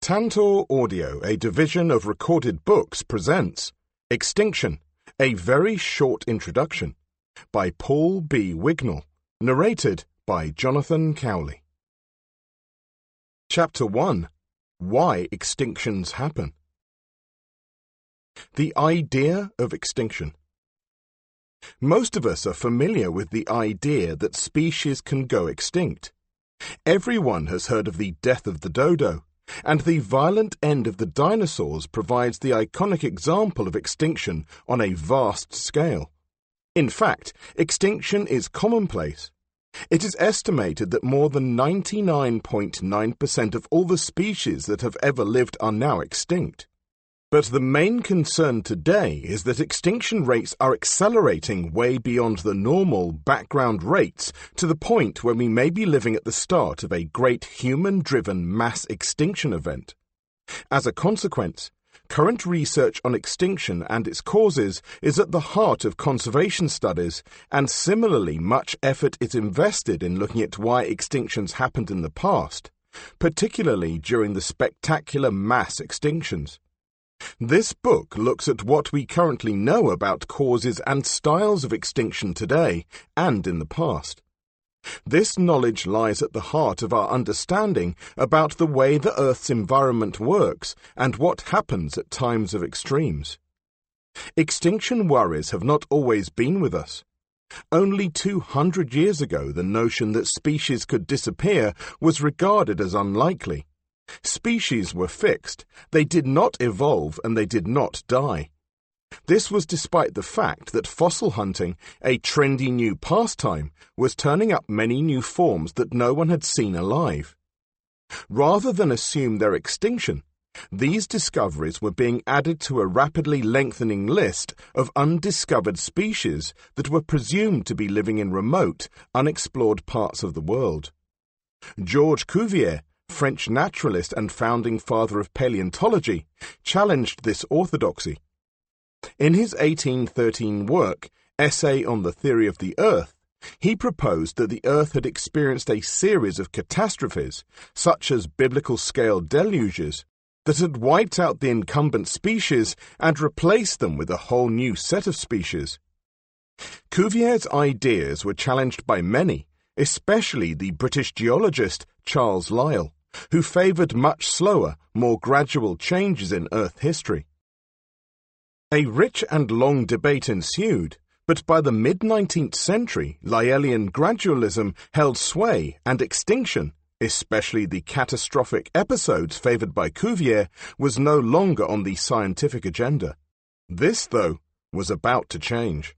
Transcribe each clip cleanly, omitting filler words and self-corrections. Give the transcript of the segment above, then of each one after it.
Tantor Audio, a division of Recorded Books, presents Extinction, a very short introduction, by Paul B. Wignall, narrated by Jonathan Cowley. Chapter 1. Why Extinctions Happen. The idea of extinction. Most of us are familiar with the idea that species can go extinct. Everyone has heard of the death of the dodo, and the violent end of the dinosaurs provides the iconic example of extinction on a vast scale. In fact, extinction is commonplace. It is estimated that more than 99.9% of all the species that have ever lived are now extinct. But the main concern today is that extinction rates are accelerating way beyond the normal background rates to the point where we may be living at the start of a great human-driven mass extinction event. As a consequence, current research on extinction and its causes is at the heart of conservation studies, and similarly much effort is invested in looking at why extinctions happened in the past, particularly during the spectacular mass extinctions. This book looks at what we currently know about causes and styles of extinction today and in the past. This knowledge lies at the heart of our understanding about the way the Earth's environment works and what happens at times of extremes. Extinction worries have not always been with us. Only 200 years ago, the notion that species could disappear was regarded as unlikely. Species were fixed, they did not evolve, and they did not die. This was despite the fact that fossil hunting, a trendy new pastime, was turning up many new forms that no one had seen alive. Rather than assume their extinction, these discoveries were being added to a rapidly lengthening list of undiscovered species that were presumed to be living in remote, unexplored parts of the world. Georges Cuvier, French naturalist and founding father of paleontology, challenged this orthodoxy. In his 1813 work, Essay on the Theory of the Earth, he proposed that the Earth had experienced a series of catastrophes, such as biblical-scale deluges, that had wiped out the incumbent species and replaced them with a whole new set of species. Cuvier's ideas were challenged by many, especially the British geologist Charles Lyell, who favoured much slower, more gradual changes in Earth history. A rich and long debate ensued, but by the mid-19th century, Lyellian gradualism held sway, and extinction, especially the catastrophic episodes favoured by Cuvier, was no longer on the scientific agenda. This, though, was about to change.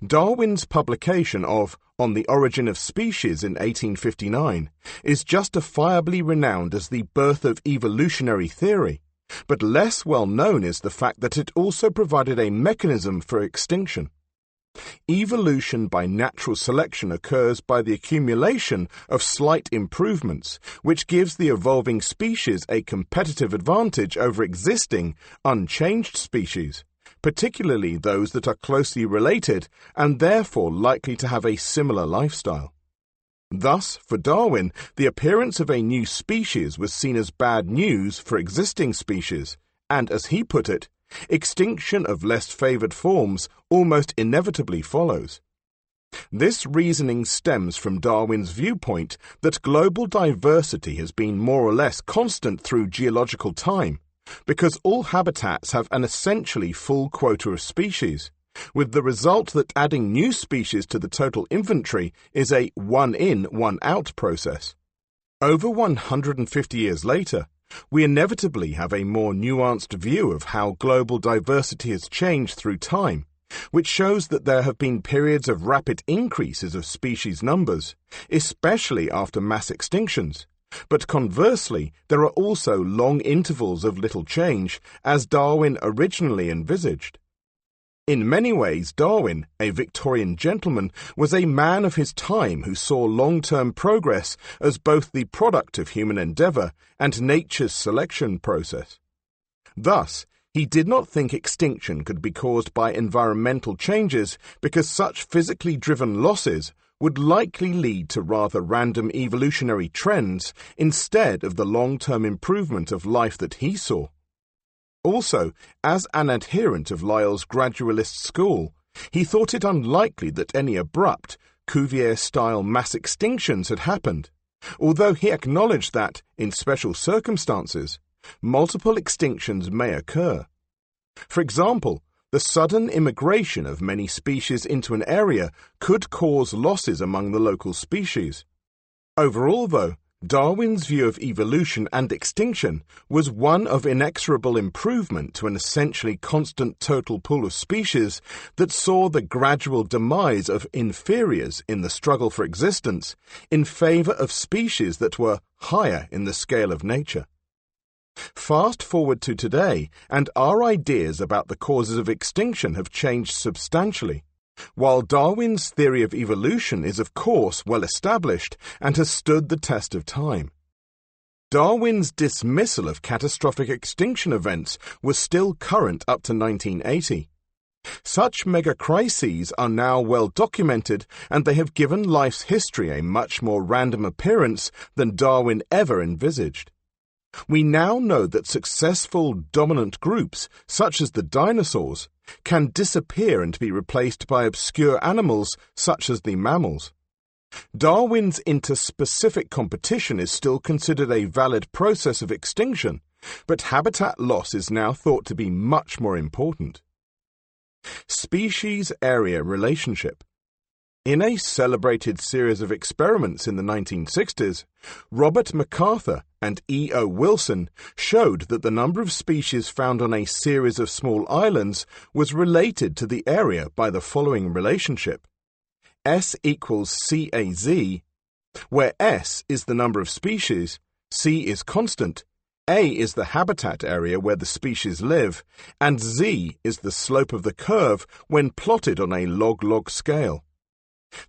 Darwin's publication of On the Origin of Species in 1859 is justifiably renowned as the birth of evolutionary theory, but less well known is the fact that it also provided a mechanism for extinction. Evolution by natural selection occurs by the accumulation of slight improvements, which gives the evolving species a competitive advantage over existing, unchanged species, particularly those that are closely related and therefore likely to have a similar lifestyle. Thus, for Darwin, the appearance of a new species was seen as bad news for existing species, and, as he put it, extinction of less favoured forms almost inevitably follows. This reasoning stems from Darwin's viewpoint that global diversity has been more or less constant through geological time, because all habitats have an essentially full quota of species, with the result that adding new species to the total inventory is a one-in, one-out process. Over 150 years later, we inevitably have a more nuanced view of how global diversity has changed through time, which shows that there have been periods of rapid increases of species numbers, especially after mass extinctions. But conversely, there are also long intervals of little change, as Darwin originally envisaged. In many ways, Darwin, a Victorian gentleman, was a man of his time who saw long-term progress as both the product of human endeavour and nature's selection process. Thus, he did not think extinction could be caused by environmental changes because such physically driven losses would likely lead to rather random evolutionary trends instead of the long-term improvement of life that he saw. Also, as an adherent of Lyell's gradualist school, he thought it unlikely that any abrupt, Cuvier-style mass extinctions had happened, although he acknowledged that, in special circumstances, multiple extinctions may occur. For example, the sudden immigration of many species into an area could cause losses among the local species. Overall, though, Darwin's view of evolution and extinction was one of inexorable improvement to an essentially constant total pool of species that saw the gradual demise of inferiors in the struggle for existence in favor of species that were higher in the scale of nature. Fast forward to today, and our ideas about the causes of extinction have changed substantially. While Darwin's theory of evolution is of course well established and has stood the test of time, Darwin's dismissal of catastrophic extinction events was still current up to 1980. Such mega crises are now well documented, and they have given life's history a much more random appearance than Darwin ever envisaged. We now know that successful dominant groups, such as the dinosaurs, can disappear and be replaced by obscure animals such as the mammals. Darwin's interspecific competition is still considered a valid process of extinction, but habitat loss is now thought to be much more important. Species-area relationship. In a celebrated series of experiments in the 1960s, Robert MacArthur and E.O. Wilson showed that the number of species found on a series of small islands was related to the area by the following relationship. S equals CAZ, where S is the number of species, C is constant, A is the habitat area where the species live, and Z is the slope of the curve when plotted on a log-log scale.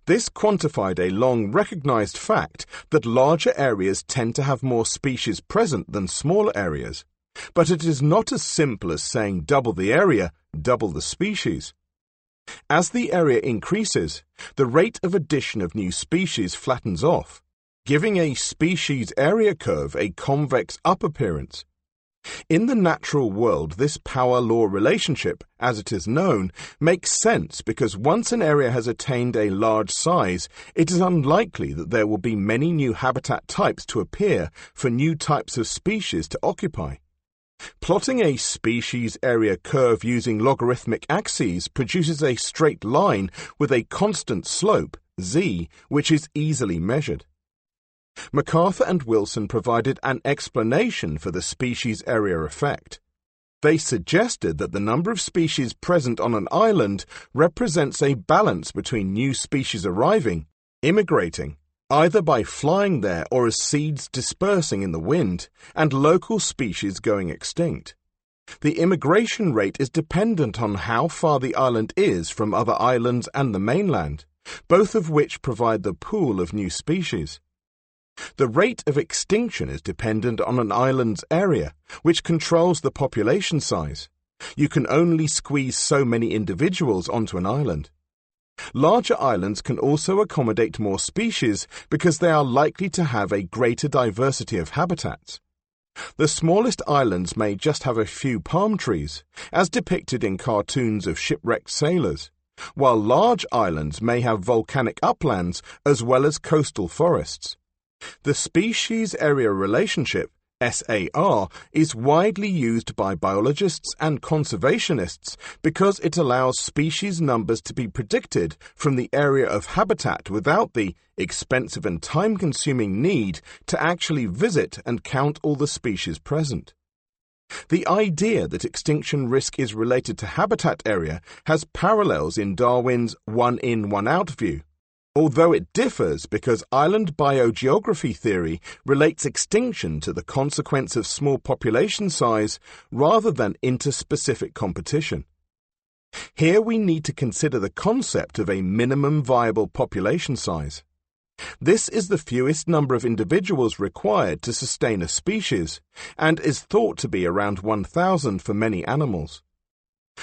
This quantified a long-recognized fact that larger areas tend to have more species present than smaller areas, but it is not as simple as saying double the area, double the species. As the area increases, the rate of addition of new species flattens off, giving a species area curve a convex up appearance. In the natural world, this power law relationship, as it is known, makes sense because once an area has attained a large size, it is unlikely that there will be many new habitat types to appear for new types of species to occupy. Plotting a species area curve using logarithmic axes produces a straight line with a constant slope, z, which is easily measured. MacArthur and Wilson provided an explanation for the species area effect. They suggested that the number of species present on an island represents a balance between new species arriving, immigrating, either by flying there or as seeds dispersing in the wind, and local species going extinct. The immigration rate is dependent on how far the island is from other islands and the mainland, both of which provide the pool of new species. The rate of extinction is dependent on an island's area, which controls the population size. You can only squeeze so many individuals onto an island. Larger islands can also accommodate more species because they are likely to have a greater diversity of habitats. The smallest islands may just have a few palm trees, as depicted in cartoons of shipwrecked sailors, while large islands may have volcanic uplands as well as coastal forests. The species area relationship, SAR, is widely used by biologists and conservationists because it allows species numbers to be predicted from the area of habitat without the expensive and time-consuming need to actually visit and count all the species present. The idea that extinction risk is related to habitat area has parallels in Darwin's one-in, one-out view, although it differs because island biogeography theory relates extinction to the consequence of small population size rather than interspecific competition. Here we need to consider the concept of a minimum viable population size. This is the fewest number of individuals required to sustain a species, and is thought to be around 1,000 for many animals.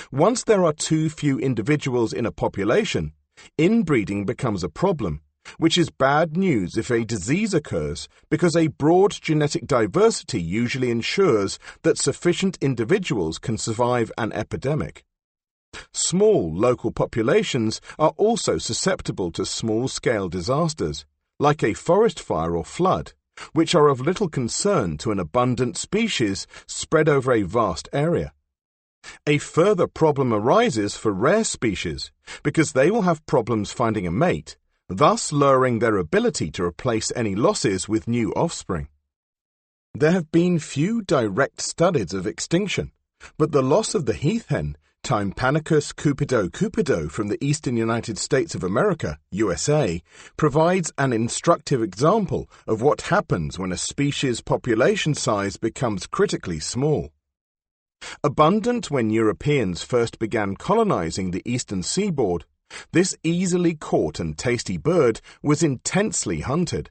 Once there are too few individuals in a population, inbreeding becomes a problem, which is bad news if a disease occurs because a broad genetic diversity usually ensures that sufficient individuals can survive an epidemic. Small local populations are also susceptible to small-scale disasters, like a forest fire or flood, which are of little concern to an abundant species spread over a vast area. A further problem arises for rare species because they will have problems finding a mate, thus lowering their ability to replace any losses with new offspring. There have been few direct studies of extinction, but the loss of the heath hen, Tympanicus cupido from the eastern United States of America, USA, provides an instructive example of what happens when a species' population size becomes critically small. Abundant when Europeans first began colonizing the eastern seaboard, this easily caught and tasty bird was intensely hunted.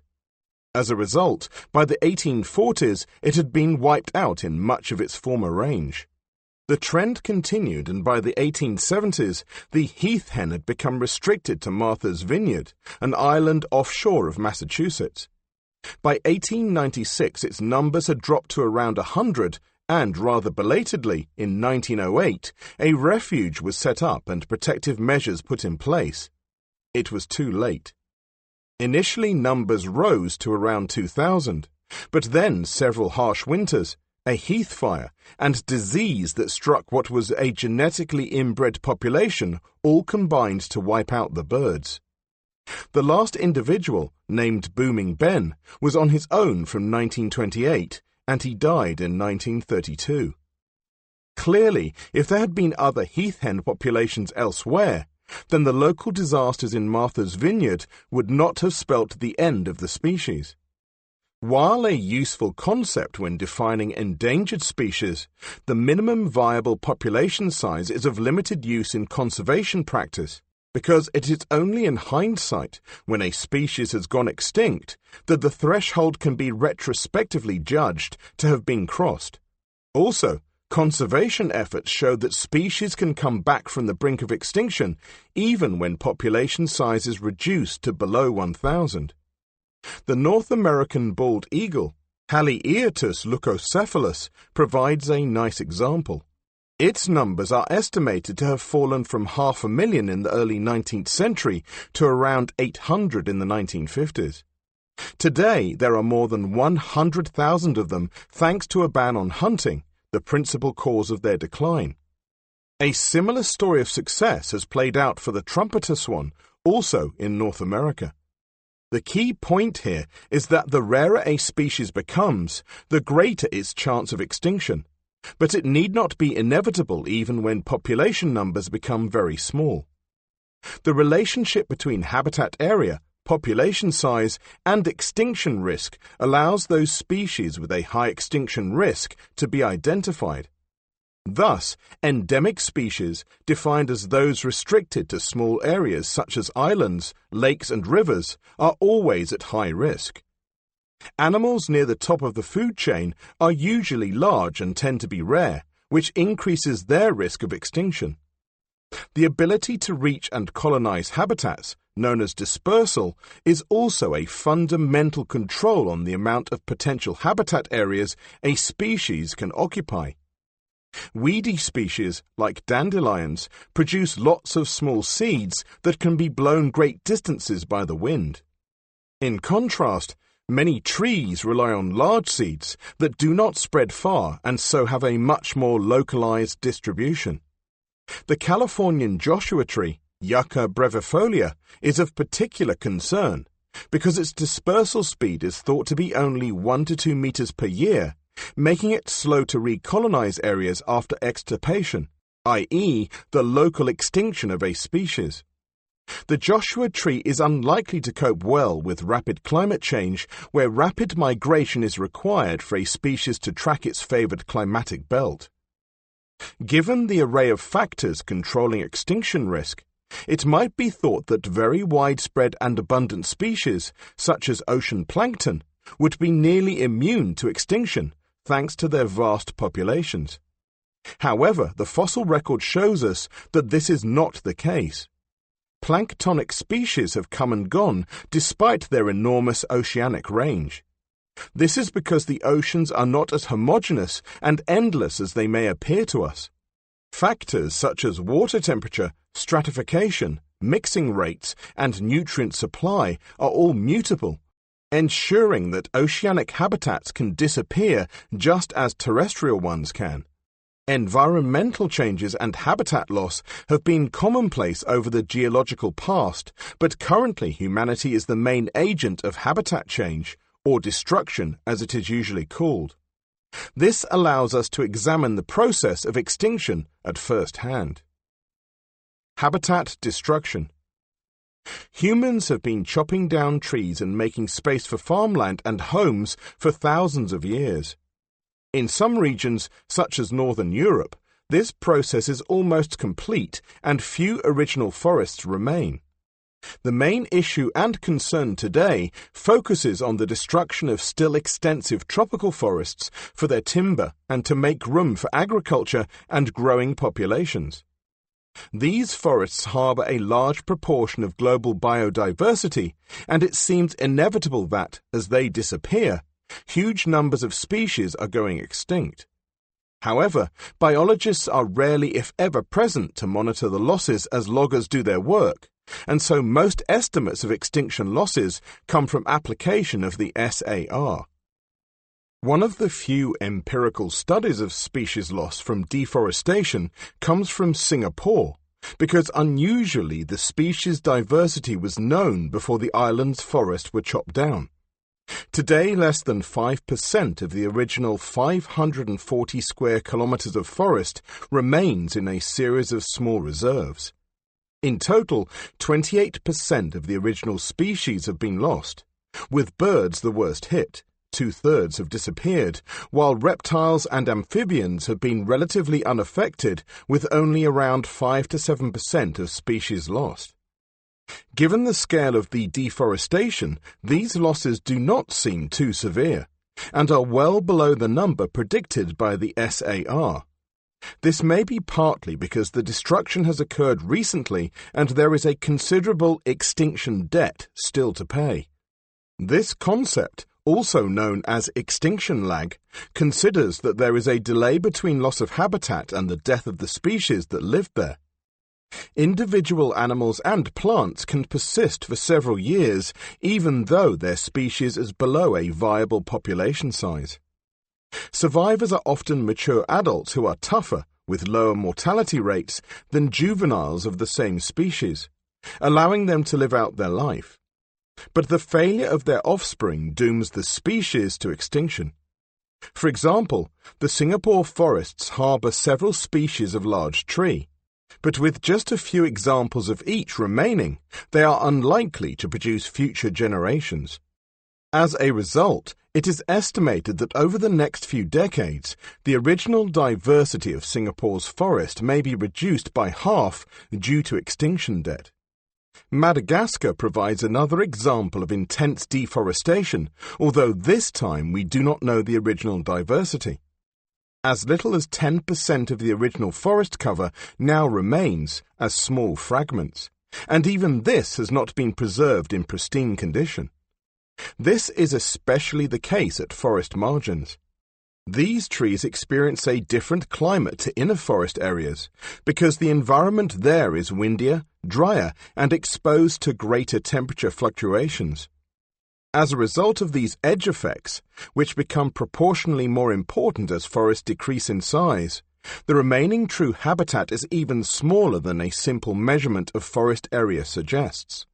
As a result, by the 1840s it had been wiped out in much of its former range. The trend continued, and by the 1870s, the heath hen had become restricted to Martha's Vineyard, an island offshore of Massachusetts. By 1896, its numbers had dropped to around 100, and rather belatedly, in 1908, a refuge was set up and protective measures put in place. It was too late. Initially, numbers rose to around 2,000, but then several harsh winters, a heath fire, and disease that struck what was a genetically inbred population all combined to wipe out the birds. The last individual, named Booming Ben, was on his own from 1928, and he died in 1932. Clearly, if there had been other heath hen populations elsewhere, then the local disasters in Martha's Vineyard would not have spelt the end of the species. While a useful concept when defining endangered species, the minimum viable population size is of limited use in conservation practice, because it is only in hindsight, when a species has gone extinct, that the threshold can be retrospectively judged to have been crossed. Also, conservation efforts show that species can come back from the brink of extinction even when population size is reduced to below 1,000. The North American bald eagle, Haliaeetus leucocephalus, provides a nice example. Its numbers are estimated to have fallen from 500,000 in the early 19th century to around 800 in the 1950s. Today, there are more than 100,000 of them thanks to a ban on hunting, the principal cause of their decline. A similar story of success has played out for the trumpeter swan, also in North America. The key point here is that the rarer a species becomes, the greater its chance of extinction, but it need not be inevitable even when population numbers become very small. The relationship between habitat area, population size, and extinction risk allows those species with a high extinction risk to be identified. Thus, endemic species, defined as those restricted to small areas such as islands, lakes, and rivers, are always at high risk. Animals near the top of the food chain are usually large and tend to be rare, which increases their risk of extinction. The ability to reach and colonize habitats, known as dispersal, is also a fundamental control on the amount of potential habitat areas a species can occupy. Weedy species, like dandelions, produce lots of small seeds that can be blown great distances by the wind. In contrast, many trees rely on large seeds that do not spread far and so have a much more localized distribution. The Californian Joshua tree, Yucca brevifolia, is of particular concern because its dispersal speed is thought to be only 1 to 2 meters per year, making it slow to recolonize areas after extirpation, i.e., the local extinction of a species. The Joshua tree is unlikely to cope well with rapid climate change, where rapid migration is required for a species to track its favored climatic belt. Given the array of factors controlling extinction risk, it might be thought that very widespread and abundant species, such as ocean plankton, would be nearly immune to extinction, thanks to their vast populations. However, the fossil record shows us that this is not the case. planktonic species have come and gone despite their enormous oceanic range. This is because the oceans are not as homogeneous and endless as they may appear to us. Factors such as water temperature, stratification, mixing rates, and nutrient supply are all mutable, ensuring that oceanic habitats can disappear just as terrestrial ones can. Environmental changes and habitat loss have been commonplace over the geological past, but currently humanity is the main agent of habitat change, or destruction as it is usually called. This allows us to examine the process of extinction at first hand. Habitat destruction. Humans have been chopping down trees and making space for farmland and homes for thousands of years. In some regions, such as Northern Europe, this process is almost complete and few original forests remain. The main issue and concern today focuses on the destruction of still extensive tropical forests for their timber and to make room for agriculture and growing populations. These forests harbour a large proportion of global biodiversity, and it seems inevitable that, as they disappear, huge numbers of species are going extinct. However, biologists are rarely if ever present to monitor the losses as loggers do their work, and so most estimates of extinction losses come from application of the SAR. One of the few empirical studies of species loss from deforestation comes from Singapore, because unusually the species diversity was known before the island's forests were chopped down. Today, less than 5% of the original 540 square kilometers of forest remains in a series of small reserves. In total, 28% of the original species have been lost, with birds the worst hit. 2/3 have disappeared, while reptiles and amphibians have been relatively unaffected, with only around 5 to 7% of species lost. Given the scale of the deforestation, these losses do not seem too severe, and are well below the number predicted by the SAR. This may be partly because the destruction has occurred recently and there is a considerable extinction debt still to pay. This concept, also known as extinction lag, considers that there is a delay between loss of habitat and the death of the species that lived there. Individual animals and plants can persist for several years, even though their species is below a viable population size. Survivors are often mature adults who are tougher, with lower mortality rates, than juveniles of the same species, allowing them to live out their life. But the failure of their offspring dooms the species to extinction. For example, the Singapore forests harbour several species of large tree, but with just a few examples of each remaining, they are unlikely to produce future generations. As a result, it is estimated that over the next few decades, the original diversity of Singapore's forest may be reduced by half due to extinction debt. Madagascar provides another example of intense deforestation, although this time we do not know the original diversity. As little as 10% of the original forest cover now remains as small fragments, and even this has not been preserved in pristine condition. This is especially the case at forest margins. These trees experience a different climate to inner forest areas because the environment there is windier, drier, and exposed to greater temperature fluctuations. As a result of these edge effects, which become proportionally more important as forests decrease in size, the remaining true habitat is even smaller than a simple measurement of forest area suggests.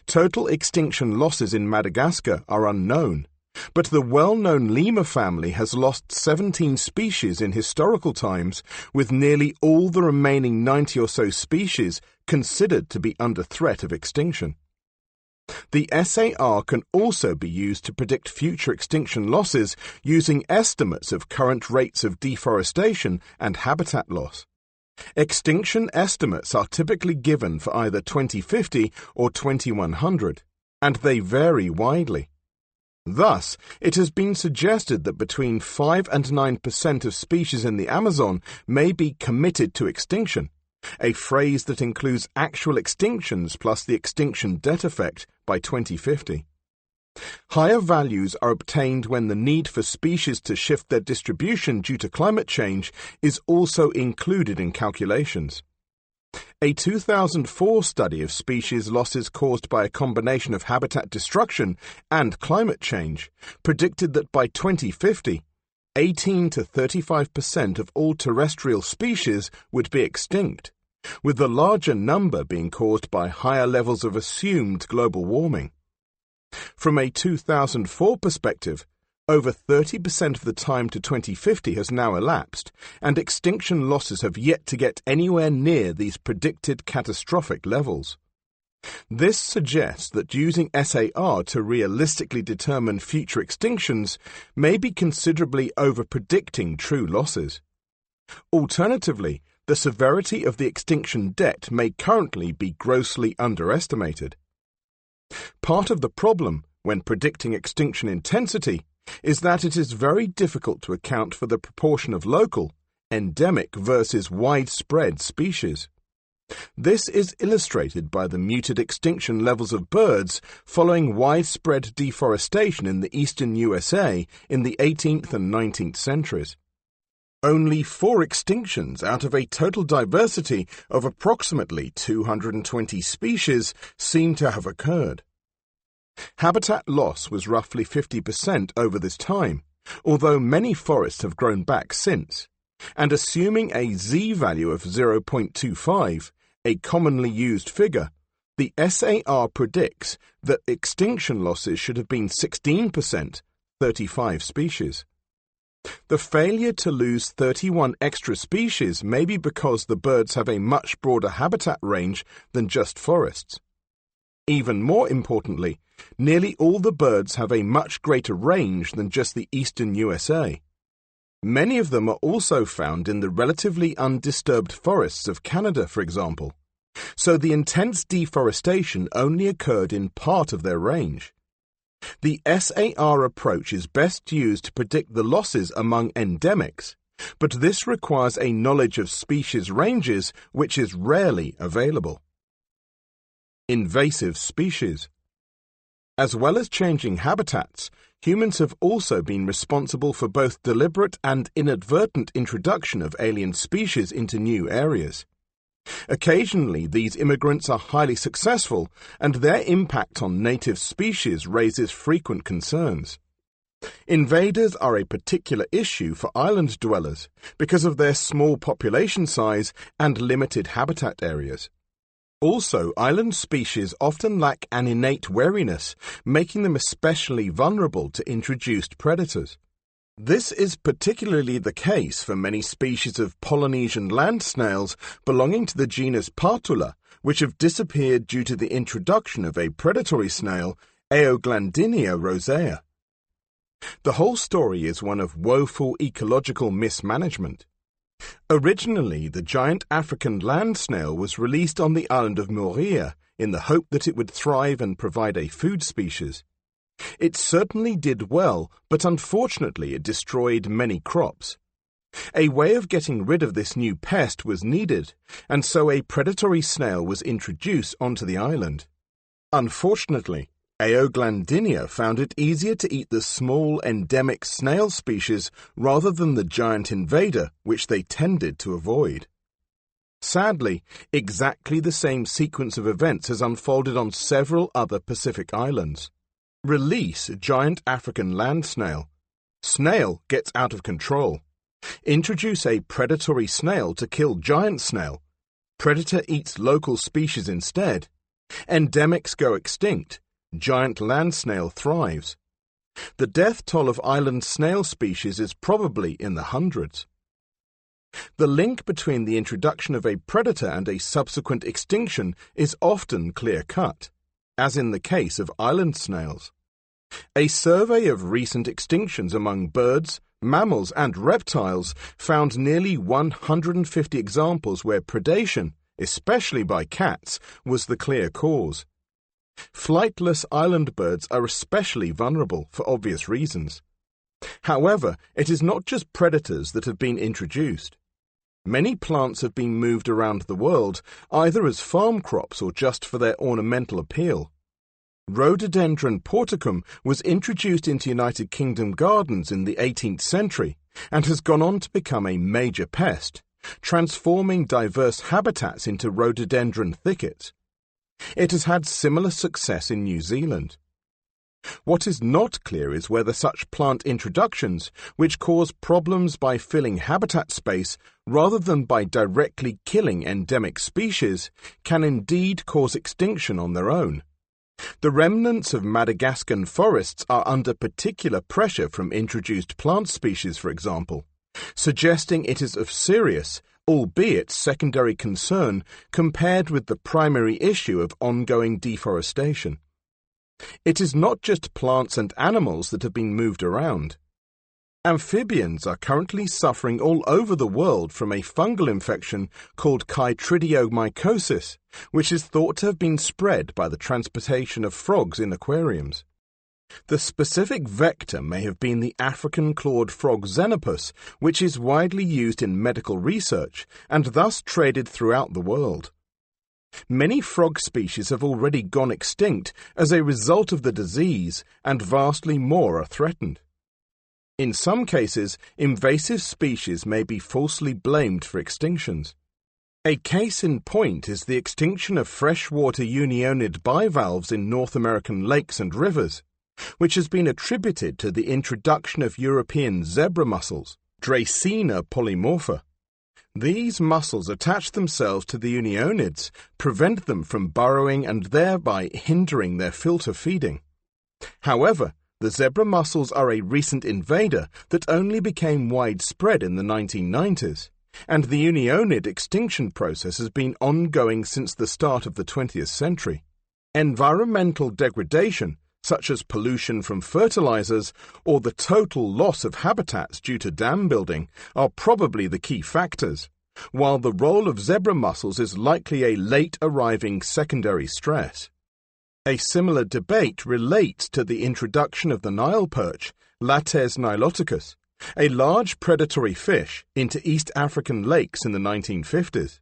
Total extinction losses in Madagascar are unknown, but the well-known lemur family has lost 17 species in historical times, with nearly all the remaining 90 or so species considered to be under threat of extinction. The SAR can also be used to predict future extinction losses using estimates of current rates of deforestation and habitat loss. Extinction estimates are typically given for either 2050 or 2100, and they vary widely. Thus, it has been suggested that between 5 and 9% of species in the Amazon may be committed to extinction, a phrase that includes actual extinctions plus the extinction debt effect by 2050. Higher values are obtained when the need for species to shift their distribution due to climate change is also included in calculations. A 2004 study of species losses caused by a combination of habitat destruction and climate change predicted that by 2050, 18 to 35% of all terrestrial species would be extinct, with the larger number being caused by higher levels of assumed global warming. From a 2004 perspective, over 30% of the time to 2050 has now elapsed, and extinction losses have yet to get anywhere near these predicted catastrophic levels. This suggests that using SAR to realistically determine future extinctions may be considerably over-predicting true losses. Alternatively, the severity of the extinction debt may currently be grossly underestimated. Part of the problem, when predicting extinction intensity, is that it is very difficult to account for the proportion of local, endemic versus widespread species. This is illustrated by the muted extinction levels of birds following widespread deforestation in the eastern USA in the 18th and 19th centuries. Only 4 extinctions out of a total diversity of approximately 220 species seem to have occurred. Habitat loss was roughly 50% over this time, although many forests have grown back since, and assuming a z-value of 0.25, a commonly used figure, the SAR predicts that extinction losses should have been 16%, 35 species. The failure to lose 31 extra species may be because the birds have a much broader habitat range than just forests. Even more importantly, nearly all the birds have a much greater range than just the eastern USA. Many of them are also found in the relatively undisturbed forests of Canada, for example, so the intense deforestation only occurred in part of their range. The SAR approach is best used to predict the losses among endemics, but this requires a knowledge of species ranges which is rarely available. Invasive species. As well as changing habitats, humans have also been responsible for both deliberate and inadvertent introduction of alien species into new areas. Occasionally, these immigrants are highly successful, and their impact on native species raises frequent concerns. Invaders are a particular issue for island dwellers because of their small population size and limited habitat areas. Also, island species often lack an innate wariness, making them especially vulnerable to introduced predators. This is particularly the case for many species of Polynesian land snails belonging to the genus Partula, which have disappeared due to the introduction of a predatory snail, Aeoglandinia rosea. The whole story is one of woeful ecological mismanagement. Originally, the giant African land snail was released on the island of Moorea in the hope that it would thrive and provide a food species. It certainly did well, but unfortunately it destroyed many crops. A way of getting rid of this new pest was needed, and so a predatory snail was introduced onto the island. Unfortunately, Aeoglandinia found it easier to eat the small endemic snail species rather than the giant invader, which they tended to avoid. Sadly, exactly the same sequence of events has unfolded on several other Pacific islands. Release giant African land snail. Snail gets out of control. Introduce a predatory snail to kill giant snail. Predator eats local species instead. Endemics go extinct. Giant land snail thrives. The death toll of island snail species is probably in the hundreds. The link between the introduction of a predator and a subsequent extinction is often clear-cut, as in the case of island snails. A survey of recent extinctions among birds, mammals, and reptiles found nearly 150 examples where predation, especially by cats, was the clear cause. Flightless island birds are especially vulnerable for obvious reasons. However, it is not just predators that have been introduced. Many plants have been moved around the world, either as farm crops or just for their ornamental appeal. Rhododendron porticum was introduced into United Kingdom gardens in the 18th century and has gone on to become a major pest, transforming diverse habitats into rhododendron thickets. It has had similar success in New Zealand. What is not clear is whether such plant introductions, which cause problems by filling habitat space rather than by directly killing endemic species, can indeed cause extinction on their own. The remnants of Madagascan forests are under particular pressure from introduced plant species, for example, suggesting it is of serious, albeit secondary concern compared with the primary issue of ongoing deforestation. It is not just plants and animals that have been moved around. Amphibians are currently suffering all over the world from a fungal infection called chytridiomycosis, which is thought to have been spread by the transportation of frogs in aquariums. The specific vector may have been the African clawed frog Xenopus, which is widely used in medical research and thus traded throughout the world. Many frog species have already gone extinct as a result of the disease, and vastly more are threatened. In some cases, invasive species may be falsely blamed for extinctions. A case in point is the extinction of freshwater unionid bivalves in North American lakes and rivers, which has been attributed to the introduction of European zebra mussels, Dracena polymorpha. These mussels attach themselves to the unionids, prevent them from burrowing and thereby hindering their filter feeding. However, the zebra mussels are a recent invader that only became widespread in the 1990s, and the unionid extinction process has been ongoing since the start of the 20th century. Environmental degradation, such as pollution from fertilizers or the total loss of habitats due to dam building, are probably the key factors, while the role of zebra mussels is likely a late-arriving secondary stress. A similar debate relates to the introduction of the Nile perch, Lates niloticus, a large predatory fish, into East African lakes in the 1950s.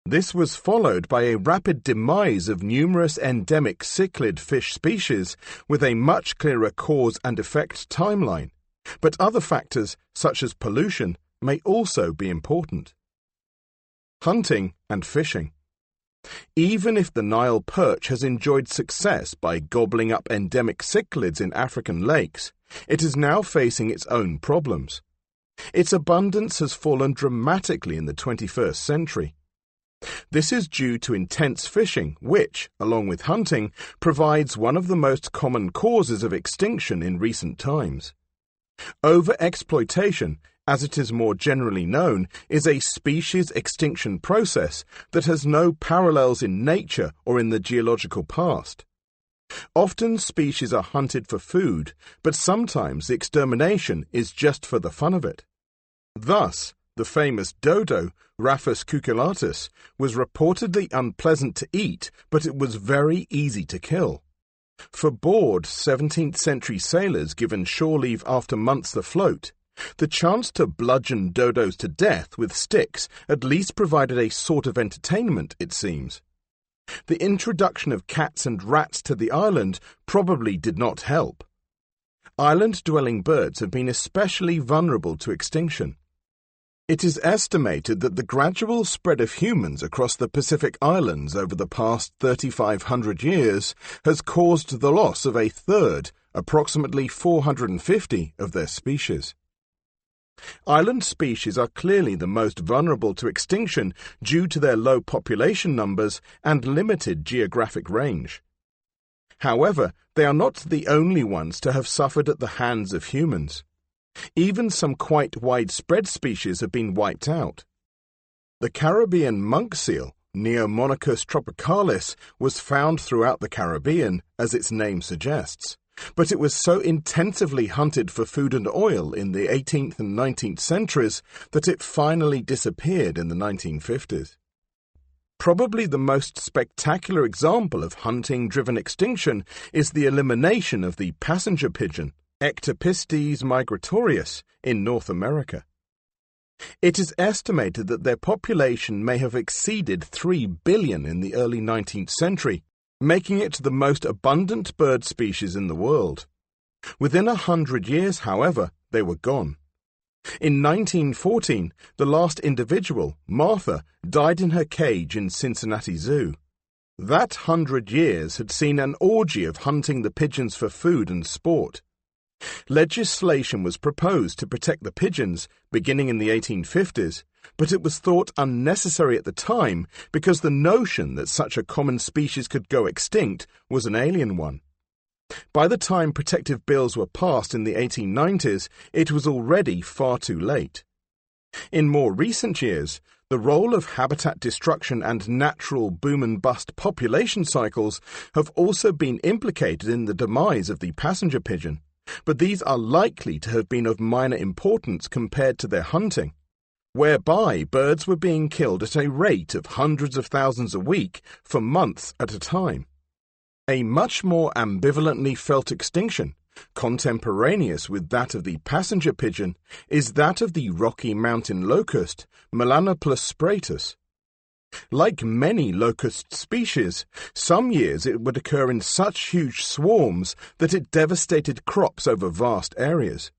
This was followed by a rapid demise of numerous endemic cichlid fish species with a much clearer cause and effect timeline, but other factors, such as pollution, may also be important. Hunting and fishing. Even if the Nile perch has enjoyed success by gobbling up endemic cichlids in African lakes, it is now facing its own problems. Its abundance has fallen dramatically in the 21st century. This is due to intense fishing, which, along with hunting, provides one of the most common causes of extinction in recent times. Overexploitation, as it is more generally known, is a species extinction process that has no parallels in nature or in the geological past. Often species are hunted for food, but sometimes the extermination is just for the fun of it. Thus, the famous dodo, Raphus cucullatus, was reportedly unpleasant to eat, but it was very easy to kill. For bored 17th century sailors given shore leave after months afloat, the chance to bludgeon dodos to death with sticks at least provided a sort of entertainment, it seems. The introduction of cats and rats to the island probably did not help. Island-dwelling birds have been especially vulnerable to extinction. It is estimated that the gradual spread of humans across the Pacific Islands over the past 3,500 years has caused the loss of a third, approximately 450, of their species. Island species are clearly the most vulnerable to extinction due to their low population numbers and limited geographic range. However, they are not the only ones to have suffered at the hands of humans. Even some quite widespread species have been wiped out. The Caribbean monk seal, Neomonicus tropicalis, was found throughout the Caribbean, as its name suggests, but it was so intensively hunted for food and oil in the 18th and 19th centuries that it finally disappeared in the 1950s. Probably the most spectacular example of hunting-driven extinction is the elimination of the passenger pigeon, Ectopistes migratorius, in North America. It is estimated that their population may have exceeded 3 billion in the early 19th century, making it the most abundant bird species in the world. Within 100 years, however, they were gone. In 1914, the last individual, Martha, died in her cage in Cincinnati Zoo. That 100 years had seen an orgy of hunting the pigeons for food and sport. Legislation was proposed to protect the pigeons beginning in the 1850s, but it was thought unnecessary at the time because the notion that such a common species could go extinct was an alien one. By the time protective bills were passed in the 1890s, it was already far too late. In more recent years, the role of habitat destruction and natural boom and bust population cycles have also been implicated in the demise of the passenger pigeon, but these are likely to have been of minor importance compared to their hunting, whereby birds were being killed at a rate of hundreds of thousands a week for months at a time. A much more ambivalently felt extinction, contemporaneous with that of the passenger pigeon, is that of the Rocky Mountain locust, Melanoplus spratus. Like many locust species, some years it would occur in such huge swarms that it devastated crops over vast areas.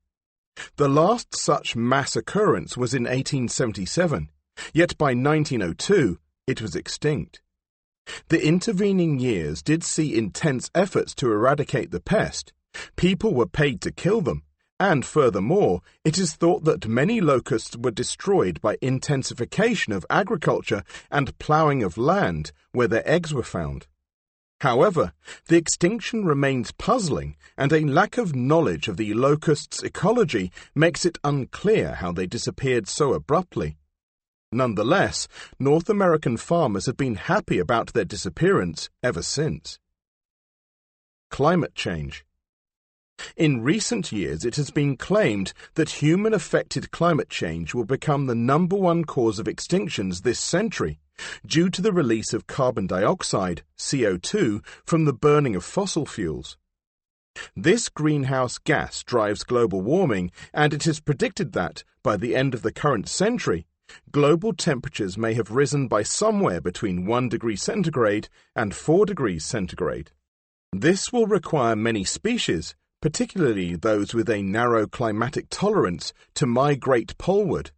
The last such mass occurrence was in 1877, yet by 1902 it was extinct. The intervening years did see intense efforts to eradicate the pest. People were paid to kill them, and furthermore, it is thought that many locusts were destroyed by intensification of agriculture and ploughing of land where their eggs were found. However, the extinction remains puzzling, and a lack of knowledge of the locust's ecology makes it unclear how they disappeared so abruptly. Nonetheless, North American farmers have been happy about their disappearance ever since. Climate change. In recent years, it has been claimed that human-affected climate change will become the #1 cause of extinctions this century, due to the release of carbon dioxide, CO2, from the burning of fossil fuels. This greenhouse gas drives global warming, and it is predicted that, by the end of the current century, global temperatures may have risen by somewhere between 1 degree centigrade and 4 degrees centigrade. This will require many species, particularly those with a narrow climatic tolerance, to migrate poleward,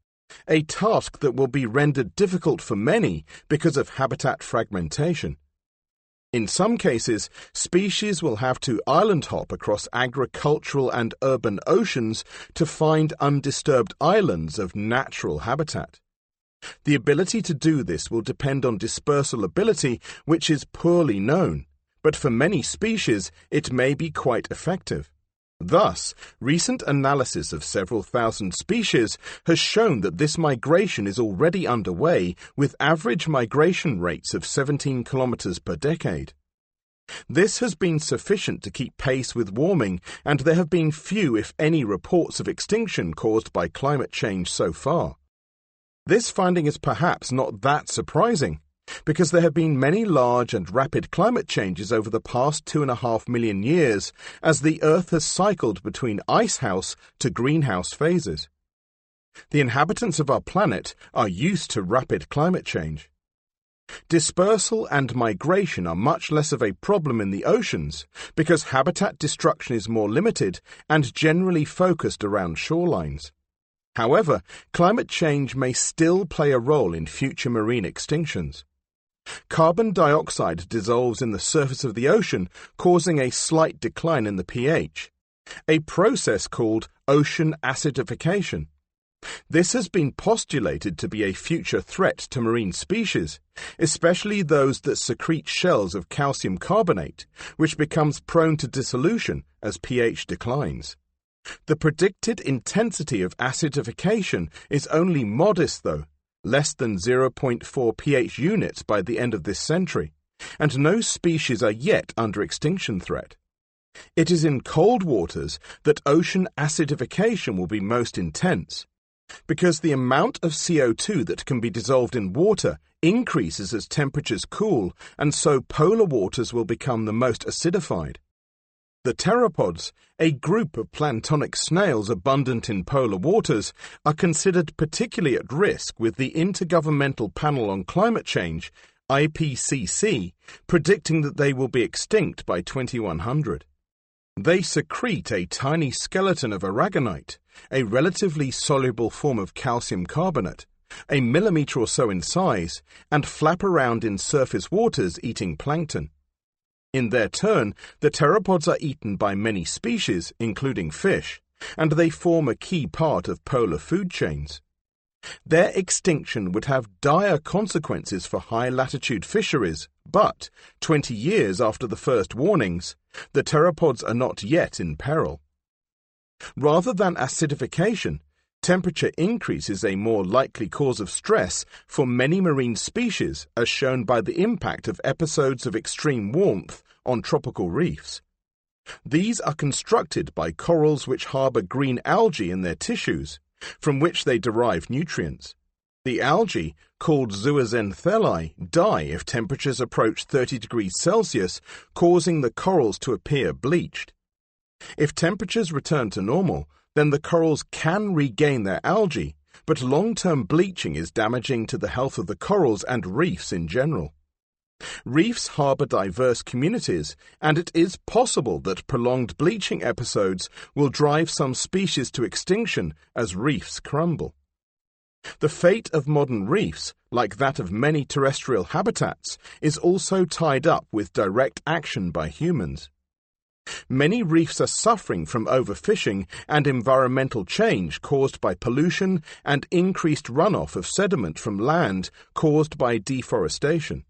a task that will be rendered difficult for many because of habitat fragmentation. In some cases, species will have to island hop across agricultural and urban oceans to find undisturbed islands of natural habitat. The ability to do this will depend on dispersal ability, which is poorly known, but for many species it may be quite effective. Thus, recent analysis of several thousand species has shown that this migration is already underway, with average migration rates of 17 kilometers per decade. This has been sufficient to keep pace with warming, and there have been few, if any, reports of extinction caused by climate change so far. This finding is perhaps not that surprising, because there have been many large and rapid climate changes over the past 2.5 million years as the Earth has cycled between icehouse to greenhouse phases. The inhabitants of our planet are used to rapid climate change. Dispersal and migration are much less of a problem in the oceans because habitat destruction is more limited and generally focused around shorelines. However, climate change may still play a role in future marine extinctions. Carbon dioxide dissolves in the surface of the ocean, causing a slight decline in the pH, a process called ocean acidification. This has been postulated to be a future threat to marine species, especially those that secrete shells of calcium carbonate, which becomes prone to dissolution as pH declines. The predicted intensity of acidification is only modest, though, less than 0.4 pH units by the end of this century, and no species are yet under extinction threat. It is in cold waters that ocean acidification will be most intense, because the amount of CO2 that can be dissolved in water increases as temperatures cool, and so polar waters will become the most acidified. The pteropods, a group of planktonic snails abundant in polar waters, are considered particularly at risk, with the Intergovernmental Panel on Climate Change, IPCC, predicting that they will be extinct by 2100. They secrete a tiny skeleton of aragonite, a relatively soluble form of calcium carbonate, a millimetre or so in size, and flap around in surface waters eating plankton. In their turn, the pteropods are eaten by many species, including fish, and they form a key part of polar food chains. Their extinction would have dire consequences for high-latitude fisheries, but 20 years after the first warnings, the pteropods are not yet in peril. Rather than acidification, temperature increase is a more likely cause of stress for many marine species, as shown by the impact of episodes of extreme warmth on tropical reefs. These are constructed by corals which harbour green algae in their tissues, from which they derive nutrients. The algae, called zooxanthellae, die if temperatures approach 30 degrees Celsius, causing the corals to appear bleached. If temperatures return to normal, then the corals can regain their algae, but long-term bleaching is damaging to the health of the corals and reefs in general. Reefs harbour diverse communities, and it is possible that prolonged bleaching episodes will drive some species to extinction as reefs crumble. The fate of modern reefs, like that of many terrestrial habitats, is also tied up with direct action by humans. Many reefs are suffering from overfishing and environmental change caused by pollution and increased runoff of sediment from land caused by deforestation.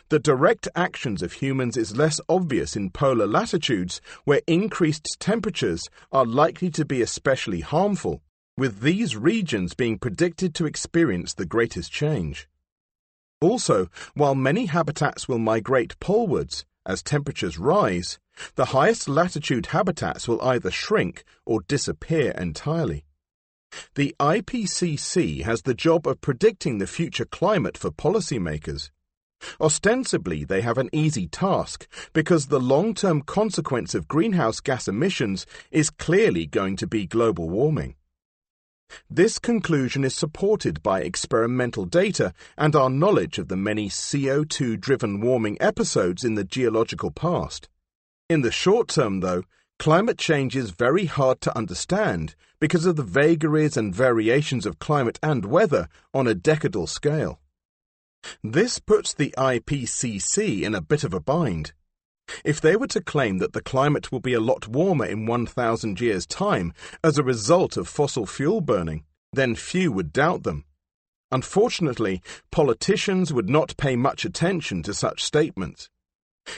The direct actions of humans is less obvious in polar latitudes, where increased temperatures are likely to be especially harmful, with these regions being predicted to experience the greatest change. Also, while many habitats will migrate polewards as temperatures rise, the highest latitude habitats will either shrink or disappear entirely. The IPCC has the job of predicting the future climate for policymakers. Ostensibly, they have an easy task because the long-term consequence of greenhouse gas emissions is clearly going to be global warming. This conclusion is supported by experimental data and our knowledge of the many CO2-driven warming episodes in the geological past. In the short term, though, climate change is very hard to understand because of the vagaries and variations of climate and weather on a decadal scale. This puts the IPCC in a bit of a bind. If they were to claim that the climate will be a lot warmer in 1,000 years' time as a result of fossil fuel burning, then few would doubt them. Unfortunately, politicians would not pay much attention to such statements.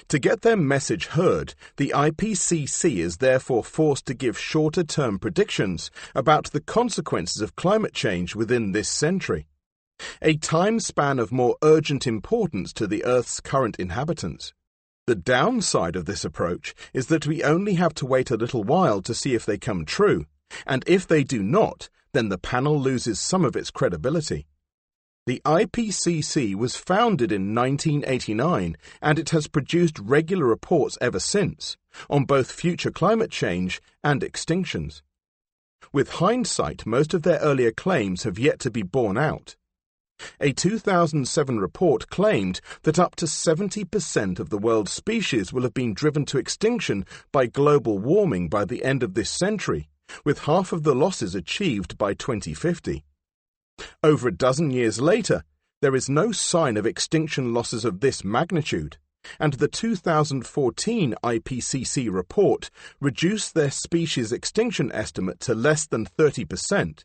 To get their message heard, the IPCC is therefore forced to give shorter-term predictions about the consequences of climate change within this century, a time span of more urgent importance to the Earth's current inhabitants. The downside of this approach is that we only have to wait a little while to see if they come true, and if they do not, then the panel loses some of its credibility. The IPCC was founded in 1989, and it has produced regular reports ever since, on both future climate change and extinctions. With hindsight, most of their earlier claims have yet to be borne out. A 2007 report claimed that up to 70% of the world's species will have been driven to extinction by global warming by the end of this century, with half of the losses achieved by 2050. Over a dozen years later, there is no sign of extinction losses of this magnitude, and the 2014 IPCC report reduced their species extinction estimate to less than 30%.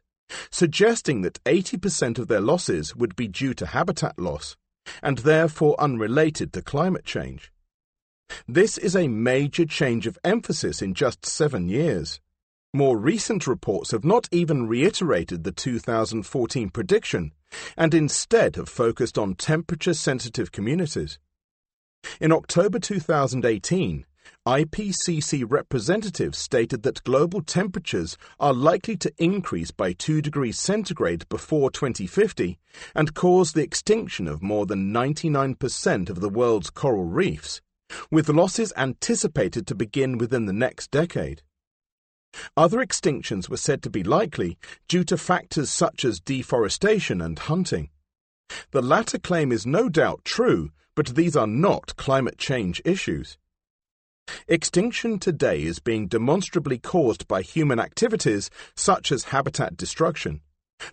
Suggesting that 80% of their losses would be due to habitat loss, and therefore unrelated to climate change. This is a major change of emphasis in just 7 years. More recent reports have not even reiterated the 2014 prediction, and instead have focused on temperature-sensitive communities. In October 2018, IPCC representatives stated that global temperatures are likely to increase by 2 degrees centigrade before 2050 and cause the extinction of more than 99% of the world's coral reefs, with losses anticipated to begin within the next decade. Other extinctions were said to be likely due to factors such as deforestation and hunting. The latter claim is no doubt true, but these are not climate change issues. Extinction today is being demonstrably caused by human activities such as habitat destruction,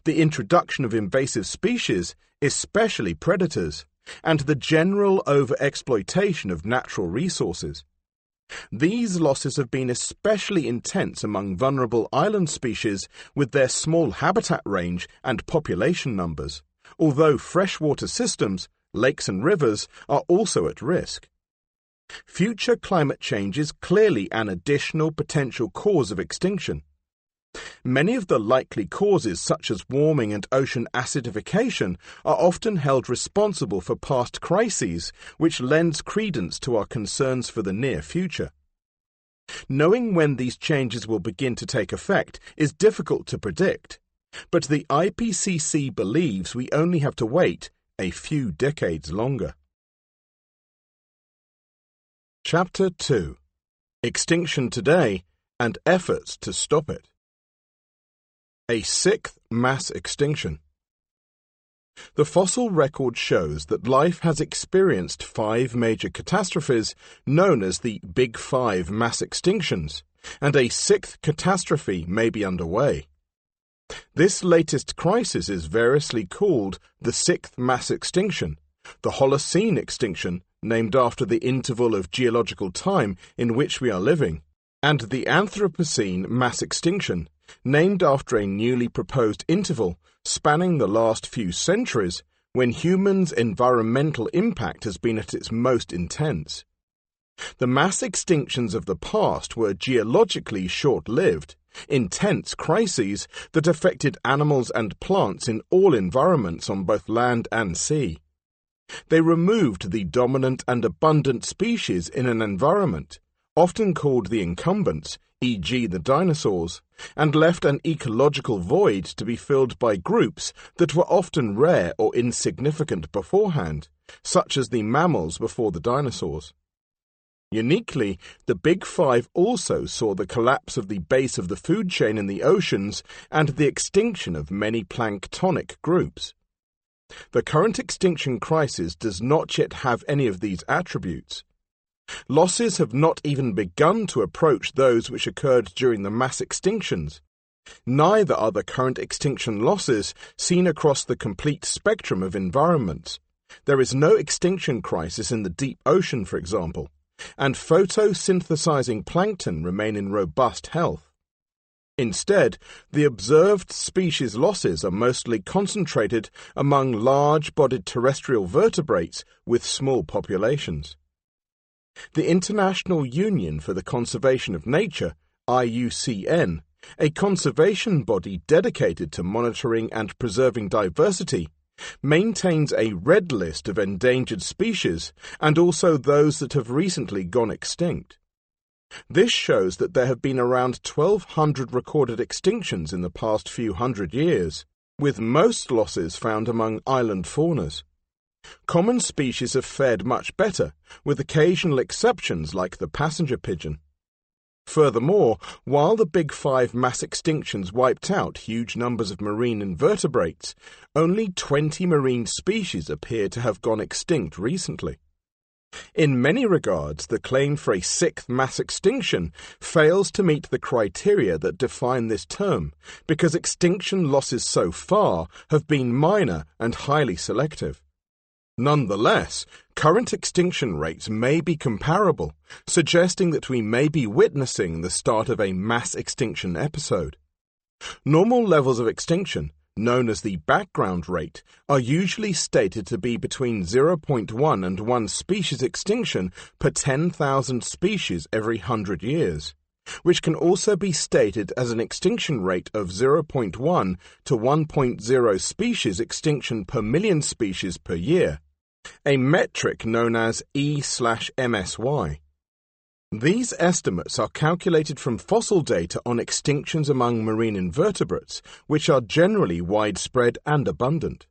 the introduction of invasive species, especially predators, and the general overexploitation of natural resources. These losses have been especially intense among vulnerable island species with their small habitat range and population numbers, although freshwater systems, lakes and rivers, are also at risk. Future climate change is clearly an additional potential cause of extinction. Many of the likely causes, such as warming and ocean acidification, are often held responsible for past crises, which lends credence to our concerns for the near future. Knowing when these changes will begin to take effect is difficult to predict, but the IPCC believes we only have to wait a few decades longer. Chapter 2: Extinction Today and Efforts to Stop It. A sixth mass extinction. The fossil record shows that life has experienced 5 major catastrophes known as the Big 5 mass extinctions, and a 6th catastrophe may be underway. This latest crisis is variously called the 6th mass extinction, the Holocene extinction, named after the interval of geological time in which we are living, and the Anthropocene mass extinction, named after a newly proposed interval spanning the last few centuries when humans' environmental impact has been at its most intense. The mass extinctions of the past were geologically short-lived, intense crises that affected animals and plants in all environments on both land and sea. They removed the dominant and abundant species in an environment, often called the incumbents, e.g. the dinosaurs, and left an ecological void to be filled by groups that were often rare or insignificant beforehand, such as the mammals before the dinosaurs. Uniquely, the Big 5 also saw the collapse of the base of the food chain in the oceans and the extinction of many planktonic groups. The current extinction crisis does not yet have any of these attributes. Losses have not even begun to approach those which occurred during the mass extinctions. Neither are the current extinction losses seen across the complete spectrum of environments. There is no extinction crisis in the deep ocean, for example, and photosynthesizing plankton remain in robust health. Instead, the observed species losses are mostly concentrated among large-bodied terrestrial vertebrates with small populations. The International Union for the Conservation of Nature, IUCN, a conservation body dedicated to monitoring and preserving diversity, maintains a red list of endangered species and also those that have recently gone extinct. This shows that there have been around 1,200 recorded extinctions in the past few hundred years, with most losses found among island faunas. Common species have fared much better, with occasional exceptions like the passenger pigeon. Furthermore, while the Big 5 mass extinctions wiped out huge numbers of marine invertebrates, only 20 marine species appear to have gone extinct recently. In many regards, the claim for a 6th mass extinction fails to meet the criteria that define this term, because extinction losses so far have been minor and highly selective. Nonetheless, current extinction rates may be comparable, suggesting that we may be witnessing the start of a mass extinction episode. Normal levels of extinction, known as the background rate, are usually stated to be between 0.1 and 1 species extinction per 10,000 species every 100 years, which can also be stated as an extinction rate of 0.1 to 1.0 species extinction per million species per year, a metric known as E/MSY. These estimates are calculated from fossil data on extinctions among marine invertebrates, which are generally widespread and abundant.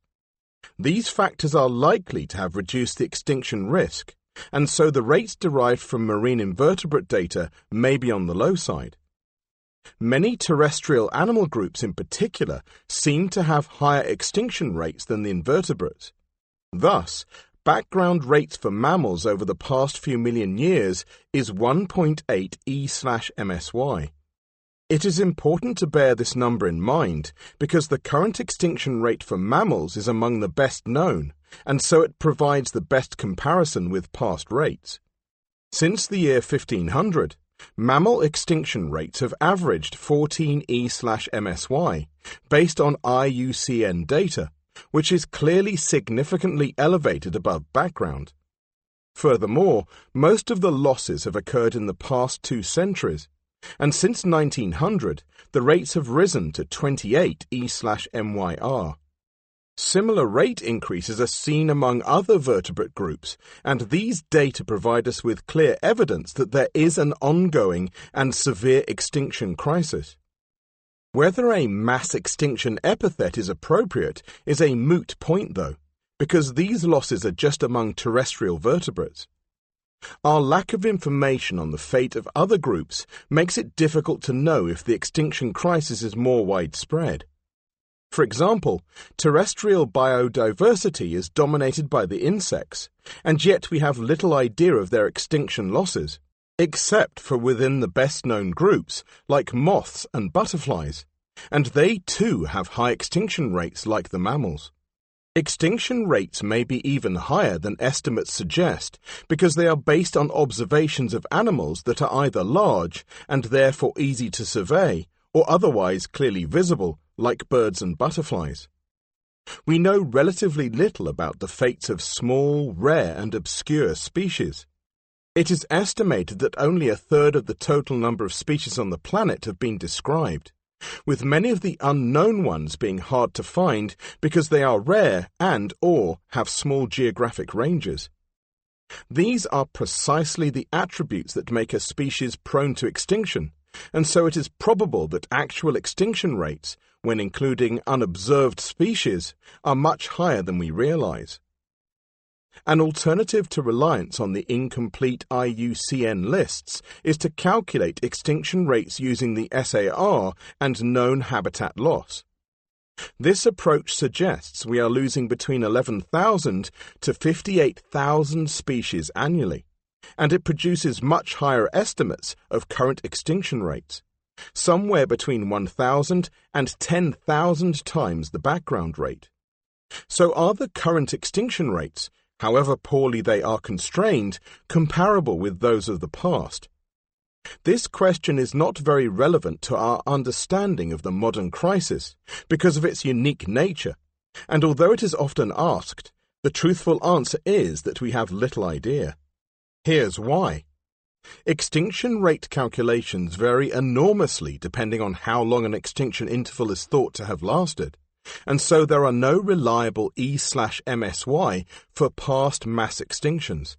These factors are likely to have reduced the extinction risk, and so the rates derived from marine invertebrate data may be on the low side. Many terrestrial animal groups in particular seem to have higher extinction rates than the invertebrates. Thus, background rates for mammals over the past few million years is 1.8 E/MSY. It is important to bear this number in mind because the current extinction rate for mammals is among the best known, and so it provides the best comparison with past rates. Since the year 1500, mammal extinction rates have averaged 14 E/MSY based on IUCN data, which is clearly significantly elevated above background. Furthermore, most of the losses have occurred in the past 2 centuries, and since 1900, the rates have risen to 28 E/MYR. Similar rate increases are seen among other vertebrate groups, and these data provide us with clear evidence that there is an ongoing and severe extinction crisis. Whether a mass extinction epithet is appropriate is a moot point, though, because these losses are just among terrestrial vertebrates. Our lack of information on the fate of other groups makes it difficult to know if the extinction crisis is more widespread. For example, terrestrial biodiversity is dominated by the insects, and yet we have little idea of their extinction losses, except for within the best-known groups like moths and butterflies, and they too have high extinction rates like the mammals. Extinction rates may be even higher than estimates suggest because they are based on observations of animals that are either large and therefore easy to survey or otherwise clearly visible, like birds and butterflies. We know relatively little about the fates of small, rare and obscure species. It is estimated that only 1/3 of the total number of species on the planet have been described, with many of the unknown ones being hard to find because they are rare and/or have small geographic ranges. These are precisely the attributes that make a species prone to extinction, and so it is probable that actual extinction rates, when including unobserved species, are much higher than we realize. An alternative to reliance on the incomplete IUCN lists is to calculate extinction rates using the SAR and known habitat loss. This approach suggests we are losing between 11,000 to 58,000 species annually, and it produces much higher estimates of current extinction rates, somewhere between 1,000 and 10,000 times the background rate. So are the current extinction rates, however poorly they are constrained, comparable with those of the past? This question is not very relevant to our understanding of the modern crisis because of its unique nature, and although it is often asked, the truthful answer is that we have little idea. Here's why. Extinction rate calculations vary enormously depending on how long an extinction interval is thought to have lasted, and so there are no reliable E/MSY for past mass extinctions.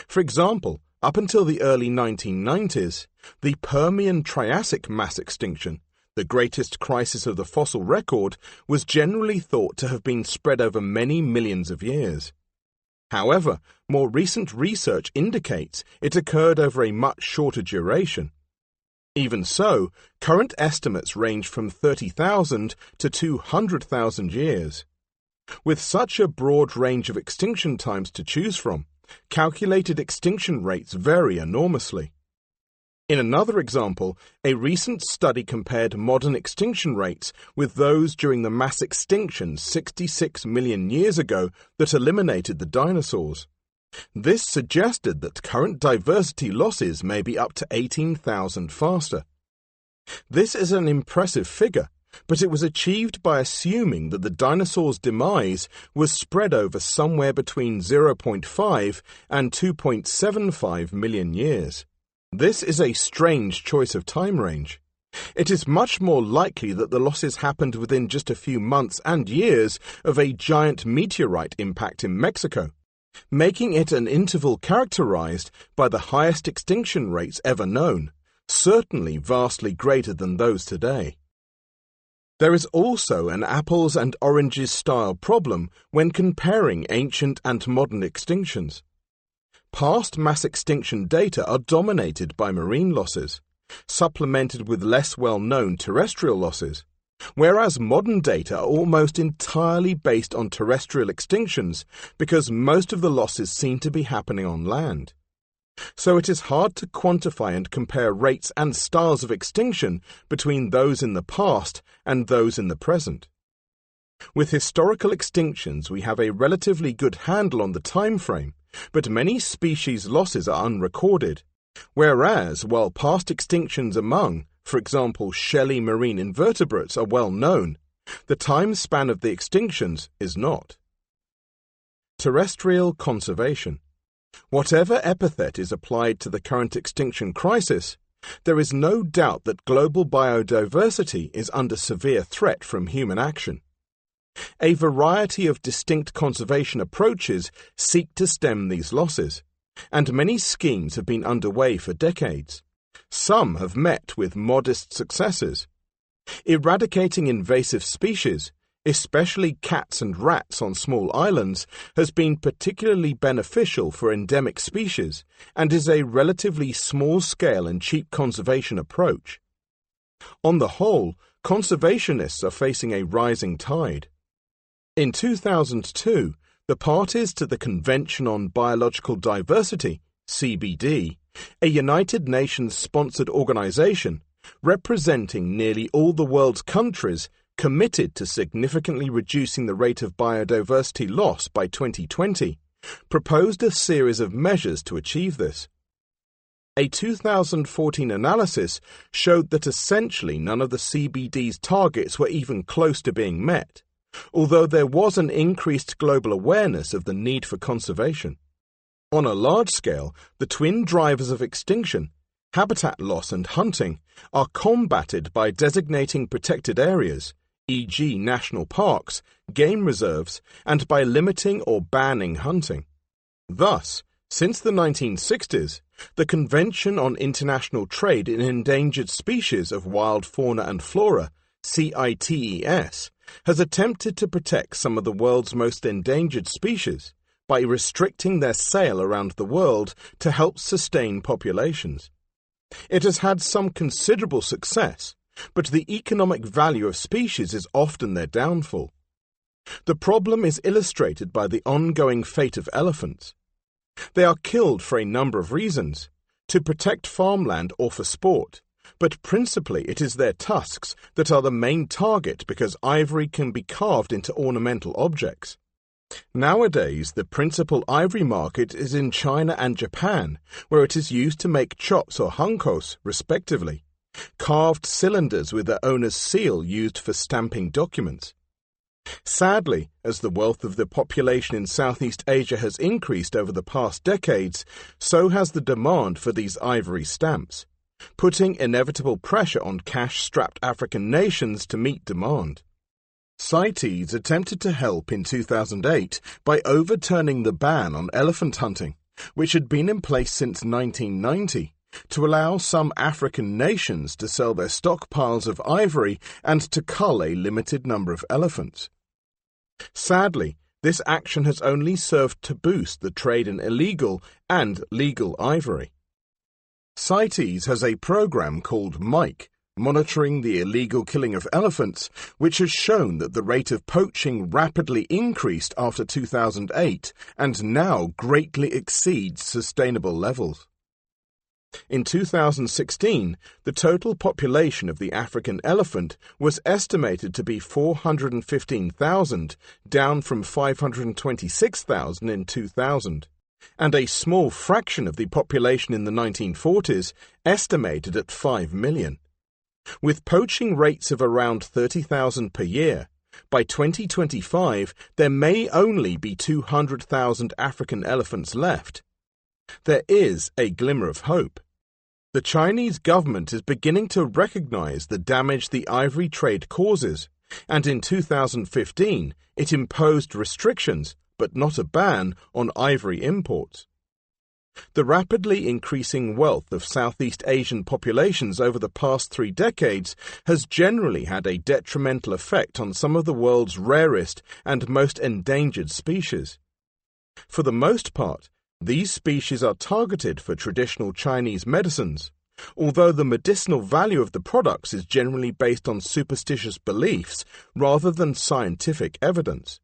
For example, up until the early 1990s, the Permian-Triassic mass extinction, the greatest crisis of the fossil record, was generally thought to have been spread over many millions of years. However, more recent research indicates it occurred over a much shorter duration. Even so, current estimates range from 30,000 to 200,000 years. With such a broad range of extinction times to choose from, calculated extinction rates vary enormously. In another example, a recent study compared modern extinction rates with those during the mass extinction 66 million years ago that eliminated the dinosaurs. This suggested that current diversity losses may be up to 18,000 faster. This is an impressive figure, but it was achieved by assuming that the dinosaurs' demise was spread over somewhere between 0.5 and 2.75 million years. This is a strange choice of time range. It is much more likely that the losses happened within just a few months and years of a giant meteorite impact in Mexico, making it an interval characterized by the highest extinction rates ever known, certainly vastly greater than those today. There is also an apples and oranges style problem when comparing ancient and modern extinctions. Past mass extinction data are dominated by marine losses, supplemented with less well-known terrestrial losses, whereas modern data are almost entirely based on terrestrial extinctions because most of the losses seem to be happening on land. So it is hard to quantify and compare rates and styles of extinction between those in the past and those in the present. With historical extinctions, we have a relatively good handle on the time frame, but many species losses are unrecorded, whereas while past extinctions among, for example, shelly marine invertebrates are well known, the time span of the extinctions is not. Terrestrial conservation. Whatever epithet is applied to the current extinction crisis, there is no doubt that global biodiversity is under severe threat from human action. A variety of distinct conservation approaches seek to stem these losses, and many schemes have been underway for decades. Some have met with modest successes. Eradicating invasive species, especially cats and rats on small islands, has been particularly beneficial for endemic species and is a relatively small-scale and cheap conservation approach. On the whole, conservationists are facing a rising tide. In 2002, the parties to the Convention on Biological Diversity, CBD, a United Nations-sponsored organization representing nearly all the world's countries, committed to significantly reducing the rate of biodiversity loss by 2020, proposed a series of measures to achieve this. A 2014 analysis showed that essentially none of the CBD's targets were even close to being met, although there was an increased global awareness of the need for conservation. On a large scale, the twin drivers of extinction, habitat loss and hunting, are combated by designating protected areas, e.g. national parks, game reserves, and by limiting or banning hunting. Thus, since the 1960s, the Convention on International Trade in Endangered Species of Wild Fauna and Flora, CITES, has attempted to protect some of the world's most endangered species by restricting their sale around the world to help sustain populations. It has had some considerable success, but the economic value of species is often their downfall. The problem is illustrated by the ongoing fate of elephants. They are killed for a number of reasons, to protect farmland or for sport, but principally it is their tusks that are the main target because ivory can be carved into ornamental objects. Nowadays, the principal ivory market is in China and Japan, where it is used to make chops or hankos, respectively, carved cylinders with their owner's seal used for stamping documents. Sadly, as the wealth of the population in Southeast Asia has increased over the past decades, so has the demand for these ivory stamps, putting inevitable pressure on cash-strapped African nations to meet demand. CITES attempted to help in 2008 by overturning the ban on elephant hunting, which had been in place since 1990, to allow some African nations to sell their stockpiles of ivory and to cull a limited number of elephants. Sadly, this action has only served to boost the trade in illegal and legal ivory. CITES has a program called MIKE, monitoring the illegal killing of elephants, which has shown that the rate of poaching rapidly increased after 2008 and now greatly exceeds sustainable levels. In 2016, the total population of the African elephant was estimated to be 415,000, down from 526,000 in 2000, and a small fraction of the population in the 1940s estimated at 5 million. With poaching rates of around 30,000 per year, by 2025 there may only be 200,000 African elephants left. There is a glimmer of hope. The Chinese government is beginning to recognize the damage the ivory trade causes, and in 2015 it imposed restrictions, but not a ban, on ivory imports. The rapidly increasing wealth of Southeast Asian populations over the past 3 decades has generally had a detrimental effect on some of the world's rarest and most endangered species. For the most part, These species are targeted for traditional Chinese medicines, although the medicinal value of the products is generally based on superstitious beliefs rather than scientific evidence.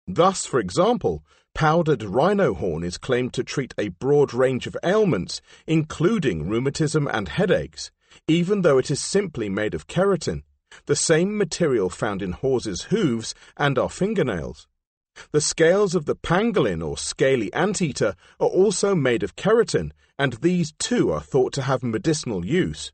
Thus, for example, powdered rhino horn is claimed to treat a broad range of ailments, including rheumatism and headaches, even though it is simply made of keratin, the same material found in horses' hooves and our fingernails. The scales of the pangolin or scaly anteater are also made of keratin, and these too are thought to have medicinal use.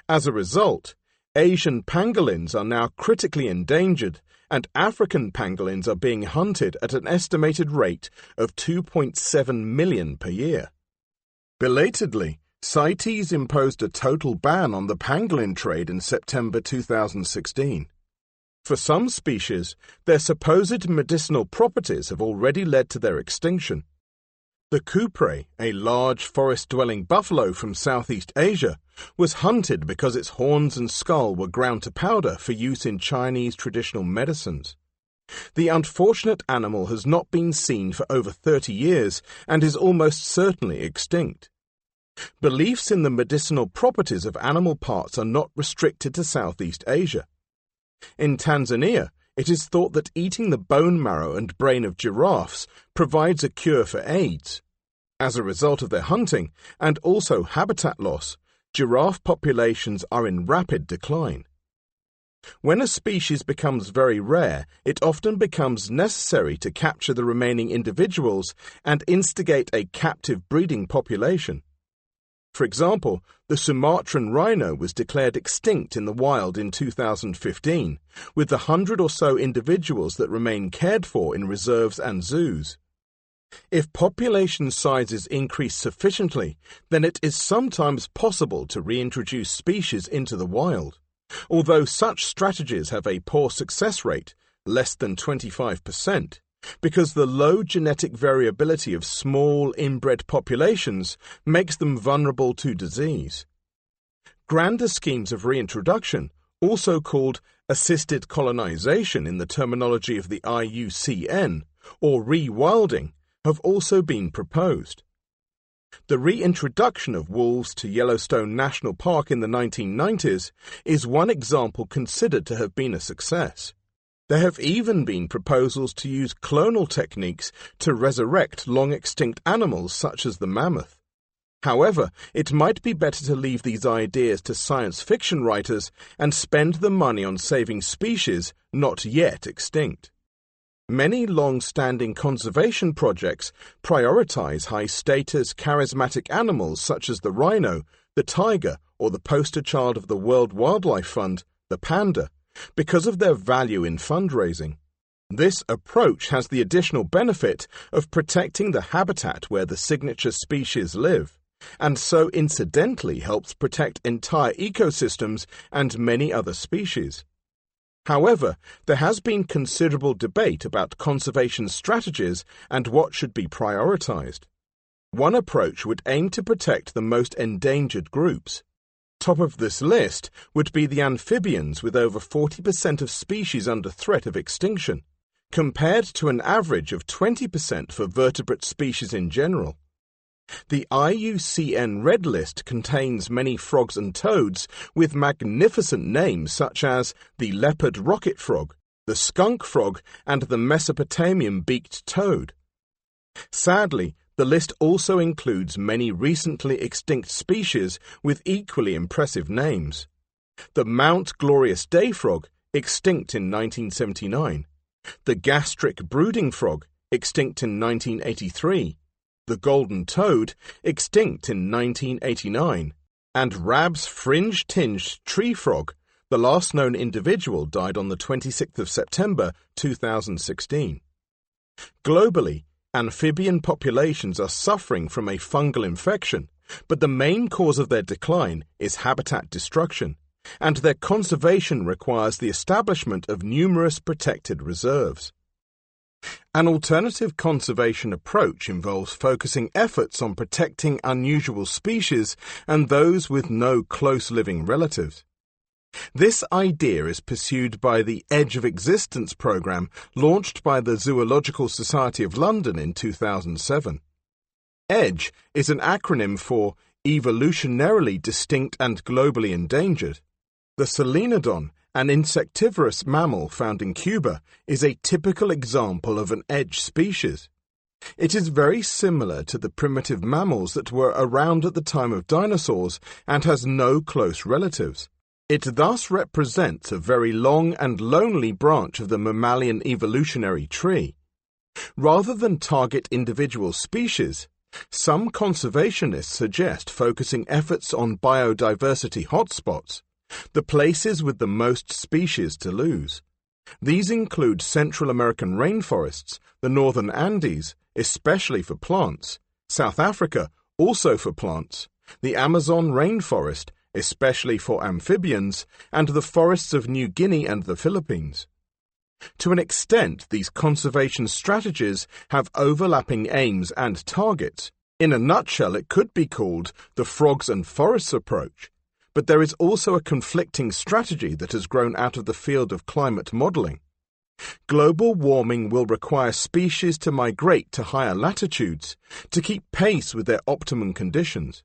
As a result, Asian pangolins are now critically endangered, and African pangolins are being hunted at an estimated rate of 2.7 million per year. Belatedly, CITES imposed a total ban on the pangolin trade in September 2016. For some species, their supposed medicinal properties have already led to their extinction. The coupre, a large forest-dwelling buffalo from Southeast Asia, was hunted because its horns and skull were ground to powder for use in Chinese traditional medicines. The unfortunate animal has not been seen for over 30 years and is almost certainly extinct. Beliefs in the medicinal properties of animal parts are not restricted to Southeast Asia. In Tanzania, it is thought that eating the bone marrow and brain of giraffes provides a cure for AIDS. As a result of their hunting, and also habitat loss, giraffe populations are in rapid decline. When a species becomes very rare, it often becomes necessary to capture the remaining individuals and instigate a captive breeding population. For example, the Sumatran rhino was declared extinct in the wild in 2015, with the 100 or so individuals that remain cared for in reserves and zoos. If population sizes increase sufficiently, then it is sometimes possible to reintroduce species into the wild, although such strategies have a poor success rate, less than 25%. Because the low genetic variability of small inbred populations makes them vulnerable to disease. Grander schemes of reintroduction, also called assisted colonization in the terminology of the IUCN, or rewilding, have also been proposed. The reintroduction of wolves to Yellowstone National Park in the 1990s is one example considered to have been a success. There have even been proposals to use clonal techniques to resurrect long-extinct animals such as the mammoth. However, it might be better to leave these ideas to science fiction writers and spend the money on saving species not yet extinct. Many long-standing conservation projects prioritize high-status, charismatic animals such as the rhino, the tiger, or the poster child of the World Wildlife Fund, the panda, because of their value in fundraising. This approach has the additional benefit of protecting the habitat where the signature species live, and so incidentally helps protect entire ecosystems and many other species. However, there has been considerable debate about conservation strategies and what should be prioritized. One approach would aim to protect the most endangered groups. Top of this list would be the amphibians, with over 40% of species under threat of extinction, compared to an average of 20% for vertebrate species in general. The IUCN Red List contains many frogs and toads with magnificent names such as the leopard rocket frog, the skunk frog, and the Mesopotamian beaked toad. Sadly, the list also includes many recently extinct species with equally impressive names. The Mount Glorious Day frog, extinct in 1979. The gastric brooding frog, extinct in 1983. The golden toad, extinct in 1989. And Rab's fringe-tinged tree frog, the last known individual died on the 26th of September 2016. Globally, amphibian populations are suffering from a fungal infection, but the main cause of their decline is habitat destruction, and their conservation requires the establishment of numerous protected reserves. An alternative conservation approach involves focusing efforts on protecting unusual species and those with no close living relatives. This idea is pursued by the Edge of Existence program launched by the Zoological Society of London in 2007. EDGE is an acronym for Evolutionarily Distinct and Globally Endangered. The Solenodon, an insectivorous mammal found in Cuba, is a typical example of an EDGE species. It is very similar to the primitive mammals that were around at the time of dinosaurs and has no close relatives. It thus represents a very long and lonely branch of the mammalian evolutionary tree. Rather than target individual species, some conservationists suggest focusing efforts on biodiversity hotspots, the places with the most species to lose. These include Central American rainforests, the northern Andes, especially for plants, South Africa, also for plants, the Amazon rainforest, especially for amphibians, and the forests of New Guinea and the Philippines. To an extent, these conservation strategies have overlapping aims and targets. In a nutshell, it could be called the frogs and forests approach, but there is also a conflicting strategy that has grown out of the field of climate modeling. Global warming will require species to migrate to higher latitudes to keep pace with their optimum conditions.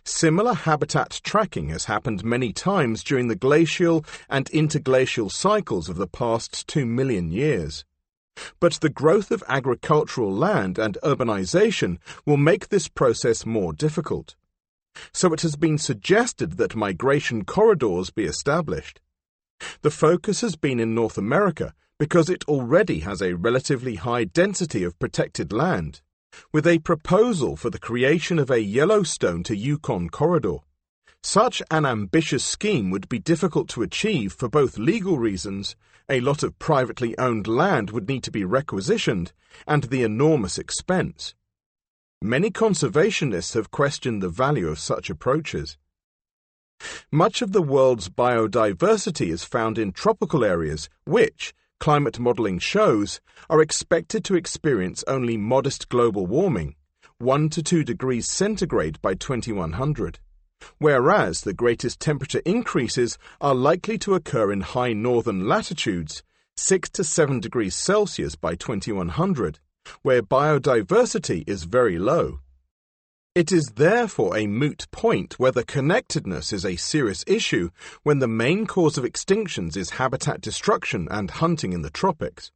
Similar habitat tracking has happened many times during the glacial and interglacial cycles of the past 2 million years. But the growth of agricultural land and urbanization will make this process more difficult. So it has been suggested that migration corridors be established. The focus has been in North America because it already has a relatively high density of protected land, with a proposal for the creation of a Yellowstone to Yukon corridor. Such an ambitious scheme would be difficult to achieve for both legal reasons, a lot of privately owned land would need to be requisitioned, and the enormous expense. Many conservationists have questioned the value of such approaches. Much of the world's biodiversity is found in tropical areas which, climate modeling shows, are expected to experience only modest global warming, 1 to 2 degrees centigrade by 2100, whereas the greatest temperature increases are likely to occur in high northern latitudes, 6 to 7 degrees Celsius by 2100, where biodiversity is very low. It is therefore a moot point whether connectedness is a serious issue when the main cause of extinctions is habitat destruction and hunting in the tropics.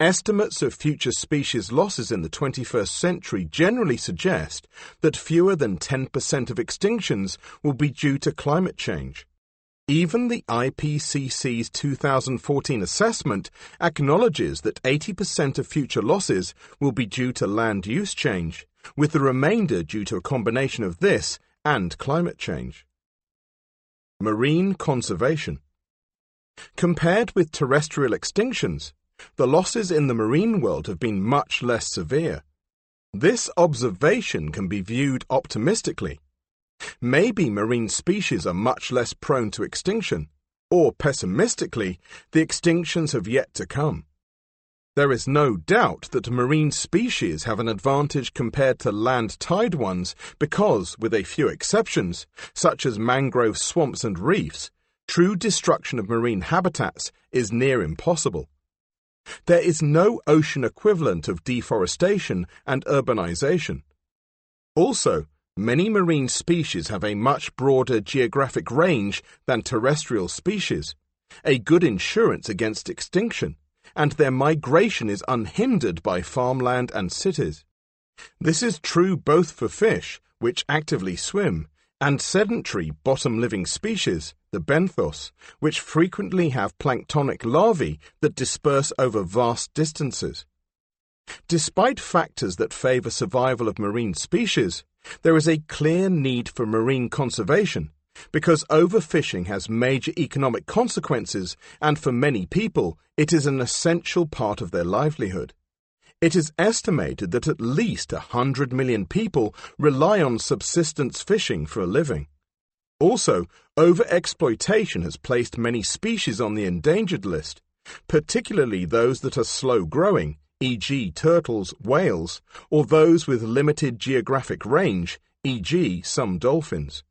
Estimates of future species losses in the 21st century generally suggest that fewer than 10% of extinctions will be due to climate change. Even the IPCC's 2014 assessment acknowledges that 80% of future losses will be due to land use change, with the remainder due to a combination of this and climate change. Marine conservation. Compared with terrestrial extinctions, the losses in the marine world have been much less severe. This observation can be viewed optimistically. Maybe marine species are much less prone to extinction, or pessimistically, the extinctions have yet to come. There is no doubt that marine species have an advantage compared to land-tied ones because, with a few exceptions, such as mangrove swamps and reefs, true destruction of marine habitats is near impossible. There is no ocean equivalent of deforestation and urbanization. Also, many marine species have a much broader geographic range than terrestrial species, a good insurance against extinction, and their migration is unhindered by farmland and cities. This is true both for fish, which actively swim, and sedentary bottom-living species, the benthos, which frequently have planktonic larvae that disperse over vast distances. Despite factors that favor survival of marine species, there is a clear need for marine conservation, because overfishing has major economic consequences, and for many people, it is an essential part of their livelihood. It is estimated that at least 100 million people rely on subsistence fishing for a living. Also, overexploitation has placed many species on the endangered list, particularly those that are slow-growing, e.g. turtles, whales, or those with limited geographic range, e.g. some dolphins.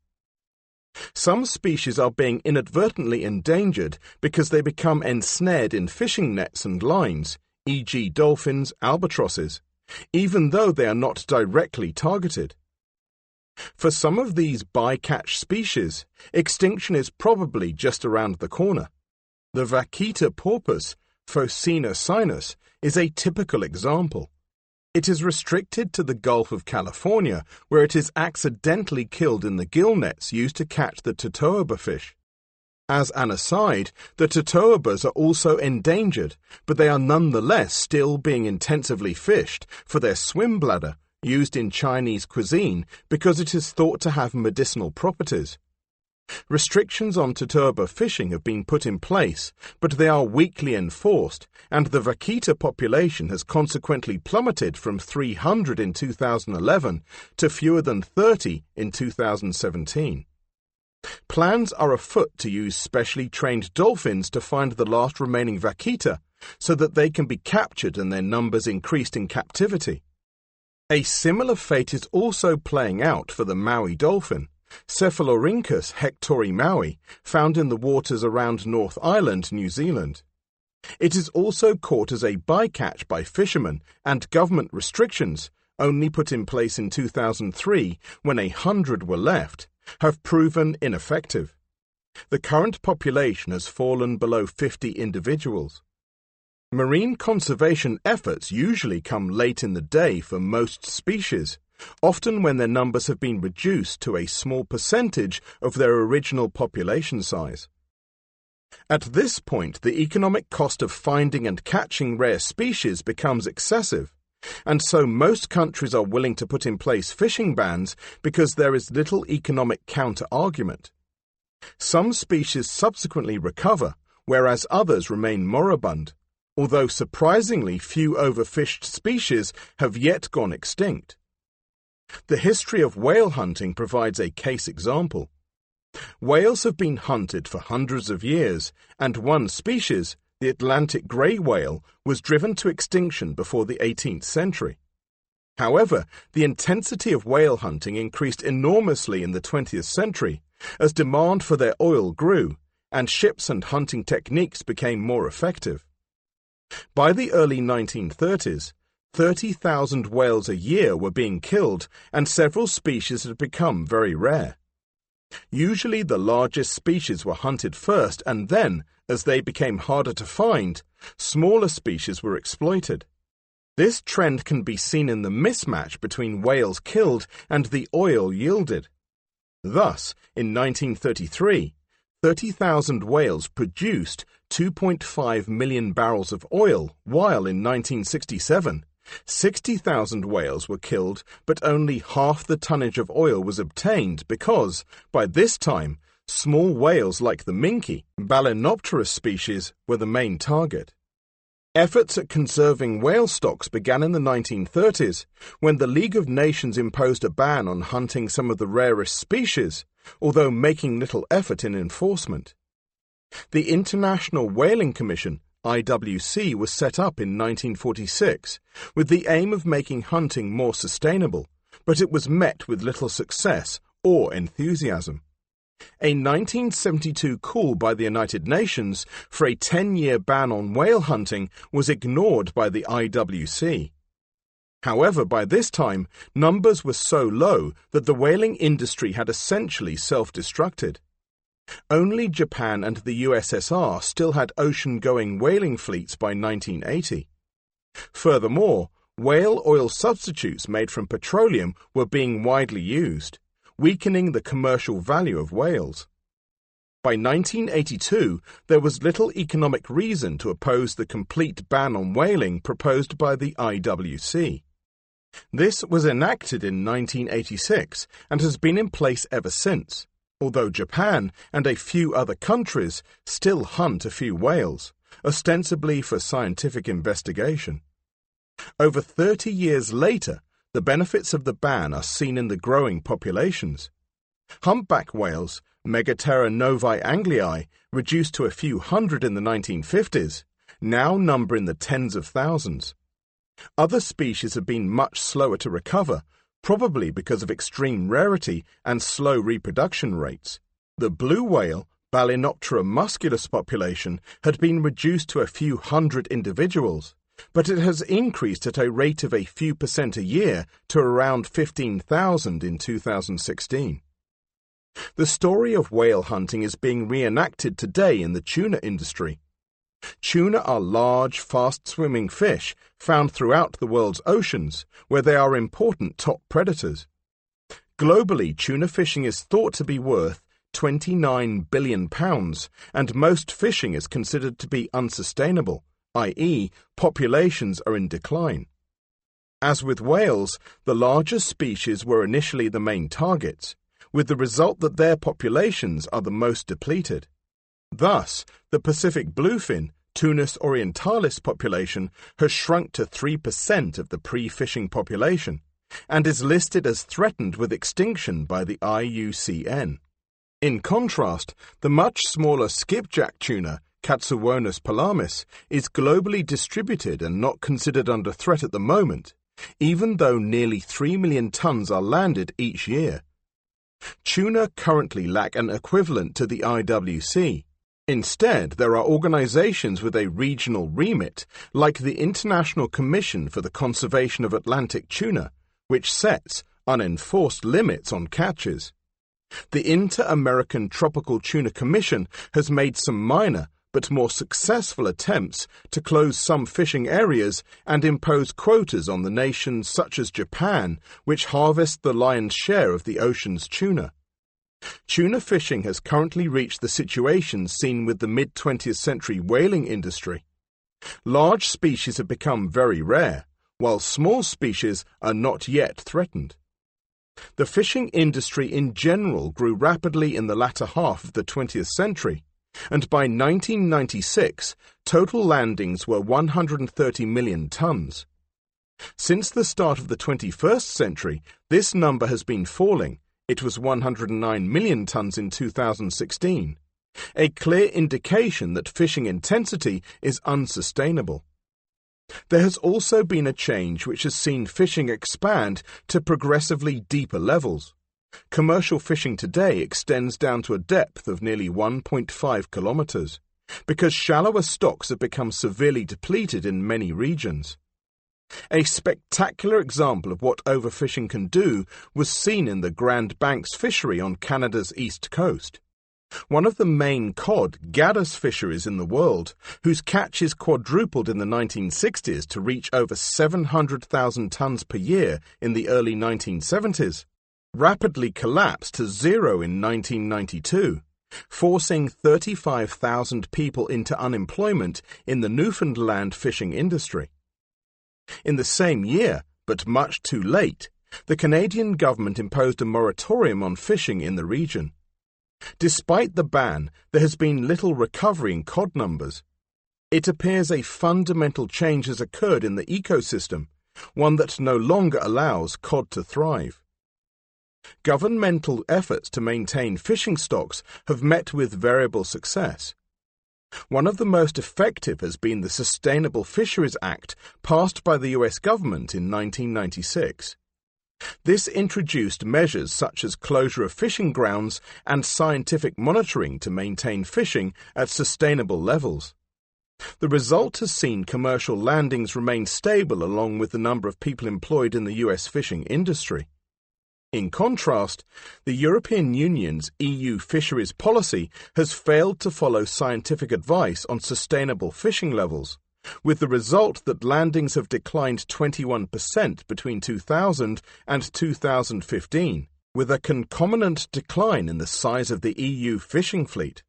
Some species are being inadvertently endangered because they become ensnared in fishing nets and lines, e.g. dolphins, albatrosses, even though they are not directly targeted. For some of these bycatch species, extinction is probably just around the corner. The vaquita porpoise, Phocina sinus, is a typical example. It is restricted to the Gulf of California, where it is accidentally killed in the gill nets used to catch the totoaba fish. As an aside, the totoabas are also endangered, but they are nonetheless still being intensively fished for their swim bladder, used in Chinese cuisine because it is thought to have medicinal properties. Restrictions on totoaba fishing have been put in place, but they are weakly enforced, and the vaquita population has consequently plummeted from 300 in 2011 to fewer than 30 in 2017. Plans are afoot to use specially trained dolphins to find the last remaining vaquita so that they can be captured and their numbers increased in captivity. A similar fate is also playing out for the Maui dolphin, Cephalorhynchus hectori maui, found in the waters around North Island, New Zealand. It is also caught as a bycatch by fishermen, and government restrictions, only put in place in 2003 when 100 were left, have proven ineffective. The current population has fallen below 50 individuals. Marine conservation efforts usually come late in the day for most species, often when their numbers have been reduced to a small percentage of their original population size. At this point, the economic cost of finding and catching rare species becomes excessive, and so most countries are willing to put in place fishing bans because there is little economic counter-argument. Some species subsequently recover, whereas others remain moribund, although surprisingly few overfished species have yet gone extinct. The history of whale hunting provides a case example. Whales have been hunted for hundreds of years, and one species, the Atlantic grey whale, was driven to extinction before the 18th century. However, the intensity of whale hunting increased enormously in the 20th century as demand for their oil grew, and ships and hunting techniques became more effective. By the early 1930s, 30,000 whales a year were being killed, and several species had become very rare. Usually the largest species were hunted first, and then, as they became harder to find, smaller species were exploited. This trend can be seen in the mismatch between whales killed and the oil yielded. Thus, in 1933, 30,000 whales produced 2.5 million barrels of oil, while in 1967, 60,000 whales were killed, but only half the tonnage of oil was obtained because, by this time, small whales like the minke, Balanopterus species, were the main target. Efforts at conserving whale stocks began in the 1930s, when the League of Nations imposed a ban on hunting some of the rarest species, although making little effort in enforcement. The International Whaling Commission, IWC, was set up in 1946 with the aim of making hunting more sustainable, but it was met with little success or enthusiasm. A 1972 call by the United Nations for a 10-year ban on whale hunting was ignored by the IWC. However, by this time, numbers were so low that the whaling industry had essentially self-destructed. Only Japan and the USSR still had ocean-going whaling fleets by 1980. Furthermore, whale oil substitutes made from petroleum were being widely used, weakening the commercial value of whales. By 1982, there was little economic reason to oppose the complete ban on whaling proposed by the IWC. This was enacted in 1986 and has been in place ever since, although Japan and a few other countries still hunt a few whales, ostensibly for scientific investigation. Over 30 years later, the benefits of the ban are seen in the growing populations. Humpback whales, Megathera novae anglii, reduced to a few hundred in the 1950s, now number in the tens of thousands. Other species have been much slower to recover, probably because of extreme rarity and slow reproduction rates. The blue whale, Balanoptera musculus population, had been reduced to a few hundred individuals, but it has increased at a rate of a few percent a year to around 15,000 in 2016. The story of whale hunting is being reenacted today in the tuna industry. Tuna are large, fast-swimming fish found throughout the world's oceans, where they are important top predators. Globally, tuna fishing is thought to be worth £29 billion, and most fishing is considered to be unsustainable, i.e., populations are in decline. As with whales, the larger species were initially the main targets, with the result that their populations are the most depleted. Thus, the Pacific bluefin, Tunus orientalis population has shrunk to 3% of the pre-fishing population, and is listed as threatened with extinction by the IUCN. In contrast, the much smaller skipjack tuna, Katsuwonus palamis, is globally distributed and not considered under threat at the moment, even though nearly 3 million tons are landed each year. Tuna currently lack an equivalent to the IWC. Instead, there are organizations with a regional remit, like the International Commission for the Conservation of Atlantic Tuna, which sets unenforced limits on catches. The Inter-American Tropical Tuna Commission has made some minor but more successful attempts to close some fishing areas and impose quotas on the nations such as Japan, which harvest the lion's share of the ocean's tuna. Tuna fishing has currently reached the situation seen with the mid-20th century whaling industry. Large species have become very rare, while small species are not yet threatened. The fishing industry in general grew rapidly in the latter half of the 20th century, and by 1996, total landings were 130 million tons. Since the start of the 21st century, this number has been falling. It was 109 million tons in 2016, a clear indication that fishing intensity is unsustainable. There has also been a change which has seen fishing expand to progressively deeper levels. Commercial fishing today extends down to a depth of nearly 1.5 kilometers, because shallower stocks have become severely depleted in many regions. A spectacular example of what overfishing can do was seen in the Grand Banks fishery on Canada's east coast. One of the main cod, gadus fisheries in the world, whose catches quadrupled in the 1960s to reach over 700,000 tons per year in the early 1970s, rapidly collapsed to zero in 1992, forcing 35,000 people into unemployment in the Newfoundland fishing industry. In the same year, but much too late, the Canadian government imposed a moratorium on fishing in the region. Despite the ban, there has been little recovery in cod numbers. It appears a fundamental change has occurred in the ecosystem, one that no longer allows cod to thrive. Governmental efforts to maintain fishing stocks have met with variable success. One of the most effective has been the Sustainable Fisheries Act passed by the US government in 1996. This introduced measures such as closure of fishing grounds and scientific monitoring to maintain fishing at sustainable levels. The result has seen commercial landings remain stable along with the number of people employed in the US fishing industry. In contrast, the European Union's EU fisheries policy has failed to follow scientific advice on sustainable fishing levels, with the result that landings have declined 21% between 2000 and 2015, with a concomitant decline in the size of the EU fishing fleet.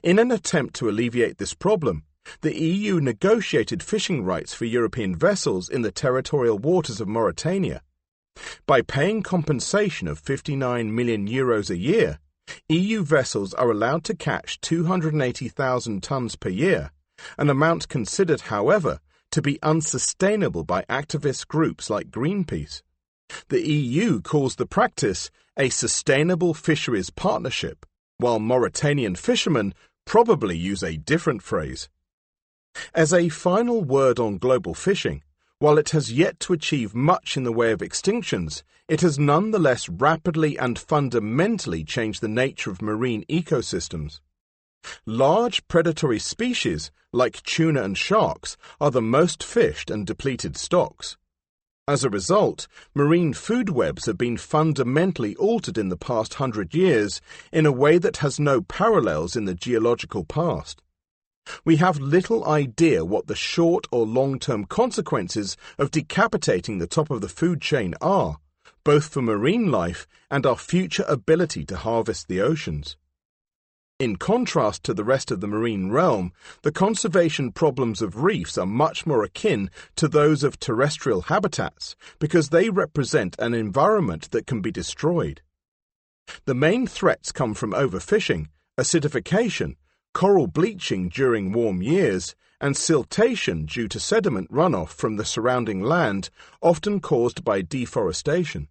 In an attempt to alleviate this problem, the EU negotiated fishing rights for European vessels in the territorial waters of Mauritania. By paying compensation of €59 million a year, EU vessels are allowed to catch 280,000 tons per year, an amount considered, however, to be unsustainable by activist groups like Greenpeace. The EU calls the practice a sustainable fisheries partnership, while Mauritanian fishermen probably use a different phrase. As a final word on global fishing, while it has yet to achieve much in the way of extinctions, it has nonetheless rapidly and fundamentally changed the nature of marine ecosystems. Large predatory species, like tuna and sharks, are the most fished and depleted stocks. As a result, marine food webs have been fundamentally altered in the past 100 years in a way that has no parallels in the geological past. We have little idea what the short or long-term consequences of decapitating the top of the food chain are, both for marine life and our future ability to harvest the oceans. In contrast to the rest of the marine realm, the conservation problems of reefs are much more akin to those of terrestrial habitats because they represent an environment that can be destroyed. The main threats come from overfishing, acidification, coral bleaching during warm years, and siltation due to sediment runoff from the surrounding land, often caused by deforestation.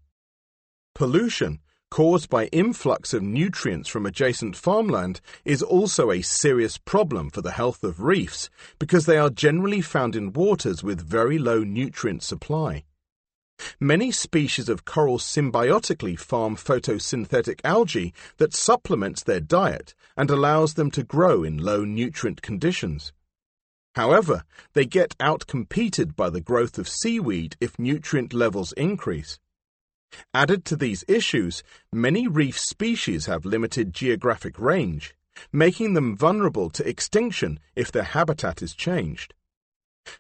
Pollution, caused by influx of nutrients from adjacent farmland, is also a serious problem for the health of reefs because they are generally found in waters with very low nutrient supply. Many species of coral symbiotically farm photosynthetic algae that supplements their diet and allows them to grow in low nutrient conditions. However, they get outcompeted by the growth of seaweed if nutrient levels increase. Added to these issues, many reef species have limited geographic range, making them vulnerable to extinction if their habitat is changed.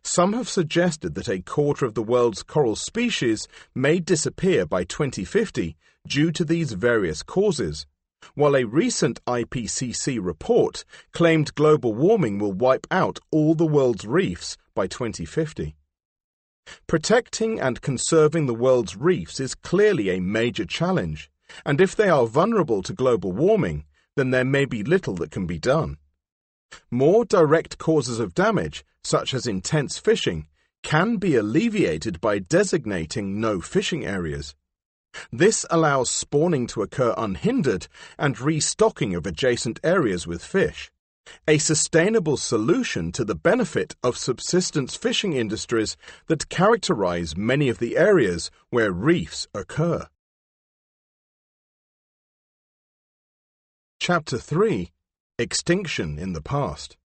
Some have suggested that a quarter of the world's coral species may disappear by 2050 due to these various causes, while a recent IPCC report claimed global warming will wipe out all the world's reefs by 2050. Protecting and conserving the world's reefs is clearly a major challenge, and if they are vulnerable to global warming, then there may be little that can be done. More direct causes of damage, such as intense fishing, can be alleviated by designating no fishing areas. This allows spawning to occur unhindered and restocking of adjacent areas with fish, a sustainable solution to the benefit of subsistence fishing industries that characterize many of the areas where reefs occur. Chapter 3: Extinction in the Past.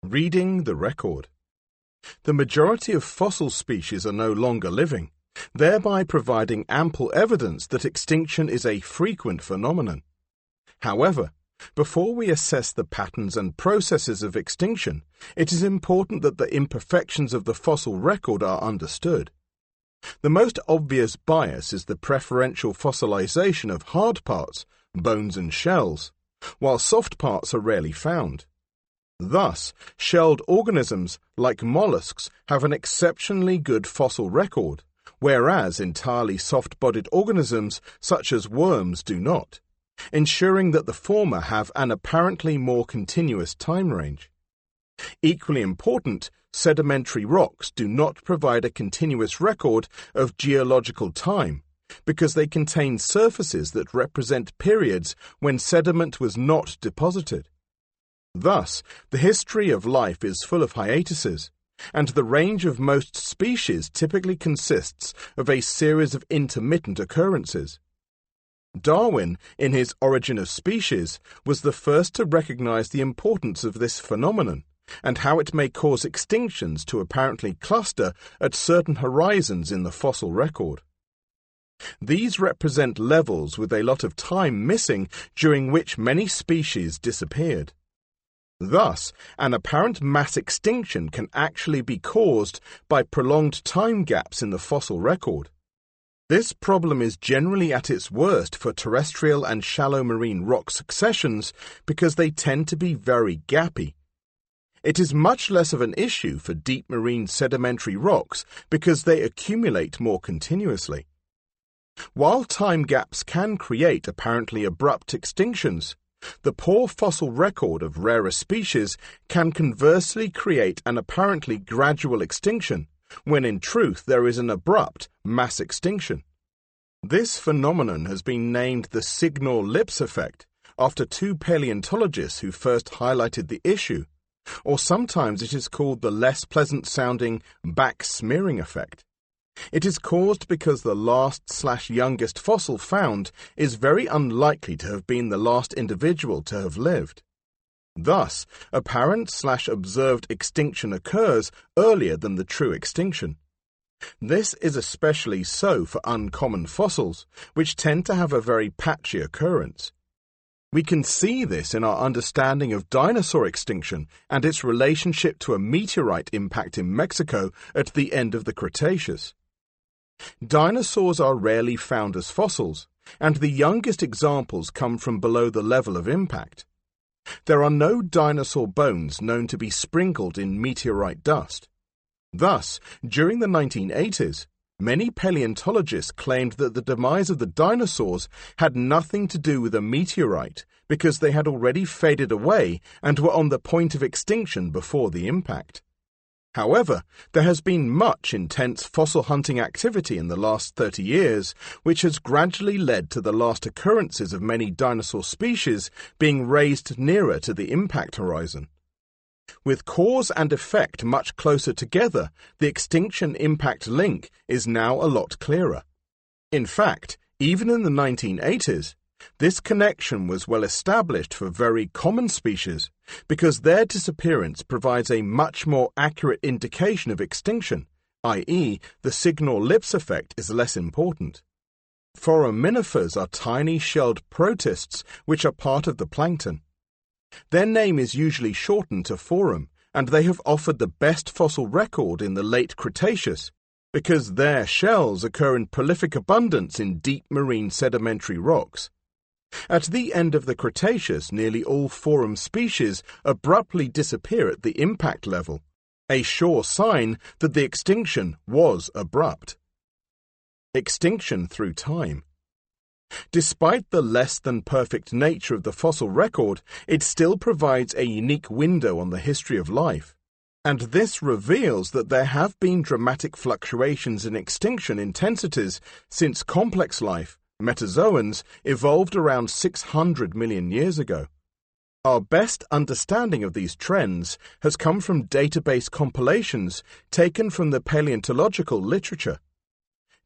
Reading the record. The majority of fossil species are no longer living, thereby providing ample evidence that extinction is a frequent phenomenon. However, before we assess the patterns and processes of extinction, it is important that the imperfections of the fossil record are understood. The most obvious bias is the preferential fossilization of hard parts, bones and shells, while soft parts are rarely found. Thus, shelled organisms, like mollusks, have an exceptionally good fossil record, whereas entirely soft-bodied organisms, such as worms, do not, ensuring that the former have an apparently more continuous time range. Equally important, sedimentary rocks do not provide a continuous record of geological time because they contain surfaces that represent periods when sediment was not deposited. Thus, the history of life is full of hiatuses, and the range of most species typically consists of a series of intermittent occurrences. Darwin, in his Origin of Species, was the first to recognize the importance of this phenomenon and how it may cause extinctions to apparently cluster at certain horizons in the fossil record. These represent levels with a lot of time missing during which many species disappeared. Thus, an apparent mass extinction can actually be caused by prolonged time gaps in the fossil record. This problem is generally at its worst for terrestrial and shallow marine rock successions because they tend to be very gappy. It is much less of an issue for deep marine sedimentary rocks because they accumulate more continuously. While time gaps can create apparently abrupt extinctions, the poor fossil record of rarer species can conversely create an apparently gradual extinction, when in truth there is an abrupt mass extinction. This phenomenon has been named the Wignall effect, after two paleontologists who first highlighted the issue, or sometimes it is called the less pleasant-sounding back-smearing effect. It is caused because the last/youngest fossil found is very unlikely to have been the last individual to have lived. Thus, apparent/observed extinction occurs earlier than the true extinction. This is especially so for uncommon fossils, which tend to have a very patchy occurrence. We can see this in our understanding of dinosaur extinction and its relationship to a meteorite impact in Mexico at the end of the Cretaceous. Dinosaurs are rarely found as fossils, and the youngest examples come from below the level of impact. There are no dinosaur bones known to be sprinkled in meteorite dust. Thus, during the 1980s, many paleontologists claimed that the demise of the dinosaurs had nothing to do with a meteorite because they had already faded away and were on the point of extinction before the impact. However, there has been much intense fossil hunting activity in the last 30 years, which has gradually led to the last occurrences of many dinosaur species being raised nearer to the impact horizon. With cause and effect much closer together, the extinction-impact link is now a lot clearer. In fact, even in the 1980s, this connection was well established for very common species because their disappearance provides a much more accurate indication of extinction, i.e., the signal-lips effect is less important. Foraminifers are tiny shelled protists which are part of the plankton. Their name is usually shortened to forum, and they have offered the best fossil record in the late Cretaceous because their shells occur in prolific abundance in deep marine sedimentary rocks. At the end of the Cretaceous, nearly all forum species abruptly disappear at the impact level, a sure sign that the extinction was abrupt. Extinction through time. Despite the less than perfect nature of the fossil record, it still provides a unique window on the history of life, and this reveals that there have been dramatic fluctuations in extinction intensities since complex life, metazoans, evolved around 600 million years ago. Our best understanding of these trends has come from database compilations taken from the paleontological literature.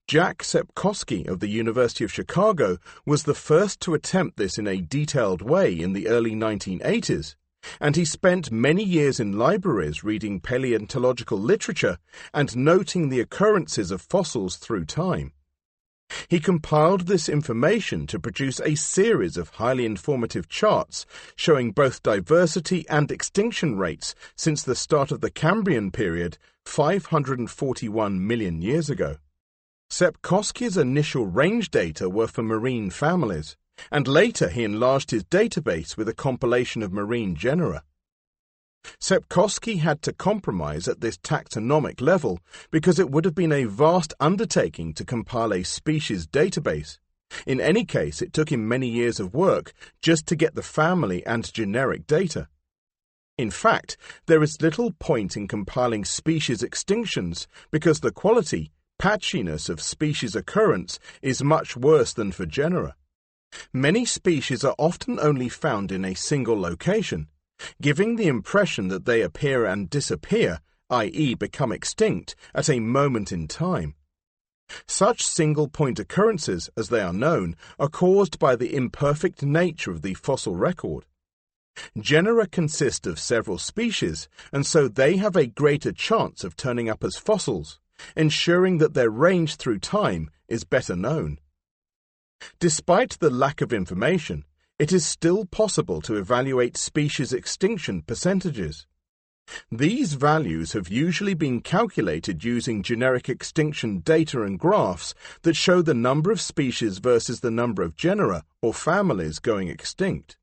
Jack Sepkoski of the University of Chicago was the first to attempt this in a detailed way in the early 1980s, and he spent many years in libraries reading paleontological literature and noting the occurrences of fossils through time. He compiled this information to produce a series of highly informative charts showing both diversity and extinction rates since the start of the Cambrian period 541 million years ago. Sepkoski's initial range data were for marine families, and later he enlarged his database with a compilation of marine genera. Sepkoski had to compromise at this taxonomic level because it would have been a vast undertaking to compile a species database. In any case, it took him many years of work just to get the family and generic data. In fact, there is little point in compiling species extinctions because the quality, patchiness of species occurrence is much worse than for genera. Many species are often only found in a single location, giving the impression that they appear and disappear, i.e. become extinct, at a moment in time. Such single-point occurrences, as they are known, are caused by the imperfect nature of the fossil record. Genera consist of several species, and so they have a greater chance of turning up as fossils, ensuring that their range through time is better known. Despite the lack of information, it is still possible to evaluate species extinction percentages. These values have usually been calculated using generic extinction data and graphs that show the number of species versus the number of genera or families going extinct.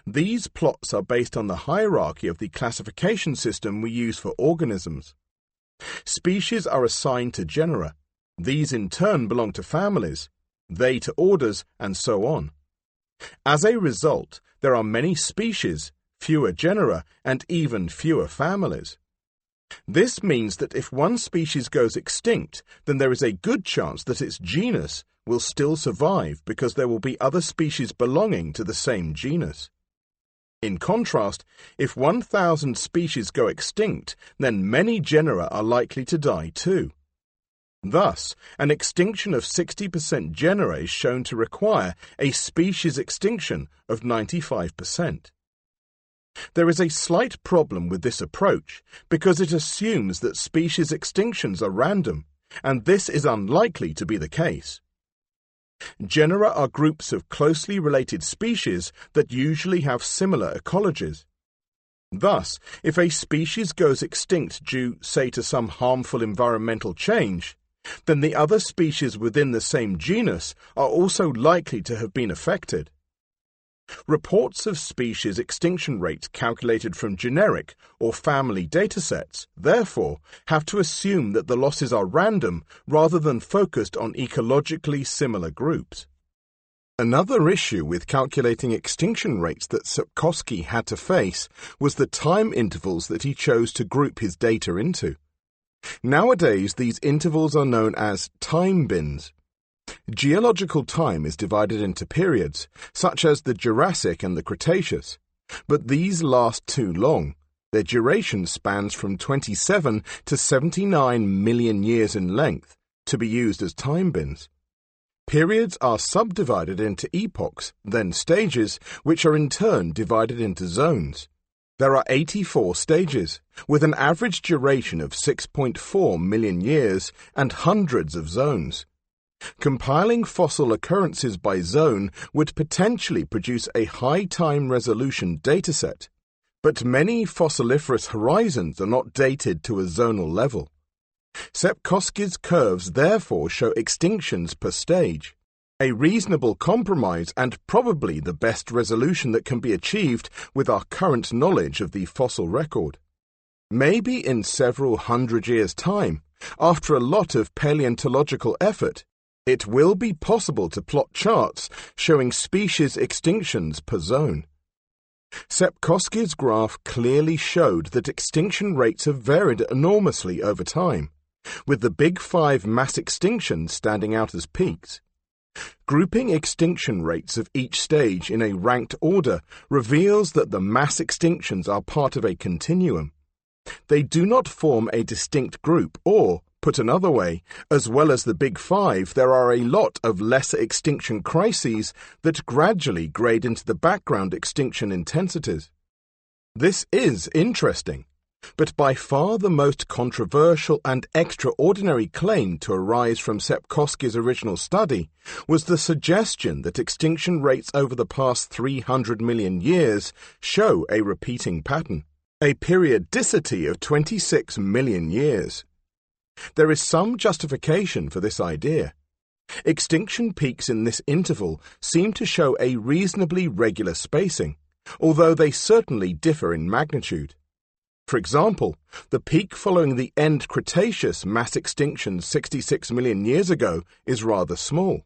These plots are based on the hierarchy of the classification system we use for organisms. Species are assigned to genera. These in turn belong to families, they to orders, and so on. As a result, there are many species, fewer genera, and even fewer families. This means that if one species goes extinct, then there is a good chance that its genus will still survive because there will be other species belonging to the same genus. In contrast, if 1,000 species go extinct, then many genera are likely to die too. Thus, an extinction of 60% genera is shown to require a species extinction of 95%. There is a slight problem with this approach because it assumes that species extinctions are random, and this is unlikely to be the case. Genera are groups of closely related species that usually have similar ecologies. Thus, if a species goes extinct due, say, to some harmful environmental change, then the other species within the same genus are also likely to have been affected. Reports of species extinction rates calculated from generic or family datasets, therefore, have to assume that the losses are random rather than focused on ecologically similar groups. Another issue with calculating extinction rates that Sepkoski had to face was the time intervals that he chose to group his data into. Nowadays, these intervals are known as time bins. Geological time is divided into periods, such as the Jurassic and the Cretaceous, but these last too long. Their duration spans from 27 to 79 million years in length to be used as time bins. Periods are subdivided into epochs, then stages, which are in turn divided into zones. There are 84 stages, with an average duration of 6.4 million years and hundreds of zones. Compiling fossil occurrences by zone would potentially produce a high time resolution dataset, but many fossiliferous horizons are not dated to a zonal level. Sepkoski's curves therefore show extinctions per stage, a reasonable compromise and probably the best resolution that can be achieved with our current knowledge of the fossil record. Maybe in several hundred years' time, after a lot of paleontological effort, it will be possible to plot charts showing species extinctions per zone. Sepkoski's graph clearly showed that extinction rates have varied enormously over time, with the big five mass extinctions standing out as peaks. Grouping extinction rates of each stage in a ranked order reveals that the mass extinctions are part of a continuum. They do not form a distinct group or, put another way, as well as the big five, there are a lot of lesser extinction crises that gradually grade into the background extinction intensities. This is interesting, but by far the most controversial and extraordinary claim to arise from Sepkoski's original study was the suggestion that extinction rates over the past 300 million years show a repeating pattern, a periodicity of 26 million years. There is some justification for this idea. Extinction peaks in this interval seem to show a reasonably regular spacing, although they certainly differ in magnitude. For example, the peak following the end Cretaceous mass extinction 66 million years ago is rather small.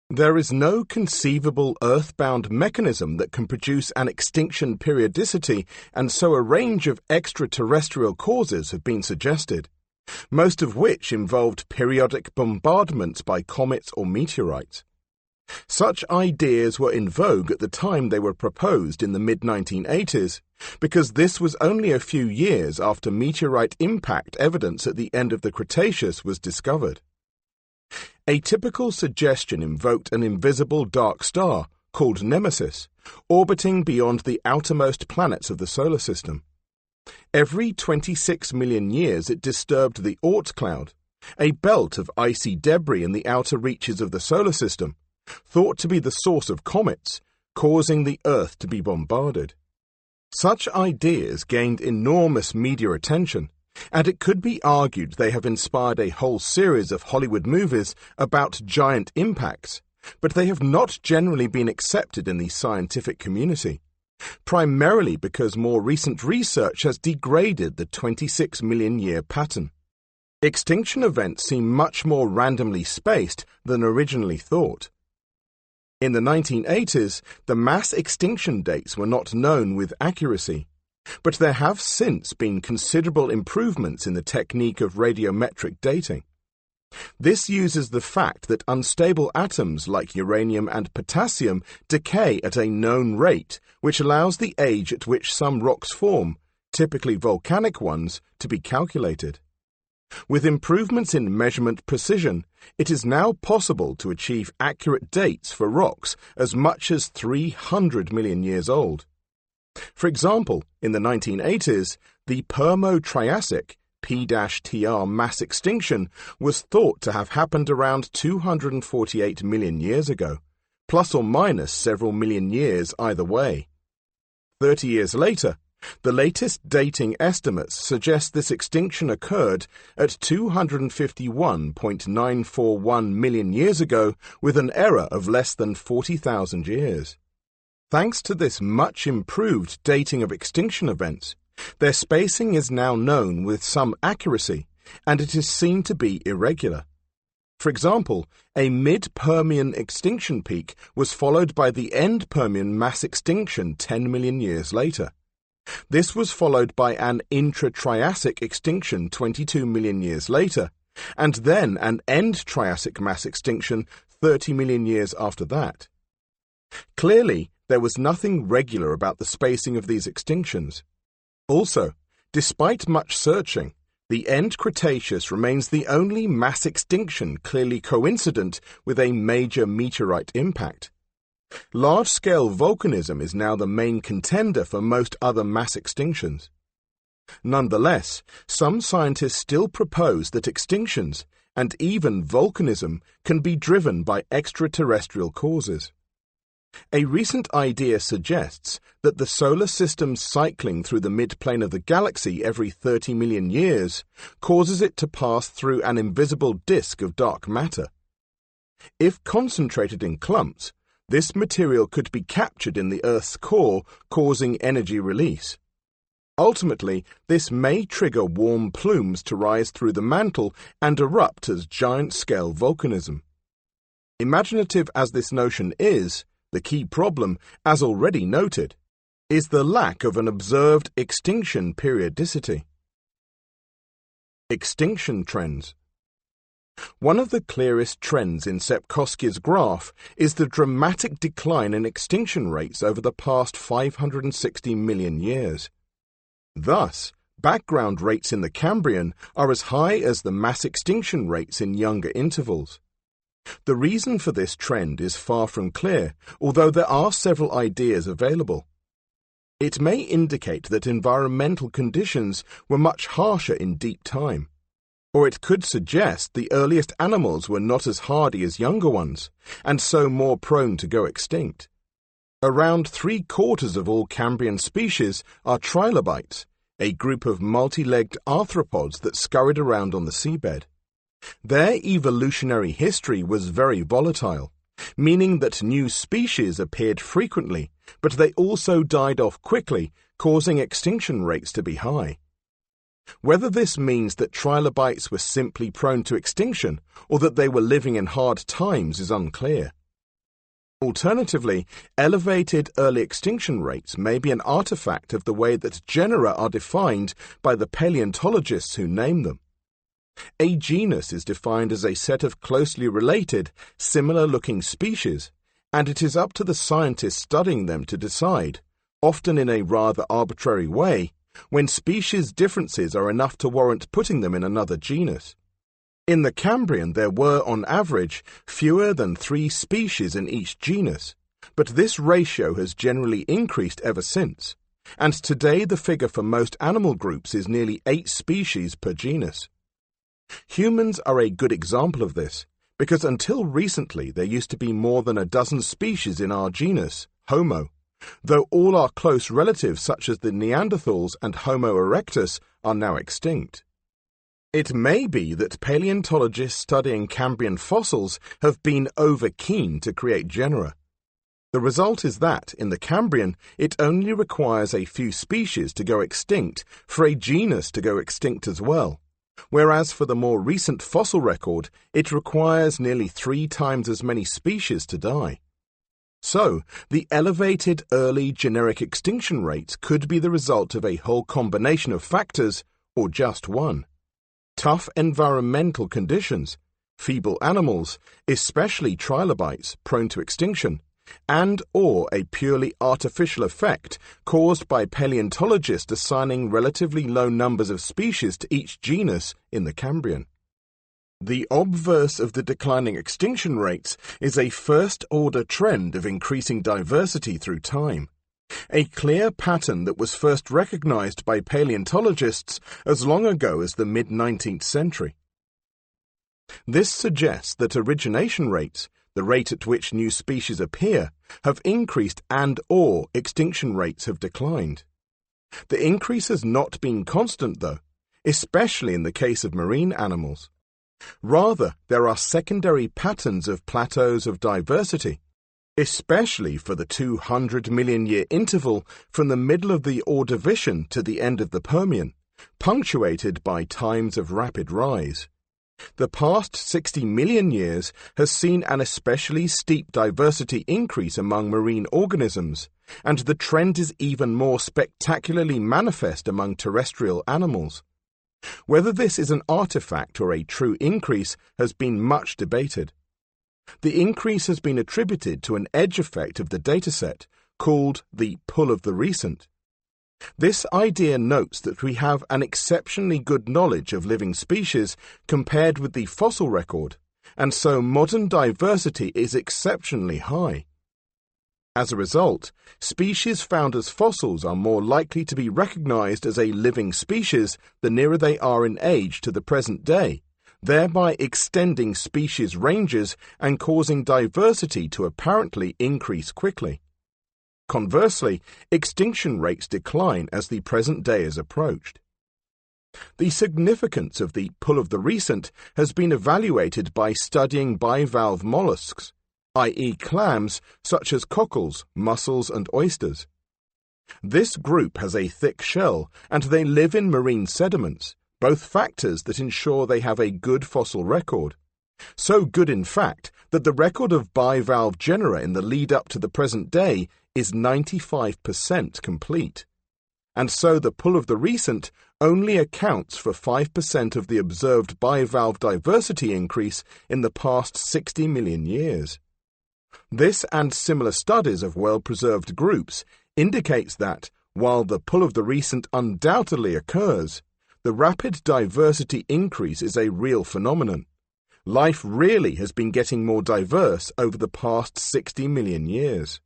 There is no conceivable earthbound mechanism that can produce an extinction periodicity, and so a range of extraterrestrial causes have been suggested, most of which involved periodic bombardments by comets or meteorites. Such ideas were in vogue at the time they were proposed in the mid-1980s, because this was only a few years after meteorite impact evidence at the end of the Cretaceous was discovered. A typical suggestion invoked an invisible dark star, called Nemesis, orbiting beyond the outermost planets of the solar system. Every 26 million years it disturbed the Oort cloud, a belt of icy debris in the outer reaches of the solar system, thought to be the source of comets, causing the Earth to be bombarded. Such ideas gained enormous media attention, and it could be argued they have inspired a whole series of Hollywood movies about giant impacts, but they have not generally been accepted in the scientific community, primarily because more recent research has degraded the 26 million year pattern. Extinction events seem much more randomly spaced than originally thought. In the 1980s, the mass extinction dates were not known with accuracy, but there have since been considerable improvements in the technique of radiometric dating. This uses the fact that unstable atoms like uranium and potassium decay at a known rate, which allows the age at which some rocks form, typically volcanic ones, to be calculated. With improvements in measurement precision, it is now possible to achieve accurate dates for rocks as much as 300 million years old. For example, in the 1980s, the Permo-Triassic P-TR mass extinction was thought to have happened around 248 million years ago, plus or minus several million years either way. 30 years later, the latest dating estimates suggest this extinction occurred at 251.941 million years ago with an error of less than 40,000 years. Thanks to this much improved dating of extinction events, their spacing is now known with some accuracy, and it is seen to be irregular. For example, a mid-Permian extinction peak was followed by the end-Permian mass extinction 10 million years later. This was followed by an intra-Triassic extinction 22 million years later, and then an end-Triassic mass extinction 30 million years after that. Clearly, there was nothing regular about the spacing of these extinctions. Also, despite much searching, the end Cretaceous remains the only mass extinction clearly coincident with a major meteorite impact. Large-scale volcanism is now the main contender for most other mass extinctions. Nonetheless, some scientists still propose that extinctions, and even volcanism, can be driven by extraterrestrial causes. A recent idea suggests that the solar system's cycling through the midplane of the galaxy every 30 million years causes it to pass through an invisible disk of dark matter. If concentrated in clumps, this material could be captured in the Earth's core, causing energy release. Ultimately, this may trigger warm plumes to rise through the mantle and erupt as giant-scale volcanism. Imaginative as this notion is, the key problem, as already noted, is the lack of an observed extinction periodicity. Extinction trends. One of the clearest trends in Sepkoski's graph is the dramatic decline in extinction rates over the past 560 million years. Thus, background rates in the Cambrian are as high as the mass extinction rates in younger intervals. The reason for this trend is far from clear, although there are several ideas available. It may indicate that environmental conditions were much harsher in deep time, or it could suggest the earliest animals were not as hardy as younger ones, and so more prone to go extinct. Around 3/4 of all Cambrian species are trilobites, a group of multi-legged arthropods that scurried around on the seabed. Their evolutionary history was very volatile, meaning that new species appeared frequently, but they also died off quickly, causing extinction rates to be high. Whether this means that trilobites were simply prone to extinction or that they were living in hard times is unclear. Alternatively, elevated early extinction rates may be an artifact of the way that genera are defined by the paleontologists who name them. A genus is defined as a set of closely related, similar-looking species, and it is up to the scientists studying them to decide, often in a rather arbitrary way, when species differences are enough to warrant putting them in another genus. In the Cambrian, there were, on average, fewer than 3 species in each genus, but this ratio has generally increased ever since, and today the figure for most animal groups is nearly 8 species per genus. Humans are a good example of this, because until recently there used to be more than a dozen species in our genus, Homo, though all our close relatives such as the Neanderthals and Homo erectus are now extinct. It may be that paleontologists studying Cambrian fossils have been over-keen to create genera. The result is that, in the Cambrian, it only requires a few species to go extinct for a genus to go extinct as well, whereas for the more recent fossil record, it requires nearly 3 times as many species to die. So, the elevated early generic extinction rate could be the result of a whole combination of factors, or just one. Tough environmental conditions, feeble animals, especially trilobites prone to extinction, and/or a purely artificial effect caused by paleontologists assigning relatively low numbers of species to each genus in the Cambrian. The obverse of the declining extinction rates is a first-order trend of increasing diversity through time, a clear pattern that was first recognized by paleontologists as long ago as the mid-19th century. This suggests that origination rates, the rate at which new species appear, have increased and/or extinction rates have declined. The increase has not been constant, though, especially in the case of marine animals. Rather, there are secondary patterns of plateaus of diversity, especially for the 200 million year interval from the middle of the Ordovician to the end of the Permian, punctuated by times of rapid rise. The past 60 million years has seen an especially steep diversity increase among marine organisms, and the trend is even more spectacularly manifest among terrestrial animals. Whether this is an artifact or a true increase has been much debated. The increase has been attributed to an edge effect of the dataset called the pull of the recent. This idea notes that we have an exceptionally good knowledge of living species compared with the fossil record, and so modern diversity is exceptionally high. As a result, species found as fossils are more likely to be recognized as a living species the nearer they are in age to the present day, thereby extending species ranges and causing diversity to apparently increase quickly. Conversely, extinction rates decline as the present day is approached. The significance of the pull of the recent has been evaluated by studying bivalve mollusks, i.e. clams such as cockles, mussels, and oysters. This group has a thick shell, and they live in marine sediments, both factors that ensure they have a good fossil record. So good, in fact, that the record of bivalve genera in the lead-up to the present day is 95% complete. And so the pull of the recent only accounts for 5% of the observed bivalve diversity increase in the past 60 million years. This and similar studies of well-preserved groups indicates that, while the pull of the recent undoubtedly occurs, the rapid diversity increase is a real phenomenon. Life really has been getting more diverse over the past 60 million years.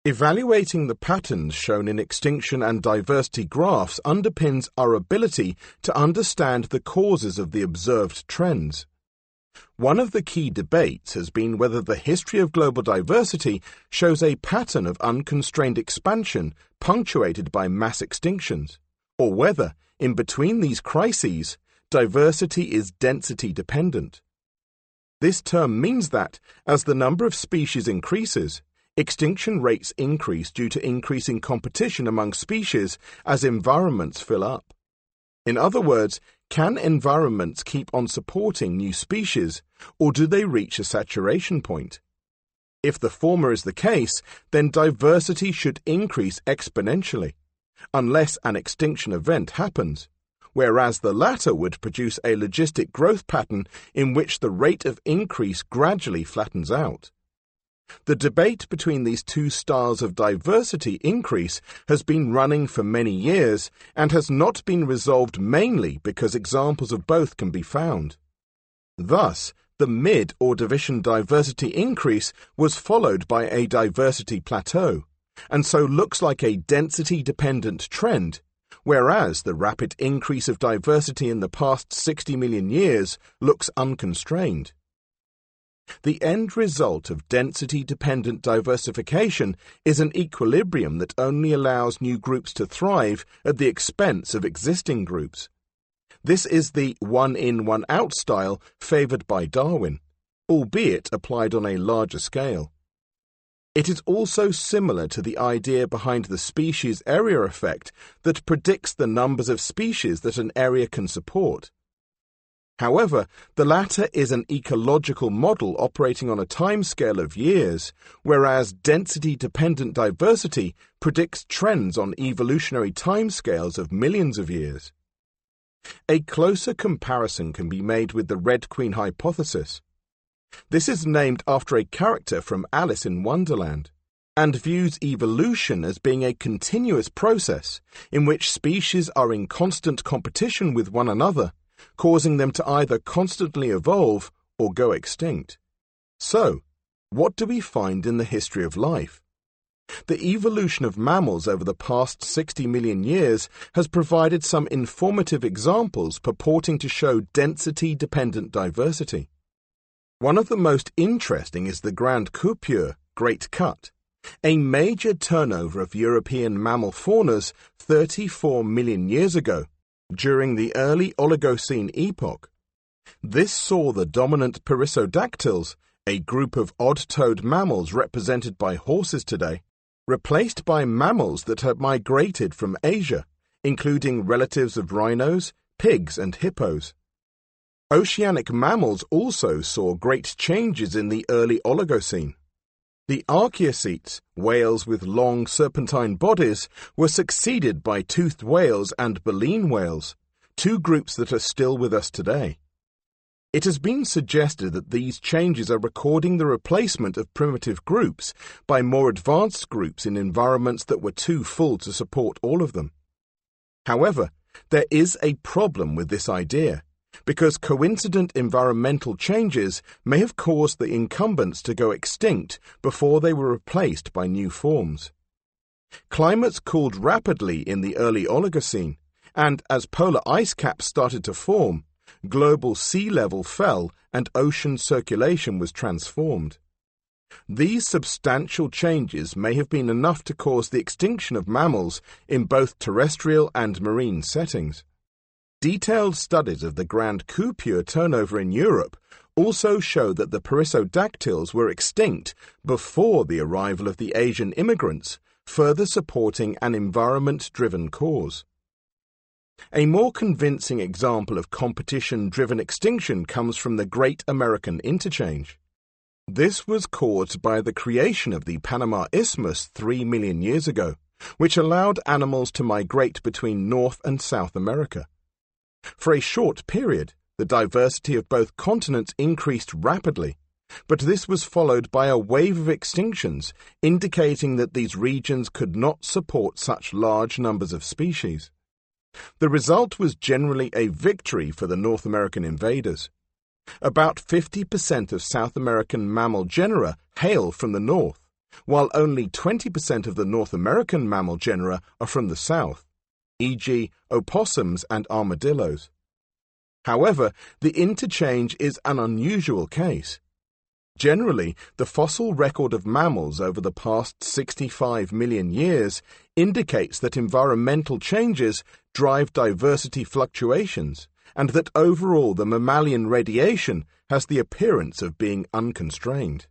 Evaluating the patterns shown in extinction and diversity graphs underpins our ability to understand the causes of the observed trends. One of the key debates has been whether the history of global diversity shows a pattern of unconstrained expansion punctuated by mass extinctions, or whether, in between these crises, diversity is density dependent. This term means that, as the number of species increases, extinction rates increase due to increasing competition among species as environments fill up. In other words, can environments keep on supporting new species, or do they reach a saturation point? If the former is the case, then diversity should increase exponentially, unless an extinction event happens, whereas the latter would produce a logistic growth pattern in which the rate of increase gradually flattens out. The debate between these two styles of diversity increase has been running for many years and has not been resolved mainly because examples of both can be found. Thus, the mid-Ordovician diversity increase was followed by a diversity plateau, and so looks like a density-dependent trend, whereas the rapid increase of diversity in the past 60 million years looks unconstrained. The end result of density-dependent diversification is an equilibrium that only allows new groups to thrive at the expense of existing groups. This is the one-in, one-out style favored by Darwin, albeit applied on a larger scale. It is also similar to the idea behind the species area effect that predicts the numbers of species that an area can support. However, the latter is an ecological model operating on a timescale of years, whereas density-dependent diversity predicts trends on evolutionary timescales of millions of years. A closer comparison can be made with the Red Queen hypothesis. This is named after a character from Alice in Wonderland, and views evolution as being a continuous process in which species are in constant competition with one another, causing them to either constantly evolve or go extinct. So, what do we find in the history of life? The evolution of mammals over the past 60 million years has provided some informative examples purporting to show density-dependent diversity. One of the most interesting is the Grand Coupure, Great Cut, a major turnover of European mammal faunas 34 million years ago, during the early Oligocene epoch. This saw the dominant perissodactyls, a group of odd-toed mammals represented by horses today, replaced by mammals that had migrated from Asia, including relatives of rhinos, pigs, and hippos. Oceanic mammals also saw great changes in the early Oligocene. The archaeocetes, whales with long serpentine bodies, were succeeded by toothed whales and baleen whales, two groups that are still with us today. It has been suggested that these changes are recording the replacement of primitive groups by more advanced groups in environments that were too full to support all of them. However, there is a problem with this idea, because coincident environmental changes may have caused the incumbents to go extinct before they were replaced by new forms. Climates cooled rapidly in the early Oligocene, and as polar ice caps started to form, global sea level fell and ocean circulation was transformed. These substantial changes may have been enough to cause the extinction of mammals in both terrestrial and marine settings. Detailed studies of the Grand Coupure turnover in Europe also show that the perissodactyls were extinct before the arrival of the Asian immigrants, further supporting an environment-driven cause. A more convincing example of competition-driven extinction comes from the Great American Interchange. This was caused by the creation of the Panama Isthmus 3 million years ago, which allowed animals to migrate between North and South America. For a short period, the diversity of both continents increased rapidly, but this was followed by a wave of extinctions, indicating that these regions could not support such large numbers of species. The result was generally a victory for the North American invaders. About 50% of South American mammal genera hail from the north, while only 20% of the North American mammal genera are from the south, e.g. opossums and armadillos. However, the interchange is an unusual case. Generally, the fossil record of mammals over the past 65 million years indicates that environmental changes drive diversity fluctuations, and that overall the mammalian radiation has the appearance of being unconstrained.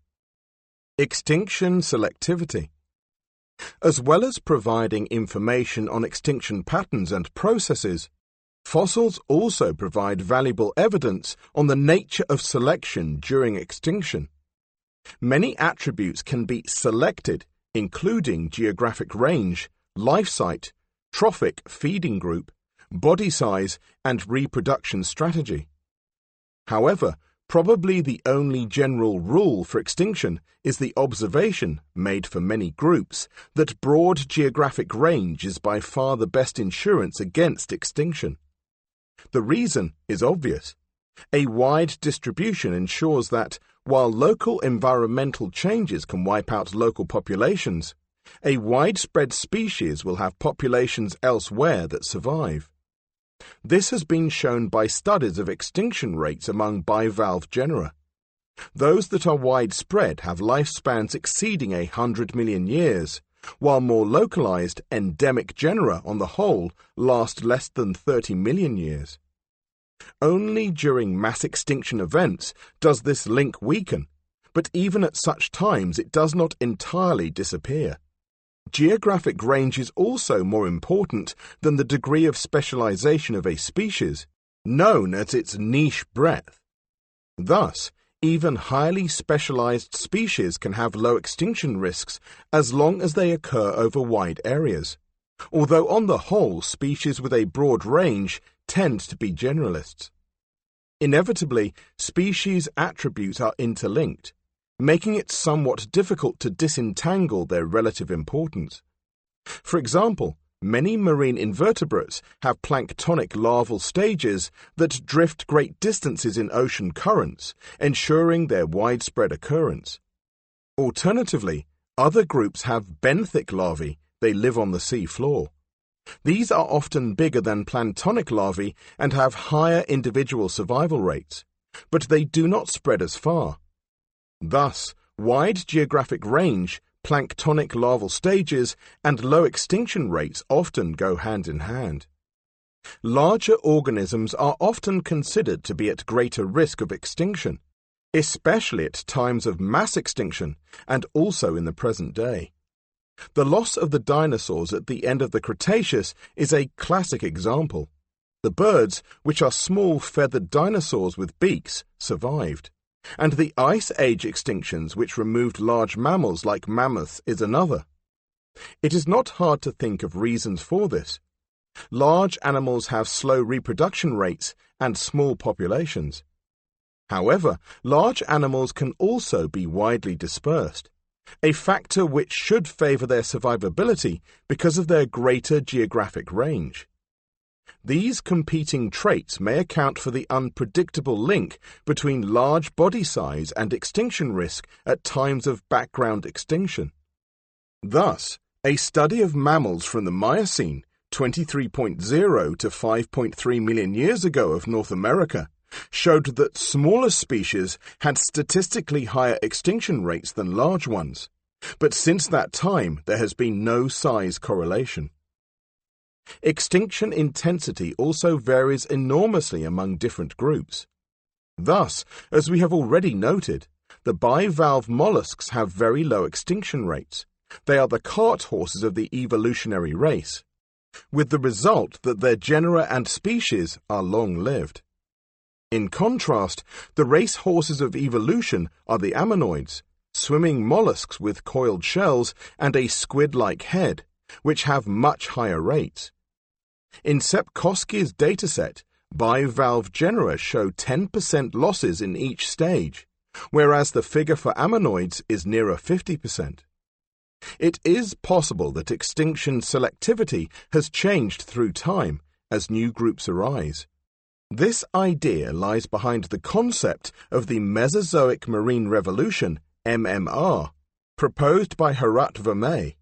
Extinction selectivity. As well as providing information on extinction patterns and processes, fossils also provide valuable evidence on the nature of selection during extinction. Many attributes can be selected, including geographic range, life site, trophic feeding group, body size, and reproduction strategy. However, probably the only general rule for extinction is the observation, made for many groups, that broad geographic range is by far the best insurance against extinction. The reason is obvious. A wide distribution ensures that, while local environmental changes can wipe out local populations, a widespread species will have populations elsewhere that survive. This has been shown by studies of extinction rates among bivalve genera. Those that are widespread have lifespans exceeding 100 million years, while more localized endemic genera on the whole last less than 30 million years. Only during mass extinction events does this link weaken, but even at such times it does not entirely disappear. Geographic range is also more important than the degree of specialization of a species, known as its niche breadth. Thus, even highly specialized species can have low extinction risks as long as they occur over wide areas, although on the whole species with a broad range tend to be generalists. Inevitably, species attributes are interlinked, making it somewhat difficult to disentangle their relative importance. For example, many marine invertebrates have planktonic larval stages that drift great distances in ocean currents, ensuring their widespread occurrence. Alternatively, other groups have benthic larvae. They live on the sea floor. These are often bigger than planktonic larvae and have higher individual survival rates, but they do not spread as far. Thus, wide geographic range, planktonic larval stages, and low extinction rates often go hand in hand. Larger organisms are often considered to be at greater risk of extinction, especially at times of mass extinction and also in the present day. The loss of the dinosaurs at the end of the Cretaceous is a classic example. The birds, which are small feathered dinosaurs with beaks, survived, and the Ice Age extinctions which removed large mammals like mammoths is another. It is not hard to think of reasons for this. Large animals have slow reproduction rates and small populations. However, large animals can also be widely dispersed, a factor which should favor their survivability because of their greater geographic range. These competing traits may account for the unpredictable link between large body size and extinction risk at times of background extinction. Thus, a study of mammals from the Miocene, 23.0 to 5.3 million years ago of North America, showed that smaller species had statistically higher extinction rates than large ones, but since that time there has been no size correlation. Extinction intensity also varies enormously among different groups. Thus, as we have already noted, the bivalve mollusks have very low extinction rates. They are the cart horses of the evolutionary race, with the result that their genera and species are long-lived. In contrast, the race horses of evolution are the ammonoids, swimming mollusks with coiled shells and a squid-like head, which have much higher rates. In Sepkoski's dataset, bivalve genera show 10% losses in each stage, whereas the figure for ammonoids is nearer 50%. It is possible that extinction selectivity has changed through time as new groups arise. This idea lies behind the concept of the Mesozoic Marine Revolution, MMR, proposed by Harut Vermeer.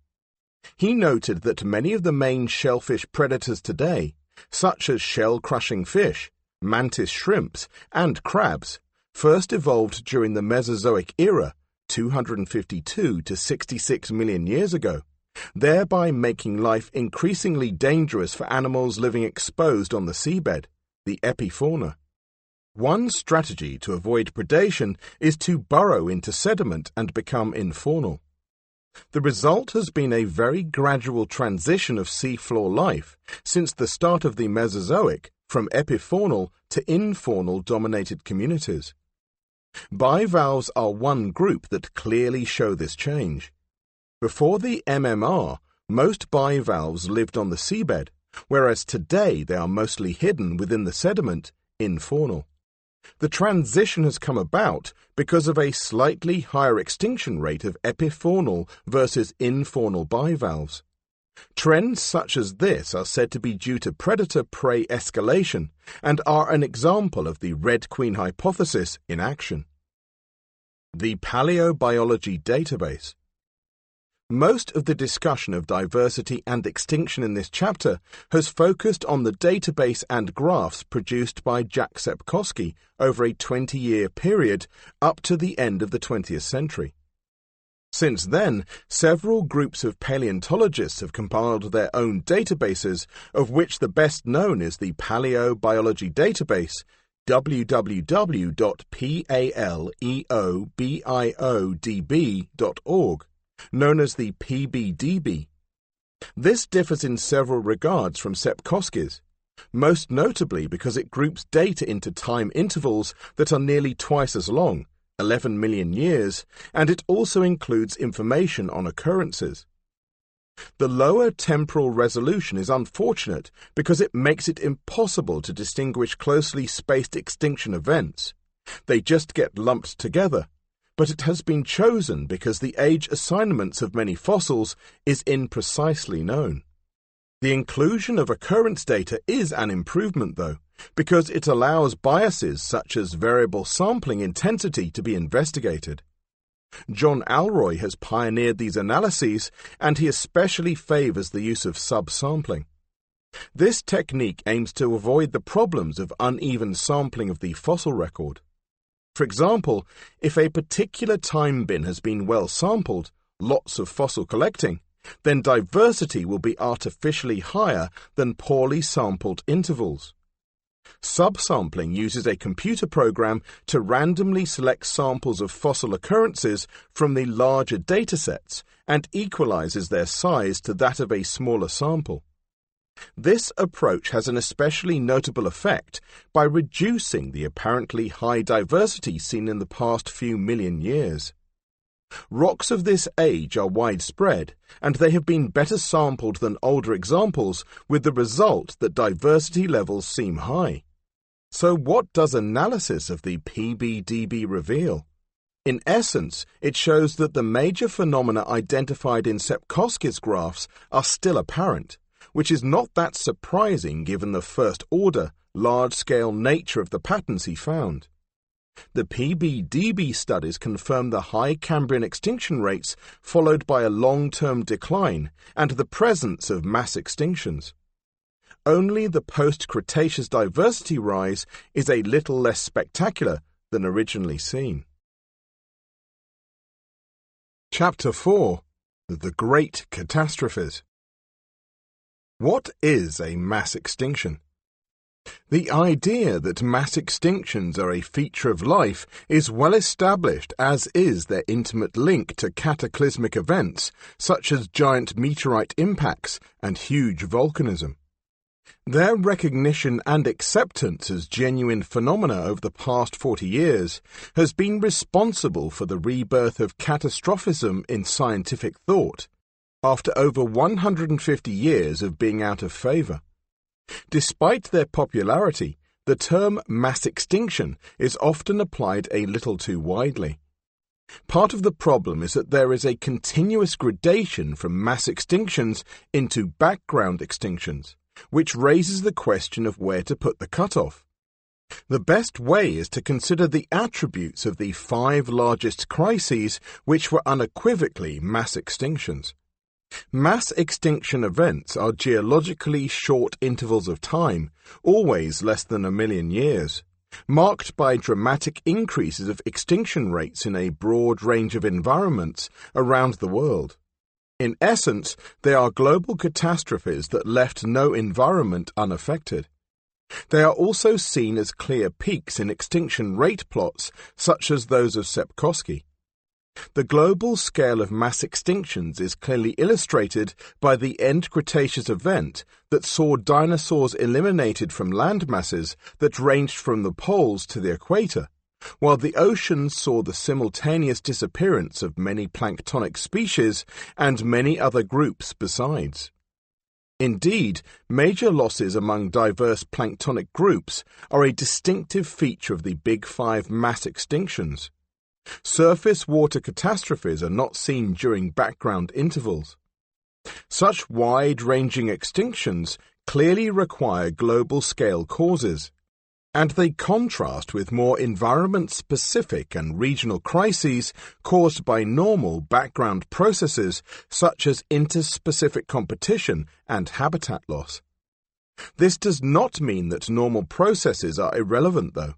He noted that many of the main shellfish predators today, such as shell-crushing fish, mantis shrimps, and crabs, first evolved during the Mesozoic era, 252 to 66 million years ago, thereby making life increasingly dangerous for animals living exposed on the seabed, the epifauna. One strategy to avoid predation is to burrow into sediment and become infaunal. The result has been a very gradual transition of seafloor life since the start of the Mesozoic from epifaunal to infaunal dominated communities. Bivalves are one group that clearly show this change. Before the MMR, most bivalves lived on the seabed, whereas today they are mostly hidden within the sediment, infaunal. The transition has come about because of a slightly higher extinction rate of epifaunal versus infaunal bivalves. Trends such as this are said to be due to predator-prey escalation and are an example of the Red Queen hypothesis in action. The Paleobiology Database. Most of the discussion of diversity and extinction in this chapter has focused on the database and graphs produced by Jack Sepkoski over a 20-year period up to the end of the 20th century. Since then, several groups of paleontologists have compiled their own databases, of which the best known is the Paleobiology Database, www.paleobiodb.org, known as the PBDB. This differs in several regards from Sepkoski's, most notably because it groups data into time intervals that are nearly twice as long, 11 million years, and it also includes information on occurrences. The lower temporal resolution is unfortunate because it makes it impossible to distinguish closely spaced extinction events. They just get lumped together, but it has been chosen because the age assignments of many fossils is imprecisely known. The inclusion of occurrence data is an improvement, though, because it allows biases such as variable sampling intensity to be investigated. John Alroy has pioneered these analyses, and he especially favors the use of subsampling. This technique aims to avoid the problems of uneven sampling of the fossil record. For example, if a particular time bin has been well sampled, lots of fossil collecting, then diversity will be artificially higher than poorly sampled intervals. Subsampling uses a computer program to randomly select samples of fossil occurrences from the larger datasets and equalizes their size to that of a smaller sample. This approach has an especially notable effect by reducing the apparently high diversity seen in the past few million years. Rocks of this age are widespread, and they have been better sampled than older examples, with the result that diversity levels seem high. So what does analysis of the PBDB reveal? In essence, it shows that the major phenomena identified in Sepkoski's graphs are still apparent, which is not that surprising given the first-order, large-scale nature of the patterns he found. The PBDB studies confirm the high Cambrian extinction rates followed by a long-term decline and the presence of mass extinctions. Only the post-Cretaceous diversity rise is a little less spectacular than originally seen. Chapter 4. The Great Catastrophes. What is a mass extinction? The idea that mass extinctions are a feature of life is well established, as is their intimate link to cataclysmic events such as giant meteorite impacts and huge volcanism. Their recognition and acceptance as genuine phenomena over the past 40 years has been responsible for the rebirth of catastrophism in scientific thought, after over 150 years of being out of favor. Despite their popularity, the term mass extinction is often applied a little too widely. Part of the problem is that there is a continuous gradation from mass extinctions into background extinctions, which raises the question of where to put the cutoff. The best way is to consider the attributes of the 5 largest crises which were unequivocally mass extinctions. Mass extinction events are geologically short intervals of time, always less than 1 million years, marked by dramatic increases of extinction rates in a broad range of environments around the world. In essence, they are global catastrophes that left no environment unaffected. They are also seen as clear peaks in extinction rate plots, such as those of Sepkoski. The global scale of mass extinctions is clearly illustrated by the end Cretaceous event that saw dinosaurs eliminated from land masses that ranged from the poles to the equator, while the oceans saw the simultaneous disappearance of many planktonic species and many other groups besides. Indeed, major losses among diverse planktonic groups are a distinctive feature of the Big Five mass extinctions. Surface water catastrophes are not seen during background intervals. Such wide-ranging extinctions clearly require global-scale causes, and they contrast with more environment-specific and regional crises caused by normal background processes such as interspecific competition and habitat loss. This does not mean that normal processes are irrelevant, though.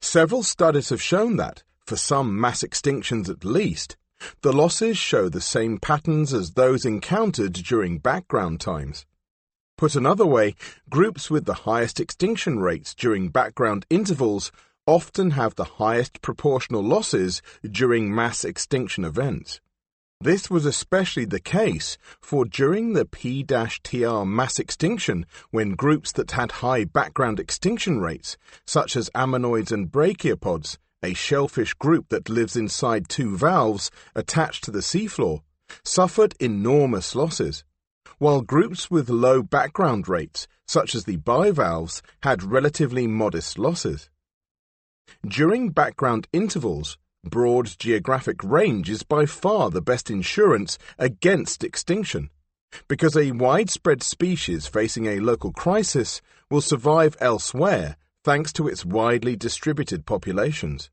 Several studies have shown that, for some mass extinctions at least, the losses show the same patterns as those encountered during background times. Put another way, groups with the highest extinction rates during background intervals often have the highest proportional losses during mass extinction events. This was especially the case for during the P-TR mass extinction, when groups that had high background extinction rates, such as ammonoids and brachiopods, a shellfish group that lives inside 2 valves attached to the seafloor, suffered enormous losses, while groups with low background rates, such as the bivalves, had relatively modest losses. During background intervals, broad geographic range is by far the best insurance against extinction, because a widespread species facing a local crisis will survive elsewhere thanks to its widely distributed populations.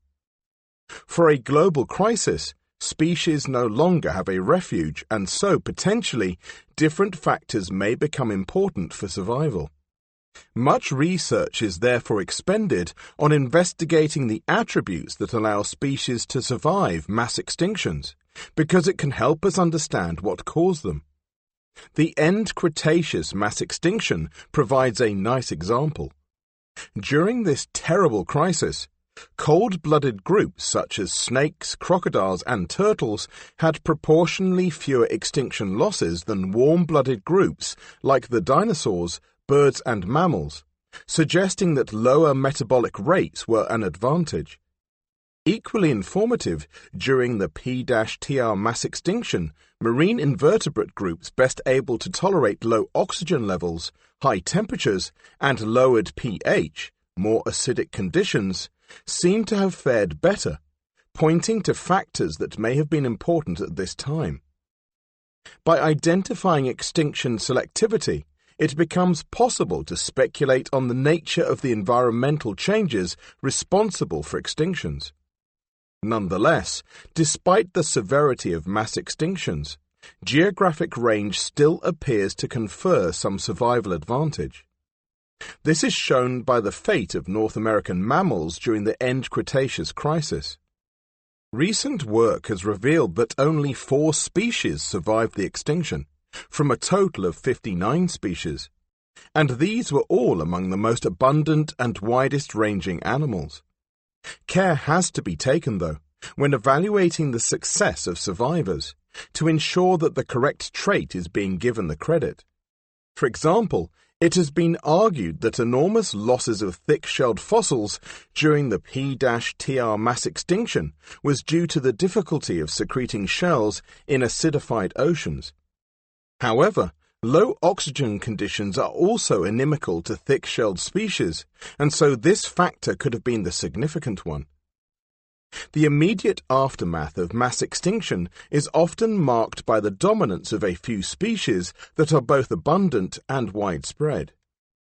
For a global crisis, species no longer have a refuge, and so, potentially, different factors may become important for survival. Much research is therefore expended on investigating the attributes that allow species to survive mass extinctions, because it can help us understand what caused them. The end Cretaceous mass extinction provides a nice example. During this terrible crisis, cold-blooded groups such as snakes, crocodiles, and turtles had proportionally fewer extinction losses than warm-blooded groups like the dinosaurs, birds, and mammals, suggesting that lower metabolic rates were an advantage. Equally informative, during the P-TR mass extinction, marine invertebrate groups best able to tolerate low oxygen levels, high temperatures, and lowered pH, more acidic conditions, seem to have fared better, pointing to factors that may have been important at this time. By identifying extinction selectivity, it becomes possible to speculate on the nature of the environmental changes responsible for extinctions. Nonetheless, despite the severity of mass extinctions, geographic range still appears to confer some survival advantage. This is shown by the fate of North American mammals during the end Cretaceous crisis. Recent work has revealed that only 4 species survived the extinction, from a total of 59 species, and these were all among the most abundant and widest-ranging animals. Care has to be taken, though, when evaluating the success of survivors, to ensure that the correct trait is being given the credit. For example, it has been argued that enormous losses of thick-shelled fossils during the P-TR mass extinction was due to the difficulty of secreting shells in acidified oceans. However, low oxygen conditions are also inimical to thick-shelled species, and so this factor could have been the significant one. The immediate aftermath of mass extinction is often marked by the dominance of a few species that are both abundant and widespread.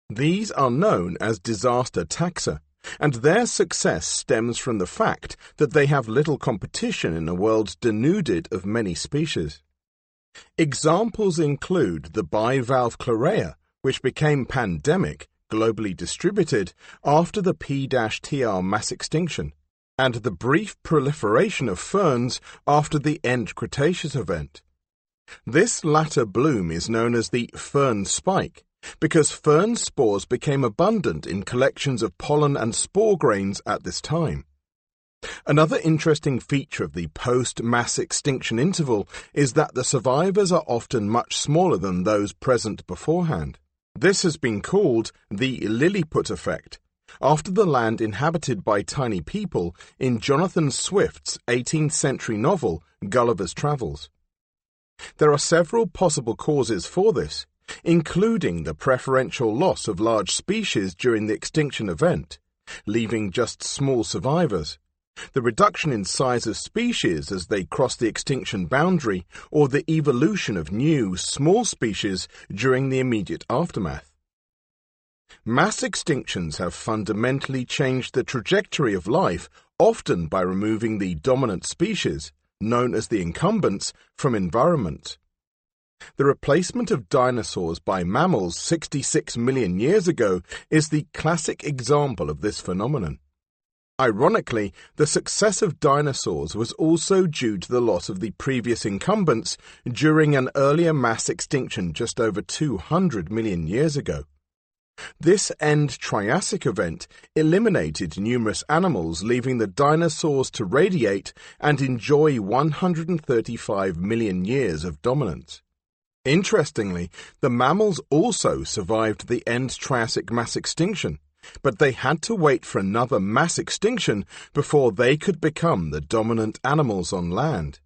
These are known as disaster taxa, and their success stems from the fact that they have little competition in a world denuded of many species. Examples include the bivalve chlorea, which became pandemic, globally distributed, after the P-TR mass extinction, and the brief proliferation of ferns after the end Cretaceous event. This latter bloom is known as the fern spike, because fern spores became abundant in collections of pollen and spore grains at this time. Another interesting feature of the post-mass extinction interval is that the survivors are often much smaller than those present beforehand. This has been called the Lilliput effect, after the land inhabited by tiny people in Jonathan Swift's 18th century novel Gulliver's Travels. There are several possible causes for this, including the preferential loss of large species during the extinction event, leaving just small survivors, the reduction in size of species as they cross the extinction boundary, or the evolution of new, small species during the immediate aftermath. Mass extinctions have fundamentally changed the trajectory of life, often by removing the dominant species, known as the incumbents, from environment. The replacement of dinosaurs by mammals 66 million years ago is the classic example of this phenomenon. Ironically, the success of dinosaurs was also due to the loss of the previous incumbents during an earlier mass extinction just over 200 million years ago. This end Triassic event eliminated numerous animals, leaving the dinosaurs to radiate and enjoy 135 million years of dominance. Interestingly, the mammals also survived the end Triassic mass extinction, but they had to wait for another mass extinction before they could become the dominant animals on land.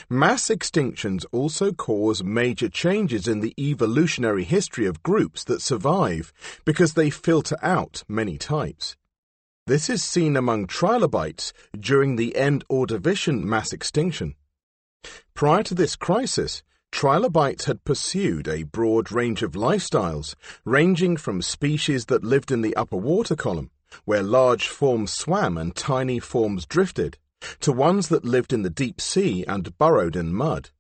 Mass extinctions also cause major changes in the evolutionary history of groups that survive because they filter out many types. This is seen among trilobites during the End Ordovician mass extinction. Prior to this crisis, trilobites had pursued a broad range of lifestyles, ranging from species that lived in the upper water column, where large forms swam and tiny forms drifted, to ones that lived in the deep sea and burrowed in mud.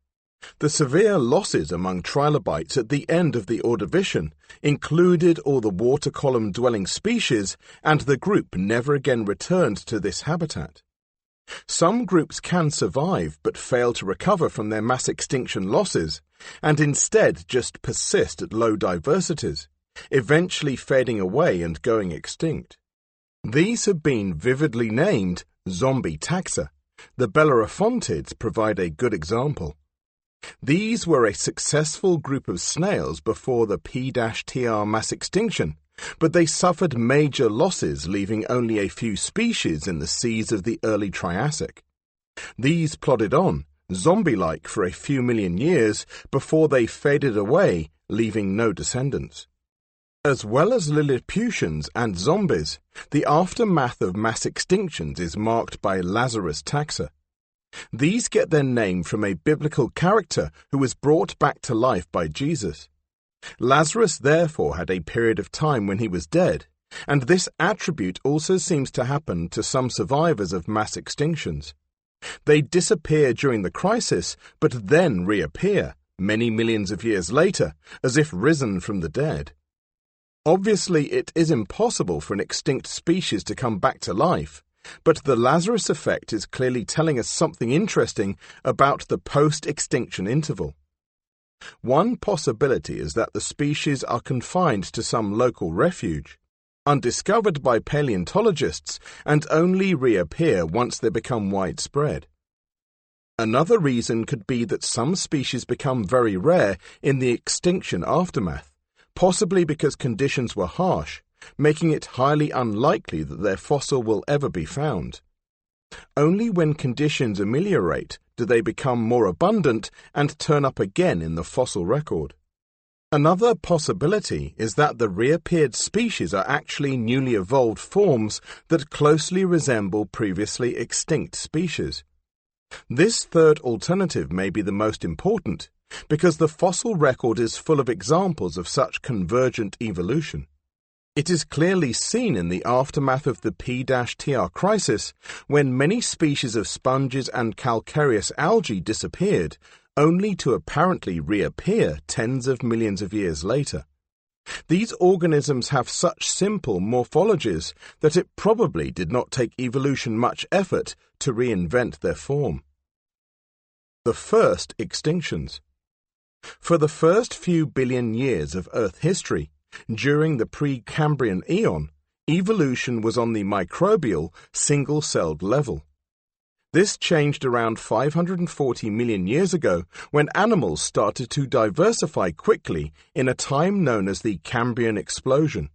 The severe losses among trilobites at the end of the Ordovician included all the water column-dwelling species, and the group never again returned to this habitat. Some groups can survive but fail to recover from their mass extinction losses, and instead just persist at low diversities, eventually fading away and going extinct. These have been vividly named zombie taxa. The Bellerophontids provide a good example. These were a successful group of snails before the P-TR mass extinction, but they suffered major losses, leaving only a few species in the seas of the early Triassic. These plodded on, zombie-like for a few million years before they faded away, leaving no descendants. As well as Lilliputians and zombies, the aftermath of mass extinctions is marked by Lazarus taxa. These get their name from a biblical character who was brought back to life by Jesus. Lazarus therefore had a period of time when he was dead, and this attribute also seems to happen to some survivors of mass extinctions. They disappear during the crisis, but then reappear, many millions of years later, as if risen from the dead. Obviously, it is impossible for an extinct species to come back to life, but the Lazarus effect is clearly telling us something interesting about the post-extinction interval. One possibility is that the species are confined to some local refuge, undiscovered by paleontologists, and only reappear once they become widespread. Another reason could be that some species become very rare in the extinction aftermath, possibly because conditions were harsh, making it highly unlikely that their fossil will ever be found. Only when conditions ameliorate do they become more abundant and turn up again in the fossil record. Another possibility is that the reappeared species are actually newly evolved forms that closely resemble previously extinct species. This third alternative may be the most important, because the fossil record is full of examples of such convergent evolution. It is clearly seen in the aftermath of the P-TR crisis, when many species of sponges and calcareous algae disappeared, only to apparently reappear tens of millions of years later. These organisms have such simple morphologies that it probably did not take evolution much effort to reinvent their form. The first extinctions. For the first few billion years of Earth history, during the Precambrian Eon, evolution was on the microbial, single-celled level. This changed around 540 million years ago when animals started to diversify quickly in a time known as the Cambrian explosion.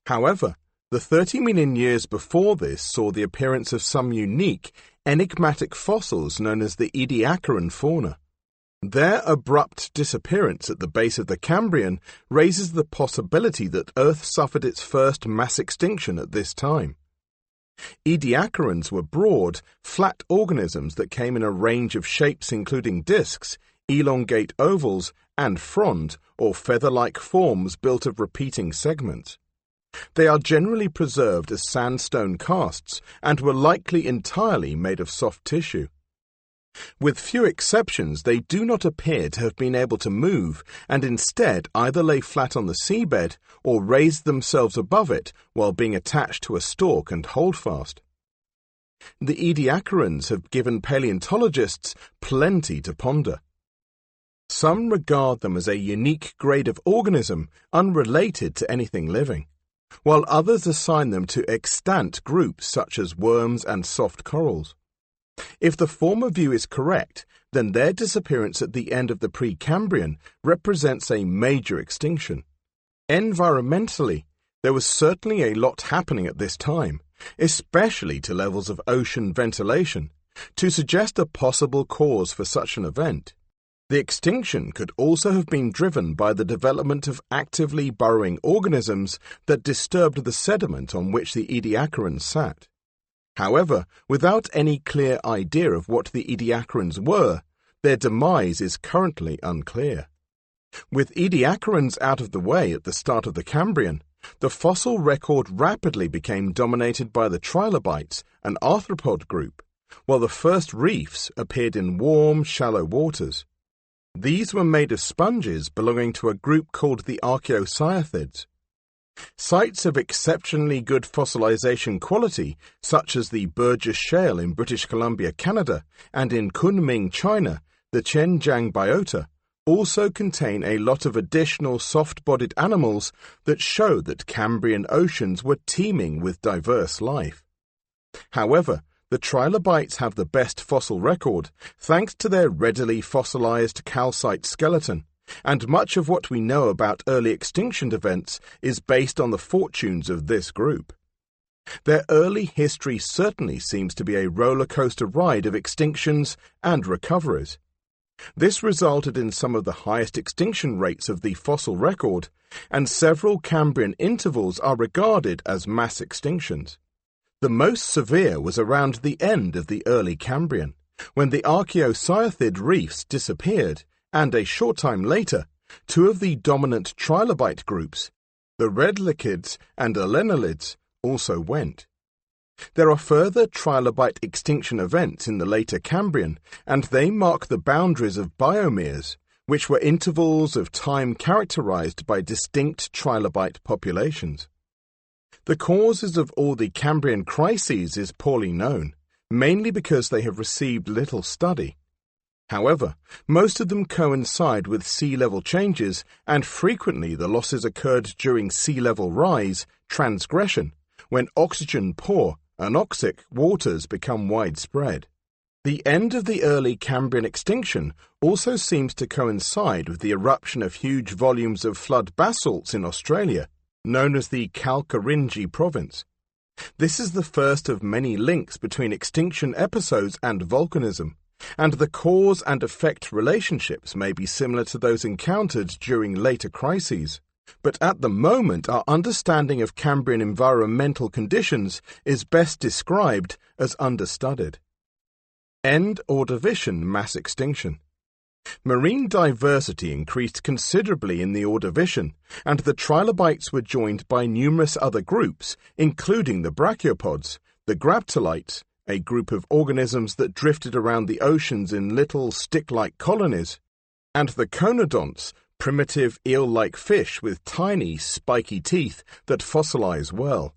However, the 30 million years before this saw the appearance of some unique, enigmatic fossils known as the Ediacaran fauna. Their abrupt disappearance at the base of the Cambrian raises the possibility that Earth suffered its first mass extinction at this time. Ediacarans were broad, flat organisms that came in a range of shapes including discs, elongate ovals, and frond, or feather-like forms built of repeating segments. They are generally preserved as sandstone casts and were likely entirely made of soft tissue. With few exceptions, they do not appear to have been able to move and instead either lay flat on the seabed or raised themselves above it while being attached to a stalk and holdfast. The Ediacarans have given paleontologists plenty to ponder. Some regard them as a unique grade of organism unrelated to anything living, while others assign them to extant groups such as worms and soft corals. If the former view is correct, then their disappearance at the end of the Precambrian represents a major extinction. Environmentally, there was certainly a lot happening at this time, especially to levels of ocean ventilation, to suggest a possible cause for such an event. The extinction could also have been driven by the development of actively burrowing organisms that disturbed the sediment on which the Ediacarans sat. However, without any clear idea of what the Ediacarans were, their demise is currently unclear. With Ediacarans out of the way at the start of the Cambrian, the fossil record rapidly became dominated by the trilobites, an arthropod group, while the first reefs appeared in warm, shallow waters. These were made of sponges belonging to a group called the archaeocyathids. Sites of exceptionally good fossilization quality, such as the Burgess Shale in British Columbia, Canada, and in Kunming, China, the Chenjiang biota, also contain a lot of additional soft-bodied animals that show that Cambrian oceans were teeming with diverse life. However, the trilobites have the best fossil record thanks to their readily fossilized calcite skeleton, and much of what we know about early extinction events is based on the fortunes of this group. Their early history certainly seems to be a roller coaster ride of extinctions and recoveries. This resulted in some of the highest extinction rates of the fossil record, and several Cambrian intervals are regarded as mass extinctions. The most severe was around the end of the early Cambrian, when the archaeocyathid reefs disappeared, and a short time later, two of the dominant trilobite groups, the redlichids and alenolids, also went. There are further trilobite extinction events in the later Cambrian, and they mark the boundaries of biomeres, which were intervals of time characterized by distinct trilobite populations. The causes of all the Cambrian crises is poorly known, mainly because they have received little study. However, most of them coincide with sea level changes, and frequently the losses occurred during sea level rise, transgression, when oxygen poor, anoxic waters become widespread. The end of the early Cambrian extinction also seems to coincide with the eruption of huge volumes of flood basalts in Australia, known as the Kalkarinji province. This is the first of many links between extinction episodes and volcanism, and the cause and effect relationships may be similar to those encountered during later crises. But at the moment our understanding of Cambrian environmental conditions is best described as understudied. End Ordovician mass extinction. Marine diversity increased considerably in the Ordovician, and the trilobites were joined by numerous other groups, including the brachiopods, the graptolites, a group of organisms that drifted around the oceans in little stick-like colonies, and the conodonts, primitive eel-like fish with tiny, spiky teeth that fossilize well.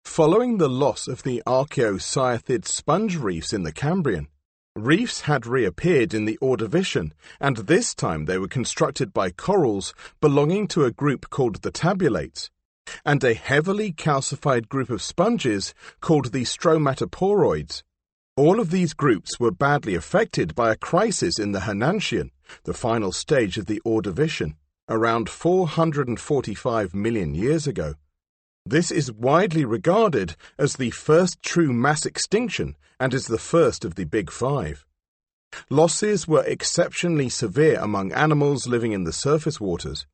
Following the loss of the archaeocyathid sponge reefs in the Cambrian, reefs had reappeared in the Ordovician, and this time they were constructed by corals belonging to a group called the tabulates, and a heavily calcified group of sponges called the stromatoporoids. All of these groups were badly affected by a crisis in the Hernantian, the final stage of the Ordovician, around 445 million years ago. This is widely regarded as the first true mass extinction and is the first of the Big Five. Losses were exceptionally severe among animals living in the surface waters.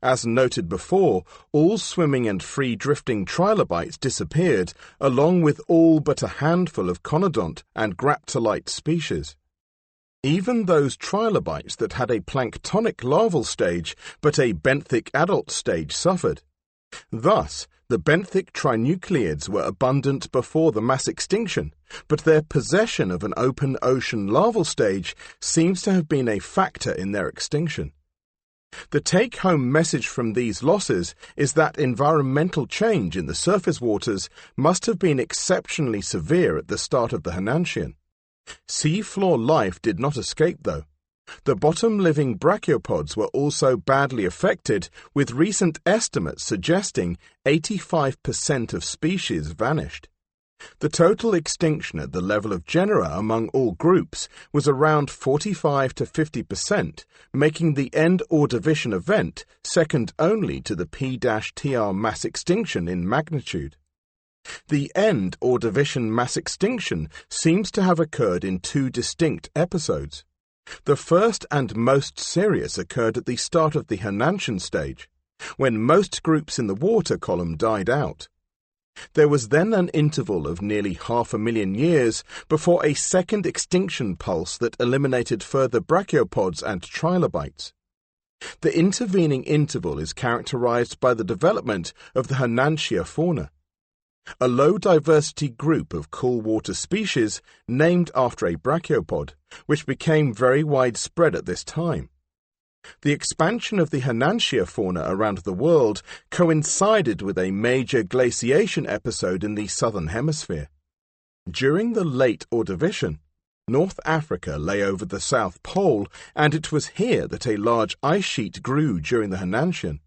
As noted before, all swimming and free-drifting trilobites disappeared, along with all but a handful of conodont and graptolite species. Even those trilobites that had a planktonic larval stage but a benthic adult stage suffered. Thus, the benthic trinucleids were abundant before the mass extinction, but their possession of an open ocean larval stage seems to have been a factor in their extinction. The take-home message from these losses is that environmental change in the surface waters must have been exceptionally severe at the start of the Hernantian. Seafloor life did not escape, though. The bottom-living brachiopods were also badly affected, with recent estimates suggesting 85% of species vanished. The total extinction at the level of genera among all groups was around 45 to 50%, making the end Ordovician event second only to the P-TR mass extinction in magnitude. The end Ordovician mass extinction seems to have occurred in two distinct episodes. The first and most serious occurred at the start of the Hernantian stage, when most groups in the water column died out. There was then an interval of nearly 500,000 years before a second extinction pulse that eliminated further brachiopods and trilobites. The intervening interval is characterized by the development of the Hernantia fauna, a low-diversity group of cool water species named after a brachiopod, which became very widespread at this time. The expansion of the Hernantia fauna around the world coincided with a major glaciation episode in the southern hemisphere. During the late Ordovician, North Africa lay over the South Pole, and it was here that a large ice sheet grew during the Hernantian.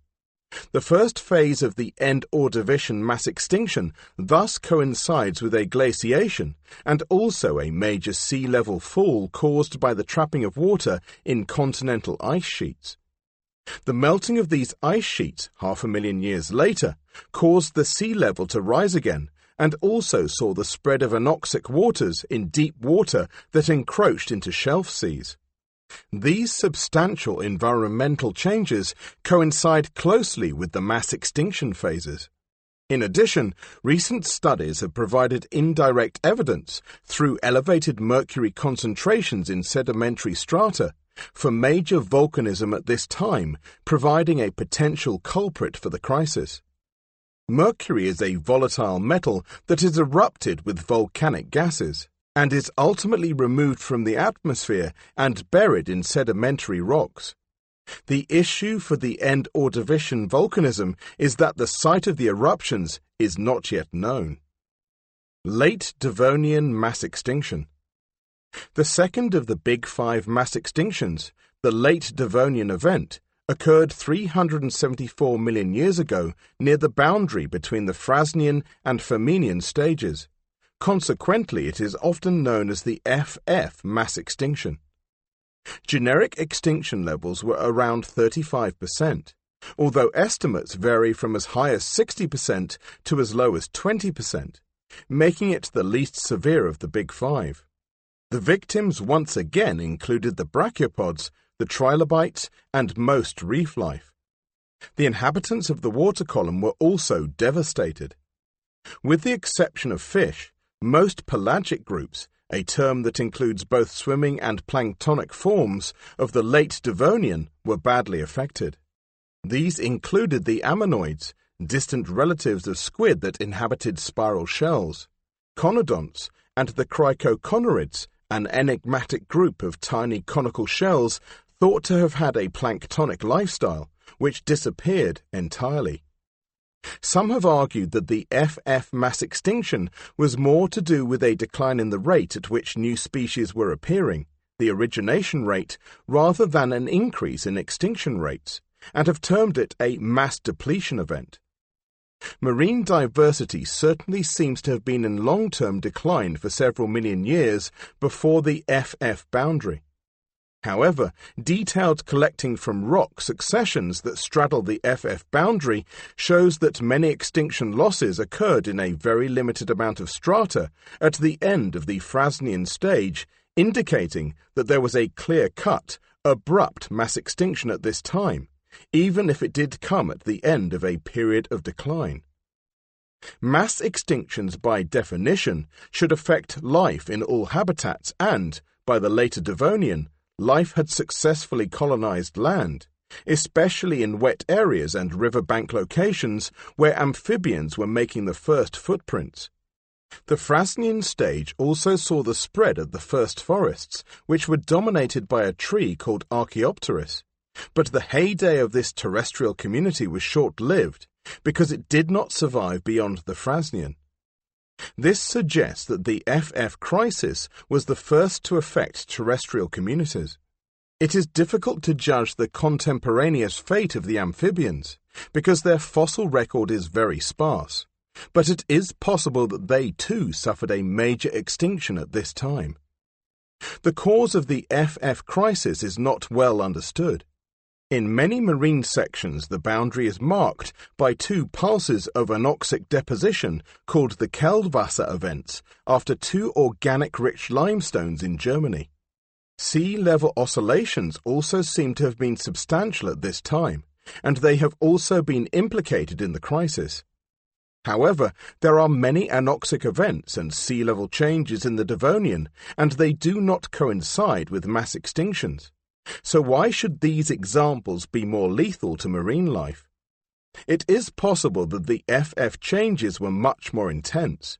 The first phase of the end Ordovician mass extinction thus coincides with a glaciation and also a major sea level fall caused by the trapping of water in continental ice sheets. The melting of these ice sheets 500,000 years later caused the sea level to rise again, and also saw the spread of anoxic waters in deep water that encroached into shelf seas. These substantial environmental changes coincide closely with the mass extinction phases. In addition, recent studies have provided indirect evidence, through elevated mercury concentrations in sedimentary strata, for major volcanism at this time, providing a potential culprit for the crisis. Mercury is a volatile metal that is erupted with volcanic gases, and is ultimately removed from the atmosphere and buried in sedimentary rocks. The issue for the end Ordovician volcanism is that the site of the eruptions is not yet known. Late Devonian mass extinction. The second of the Big Five mass extinctions, the Late Devonian event, occurred 374 million years ago near the boundary between the Frasnian and Flaminian stages. Consequently, it is often known as the FF mass extinction. Generic extinction levels were around 35%, although estimates vary from as high as 60% to as low as 20%, making it the least severe of the Big Five. The victims once again included the brachiopods, the trilobites, and most reef life. The inhabitants of the water column were also devastated. With the exception of fish, most pelagic groups, a term that includes both swimming and planktonic forms of the late Devonian, were badly affected. These included the ammonoids, distant relatives of squid that inhabited spiral shells, conodonts, and the cricoconorids, an enigmatic group of tiny conical shells thought to have had a planktonic lifestyle, which disappeared entirely. Some have argued that the FF mass extinction was more to do with a decline in the rate at which new species were appearing, the origination rate, rather than an increase in extinction rates, and have termed it a mass depletion event. Marine diversity certainly seems to have been in long-term decline for several million years before the FF boundary. However, detailed collecting from rock successions that straddle the FF boundary shows that many extinction losses occurred in a very limited amount of strata at the end of the Frasnian stage, indicating that there was a clear-cut, abrupt mass extinction at this time, even if it did come at the end of a period of decline. Mass extinctions, by definition, should affect life in all habitats and, by the later Devonian, life had successfully colonized land, especially in wet areas and riverbank locations where amphibians were making the first footprints. The Frasnian stage also saw the spread of the first forests, which were dominated by a tree called Archaeopteris. But the heyday of this terrestrial community was short-lived because it did not survive beyond the Frasnian. This suggests that the FF crisis was the first to affect terrestrial communities. It is difficult to judge the contemporaneous fate of the amphibians because their fossil record is very sparse, but it is possible that they too suffered a major extinction at this time. The cause of the FF crisis is not well understood. In many marine sections, the boundary is marked by two pulses of anoxic deposition called the Quellwasser events after two organic-rich limestones in Germany. Sea level oscillations also seem to have been substantial at this time, and they have also been implicated in the crisis. However, there are many anoxic events and sea level changes in the Devonian, and they do not coincide with mass extinctions. So why should these examples be more lethal to marine life? It is possible that the FF changes were much more intense.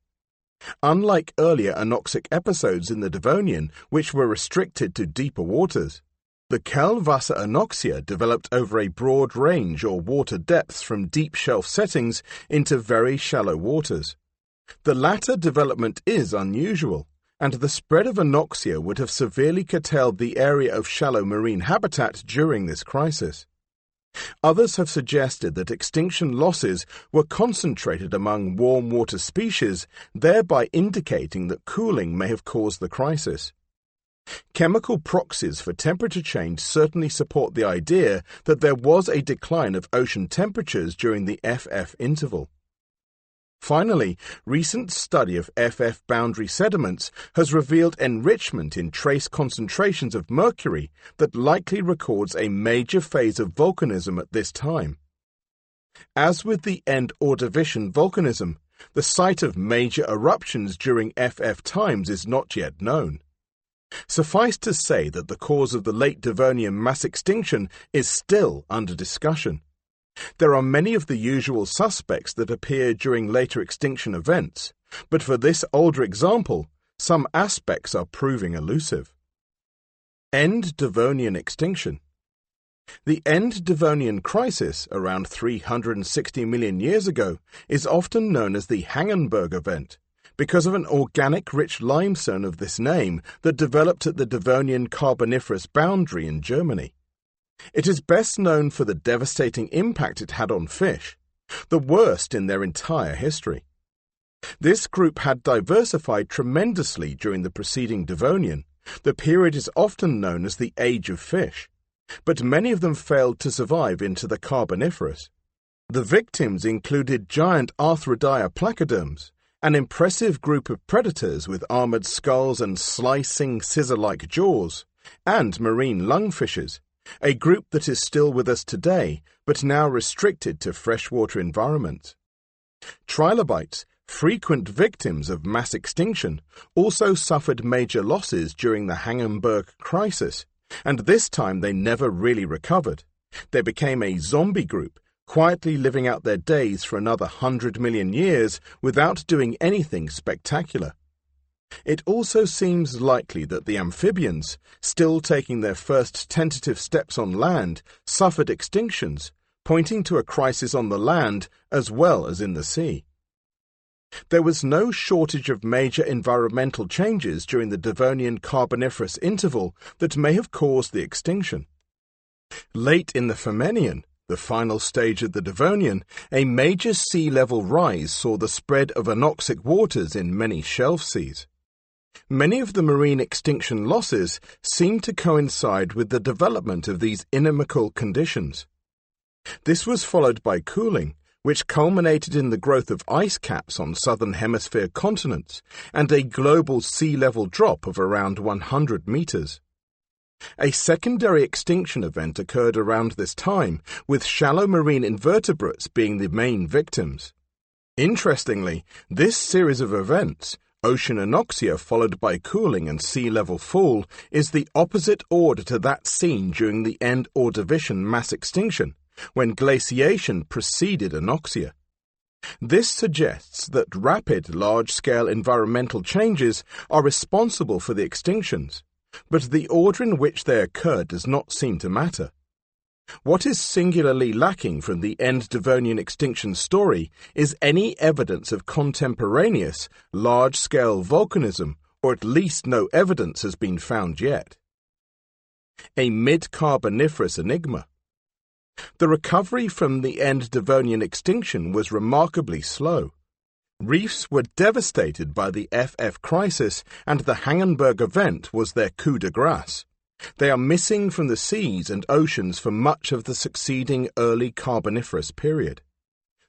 Unlike earlier anoxic episodes in the Devonian, which were restricted to deeper waters, the Quellwasser anoxia developed over a broad range or water depths from deep shelf settings into very shallow waters. The latter development is unusual, and the spread of anoxia would have severely curtailed the area of shallow marine habitat during this crisis. Others have suggested that extinction losses were concentrated among warm water species, thereby indicating that cooling may have caused the crisis. Chemical proxies for temperature change certainly support the idea that there was a decline of ocean temperatures during the FF interval. Finally, recent study of FF boundary sediments has revealed enrichment in trace concentrations of mercury that likely records a major phase of volcanism at this time. As with the end Ordovician volcanism, the site of major eruptions during FF times is not yet known. Suffice to say that the cause of the late Devonian mass extinction is still under discussion. There are many of the usual suspects that appear during later extinction events, but for this older example, some aspects are proving elusive. End Devonian extinction. The end Devonian crisis, around 360 million years ago, is often known as the Hangenberg event, because of an organic-rich limestone of this name that developed at the Devonian Carboniferous boundary in Germany. It is best known for the devastating impact it had on fish, the worst in their entire history. This group had diversified tremendously during the preceding Devonian. The period is often known as the Age of Fish, but many of them failed to survive into the Carboniferous. The victims included giant Arthrodire placoderms, an impressive group of predators with armored skulls and slicing scissor-like jaws, and marine lungfishes, a group that is still with us today, but now restricted to freshwater environments. Trilobites, frequent victims of mass extinction, also suffered major losses during the Hangenberg crisis, and this time they never really recovered. They became a zombie group, quietly living out their days for another 100 million years without doing anything spectacular. It also seems likely that the amphibians, still taking their first tentative steps on land, suffered extinctions, pointing to a crisis on the land as well as in the sea. There was no shortage of major environmental changes during the Devonian Carboniferous interval that may have caused the extinction. Late in the Furmenian, the final stage of the Devonian, a major sea level rise saw the spread of anoxic waters in many shelf seas. Many of the marine extinction losses seem to coincide with the development of these inimical conditions. This was followed by cooling, which culminated in the growth of ice caps on southern hemisphere continents and a global sea level drop of around 100 meters. A secondary extinction event occurred around this time, with shallow marine invertebrates being the main victims. Interestingly, this series of events, ocean anoxia followed by cooling and sea level fall, is the opposite order to that seen during the end Ordovician mass extinction, when glaciation preceded anoxia. This suggests that rapid, large-scale environmental changes are responsible for the extinctions, but the order in which they occur does not seem to matter. What is singularly lacking from the end Devonian extinction story is any evidence of contemporaneous, large-scale volcanism, or at least no evidence has been found yet. A mid-Carboniferous enigma. The recovery from the end Devonian extinction was remarkably slow. Reefs were devastated by the FF crisis, and the Hangenberg event was their coup de grace. They are missing from the seas and oceans for much of the succeeding early Carboniferous period.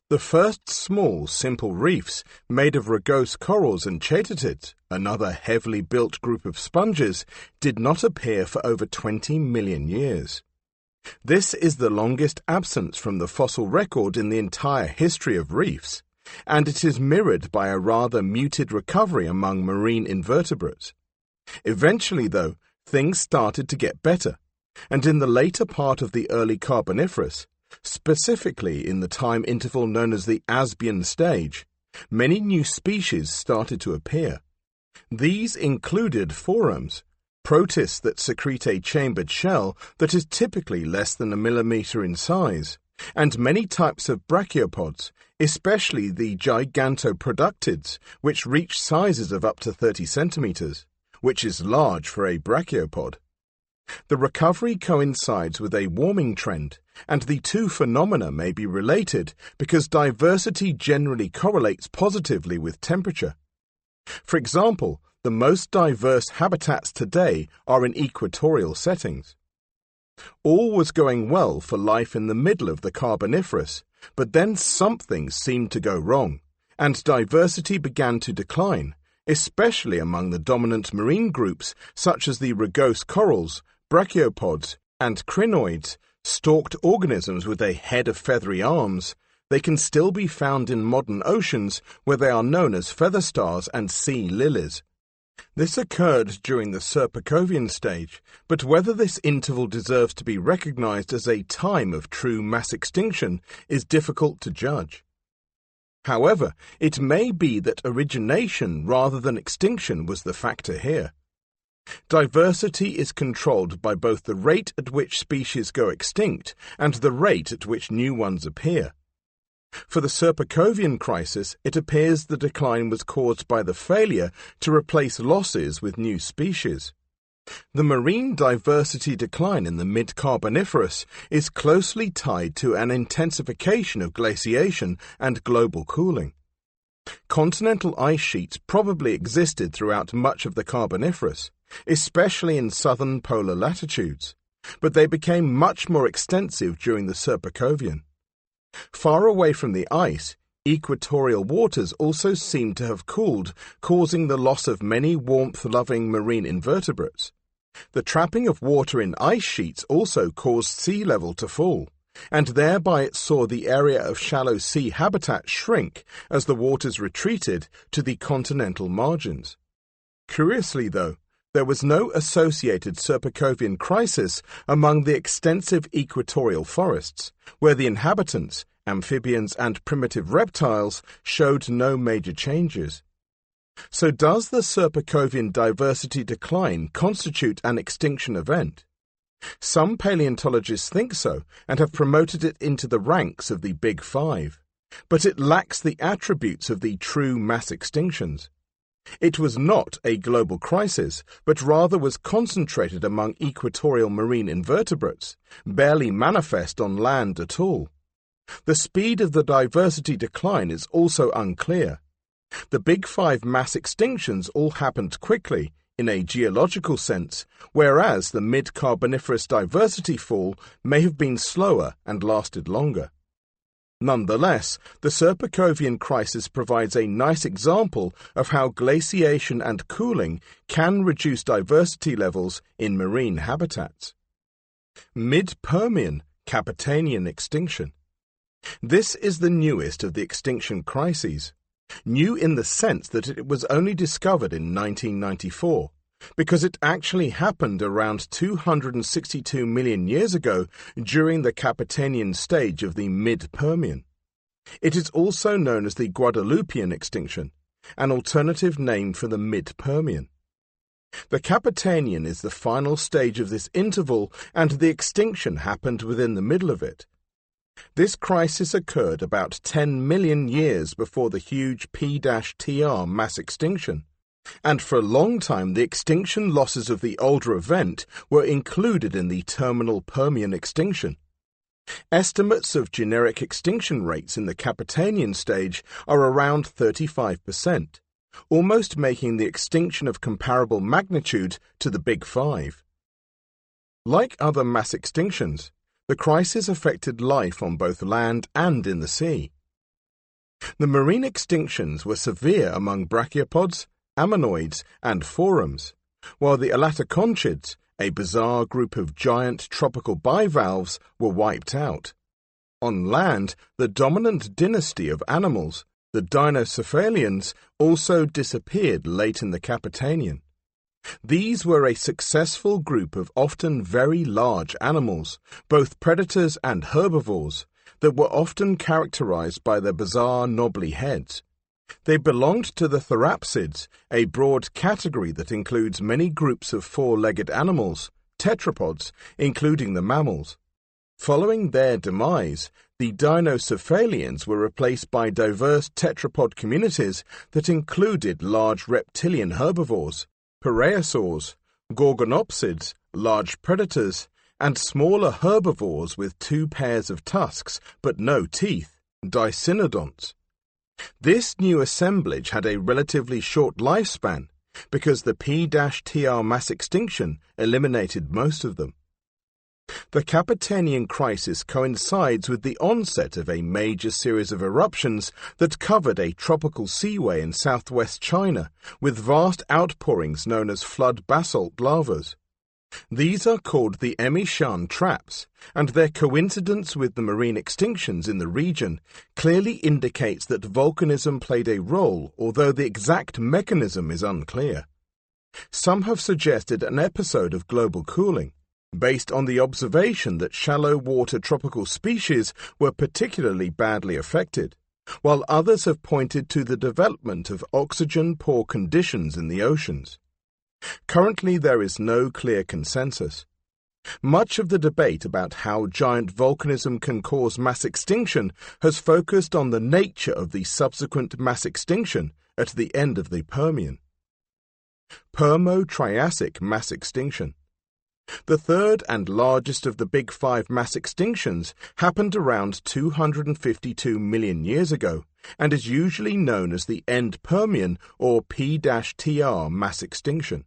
The first small, simple reefs made of rugose corals and chaetatids, another heavily built group of sponges, did not appear for over 20 million years. This is the longest absence from the fossil record in the entire history of reefs, and it is mirrored by a rather muted recovery among marine invertebrates. Eventually, though, things started to get better, and in the later part of the early Carboniferous, specifically in the time interval known as the Asbian stage, many new species started to appear. These included forams, protists that secrete a chambered shell that is typically less than a millimeter in size, and many types of brachiopods, especially the gigantoproductids, which reach sizes of up to 30 centimeters, which is large for a brachiopod. The recovery coincides with a warming trend, and the two phenomena may be related because diversity generally correlates positively with temperature. For example, the most diverse habitats today are in equatorial settings. All was going well for life in the middle of the Carboniferous, but then something seemed to go wrong, and diversity began to decline, especially among the dominant marine groups such as the rugose corals, brachiopods, and crinoids, stalked organisms with a head of feathery arms. They can still be found in modern oceans where they are known as feather stars and sea lilies. This occurred during the Serpicovian stage, but whether this interval deserves to be recognized as a time of true mass extinction is difficult to judge. However, it may be that origination rather than extinction was the factor here. Diversity is controlled by both the rate at which species go extinct and the rate at which new ones appear. For the Serpicovian crisis, it appears the decline was caused by the failure to replace losses with new species. The marine diversity decline in the mid-Carboniferous is closely tied to an intensification of glaciation and global cooling. Continental ice sheets probably existed throughout much of the Carboniferous, especially in southern polar latitudes, but they became much more extensive during the Serpicovian. Far away from the ice, equatorial waters also seem to have cooled, causing the loss of many warmth-loving marine invertebrates. The trapping of water in ice sheets also caused sea level to fall, and thereby it saw the area of shallow sea habitat shrink as the waters retreated to the continental margins. Curiously, though, there was no associated Serpicovian crisis among the extensive equatorial forests, where the inhabitants, amphibians and primitive reptiles, showed no major changes. So does the Serpicovian diversity decline constitute an extinction event? Some paleontologists think so and have promoted it into the ranks of the Big Five, but it lacks the attributes of the true mass extinctions. It was not a global crisis, but rather was concentrated among equatorial marine invertebrates, barely manifest on land at all. The speed of the diversity decline is also unclear. The Big Five mass extinctions all happened quickly, in a geological sense, whereas the mid-Carboniferous diversity fall may have been slower and lasted longer. Nonetheless, the Serpicovian crisis provides a nice example of how glaciation and cooling can reduce diversity levels in marine habitats. Mid-Permian Capetanian extinction. This is the newest of the extinction crises. New in the sense that it was only discovered in 1994, because it actually happened around 262 million years ago during the Capetanian stage of the mid-Permian. It is also known as the Guadalupian extinction, an alternative name for the mid-Permian. The Capetanian is the final stage of this interval, and the extinction happened within the middle of it. This crisis occurred about 10 million years before the huge P-TR mass extinction, and for a long time the extinction losses of the older event were included in the terminal Permian extinction. Estimates of generic extinction rates in the Capetanian stage are around 35%, almost making the extinction of comparable magnitude to the Big Five. Like other mass extinctions, the crisis affected life on both land and in the sea. The marine extinctions were severe among brachiopods, ammonoids, and forams, while the elatoconchids, a bizarre group of giant tropical bivalves, were wiped out. On land, the dominant dynasty of animals, the dinocephalians, also disappeared late in the Capitanian. These were a successful group of often very large animals, both predators and herbivores, that were often characterized by their bizarre knobbly heads. They belonged to the therapsids, a broad category that includes many groups of four-legged animals, tetrapods, including the mammals. Following their demise, the dinocephalians were replaced by diverse tetrapod communities that included large reptilian herbivores, parasaurs, gorgonopsids, large predators, and smaller herbivores with 2 pairs of tusks but no teeth, dicynodonts. This new assemblage had a relatively short lifespan because the P-TR mass extinction eliminated most of them. The Capitanian crisis coincides with the onset of a major series of eruptions that covered a tropical seaway in southwest China, with vast outpourings known as flood basalt lavas. These are called the Emishan traps, and their coincidence with the marine extinctions in the region clearly indicates that volcanism played a role, although the exact mechanism is unclear. Some have suggested an episode of global cooling, based on the observation that shallow water tropical species were particularly badly affected, while others have pointed to the development of oxygen-poor conditions in the oceans. Currently, there is no clear consensus. Much of the debate about how giant volcanism can cause mass extinction has focused on the nature of the subsequent mass extinction at the end of the Permian. Permo-Triassic mass extinction. The third and largest of the Big Five mass extinctions happened around 252 million years ago and is usually known as the End Permian or P-TR mass extinction.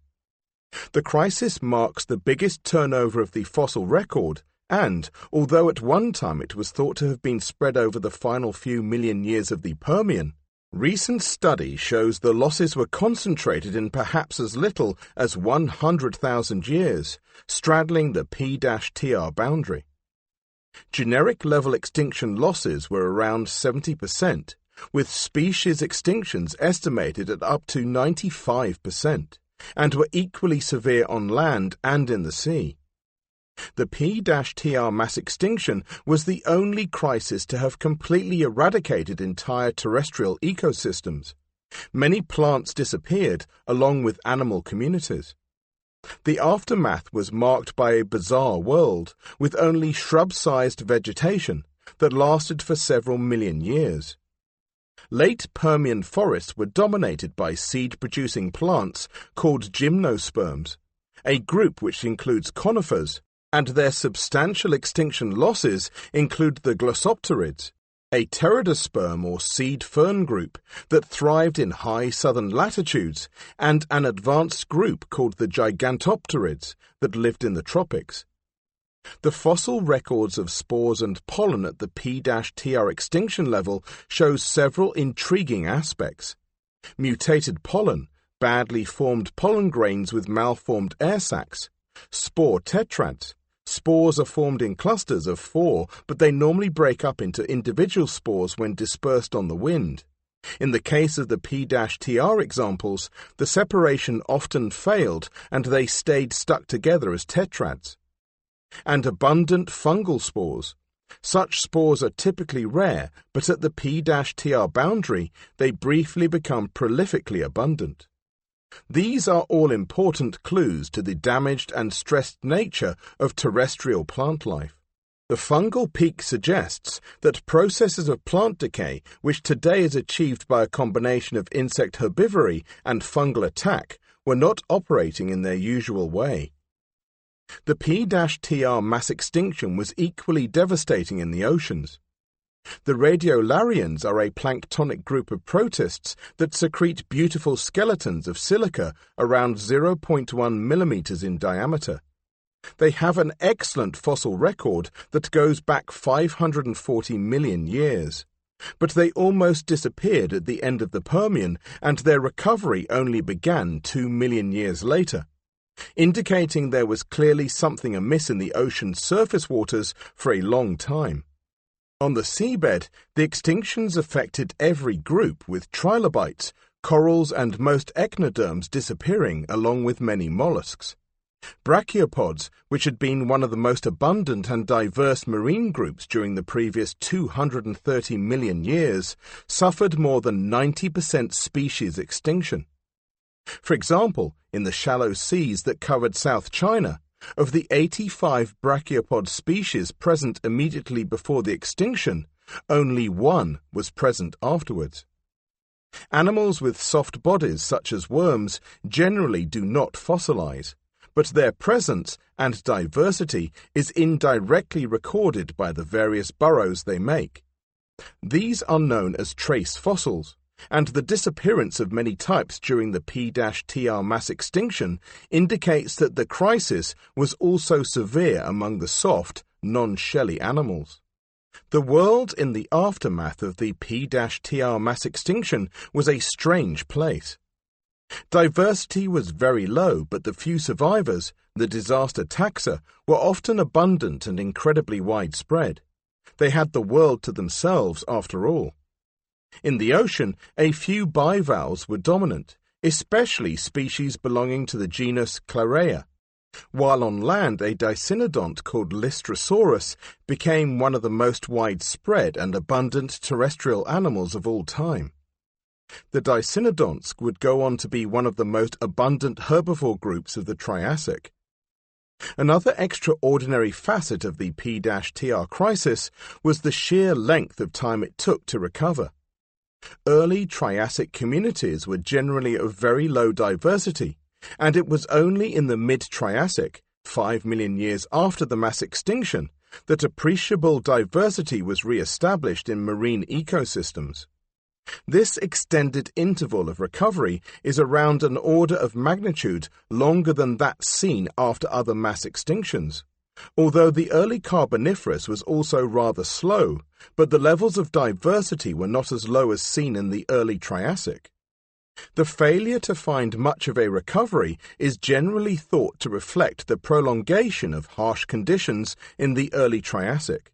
The crisis marks the biggest turnover of the fossil record and, although at one time it was thought to have been spread over the final few million years of the Permian, recent study shows the losses were concentrated in perhaps as little as 100,000 years, straddling the P-TR boundary. Generic level extinction losses were around 70%, with species extinctions estimated at up to 95%, and were equally severe on land and in the sea. The P-TR mass extinction was the only crisis to have completely eradicated entire terrestrial ecosystems. Many plants disappeared, along with animal communities. The aftermath was marked by a bizarre world, with only shrub-sized vegetation that lasted for several million years. Late Permian forests were dominated by seed-producing plants called gymnosperms, a group which includes conifers, and their substantial extinction losses include the glossopterids, a pteridosperm or seed fern group that thrived in high southern latitudes, and an advanced group called the gigantopterids that lived in the tropics. The fossil records of spores and pollen at the P-TR extinction level shows several intriguing aspects. Mutated pollen, badly formed pollen grains with malformed air sacs, spore tetrads. Spores are formed in clusters of 4, but they normally break up into individual spores when dispersed on the wind. In the case of the P-TR examples, the separation often failed and they stayed stuck together as tetrads. And abundant fungal spores. Such spores are typically rare, but at the P-TR boundary, they briefly become prolifically abundant. These are all important clues to the damaged and stressed nature of terrestrial plant life. The fungal peak suggests that processes of plant decay, which today is achieved by a combination of insect herbivory and fungal attack, were not operating in their usual way. The P-TR mass extinction was equally devastating in the oceans. The radiolarians are a planktonic group of protists that secrete beautiful skeletons of silica around 0.1 millimeters in diameter. They have an excellent fossil record that goes back 540 million years. But they almost disappeared at the end of the Permian, and their recovery only began 2 million years later, indicating there was clearly something amiss in the ocean's surface waters for a long time. On the seabed, the extinctions affected every group, with trilobites, corals and most echinoderms disappearing, along with many mollusks. Brachiopods, which had been one of the most abundant and diverse marine groups during the previous 230 million years, suffered more than 90% species extinction. For example, in the shallow seas that covered South China, of the 85 brachiopod species present immediately before the extinction, only one was present afterwards. Animals with soft bodies, such as worms, generally do not fossilize, but their presence and diversity is indirectly recorded by the various burrows they make. These are known as trace fossils, and the disappearance of many types during the P-TR mass extinction indicates that the crisis was also severe among the soft, non-shelly animals. The world in the aftermath of the P-TR mass extinction was a strange place. Diversity was very low, but the few survivors, the disaster taxa, were often abundant and incredibly widespread. They had the world to themselves, after all. In the ocean, a few bivalves were dominant, especially species belonging to the genus Clarea, while on land a dicynodont called Lystrosaurus became one of the most widespread and abundant terrestrial animals of all time. The dicynodonts would go on to be one of the most abundant herbivore groups of the Triassic. Another extraordinary facet of the P-TR crisis was the sheer length of time it took to recover. Early Triassic communities were generally of very low diversity, and it was only in the mid-Triassic, 5 million years after the mass extinction, that appreciable diversity was re-established in marine ecosystems. This extended interval of recovery is around an order of magnitude longer than that seen after other mass extinctions, although the early Carboniferous was also rather slow, but the levels of diversity were not as low as seen in the early Triassic. The failure to find much of a recovery is generally thought to reflect the prolongation of harsh conditions in the early Triassic.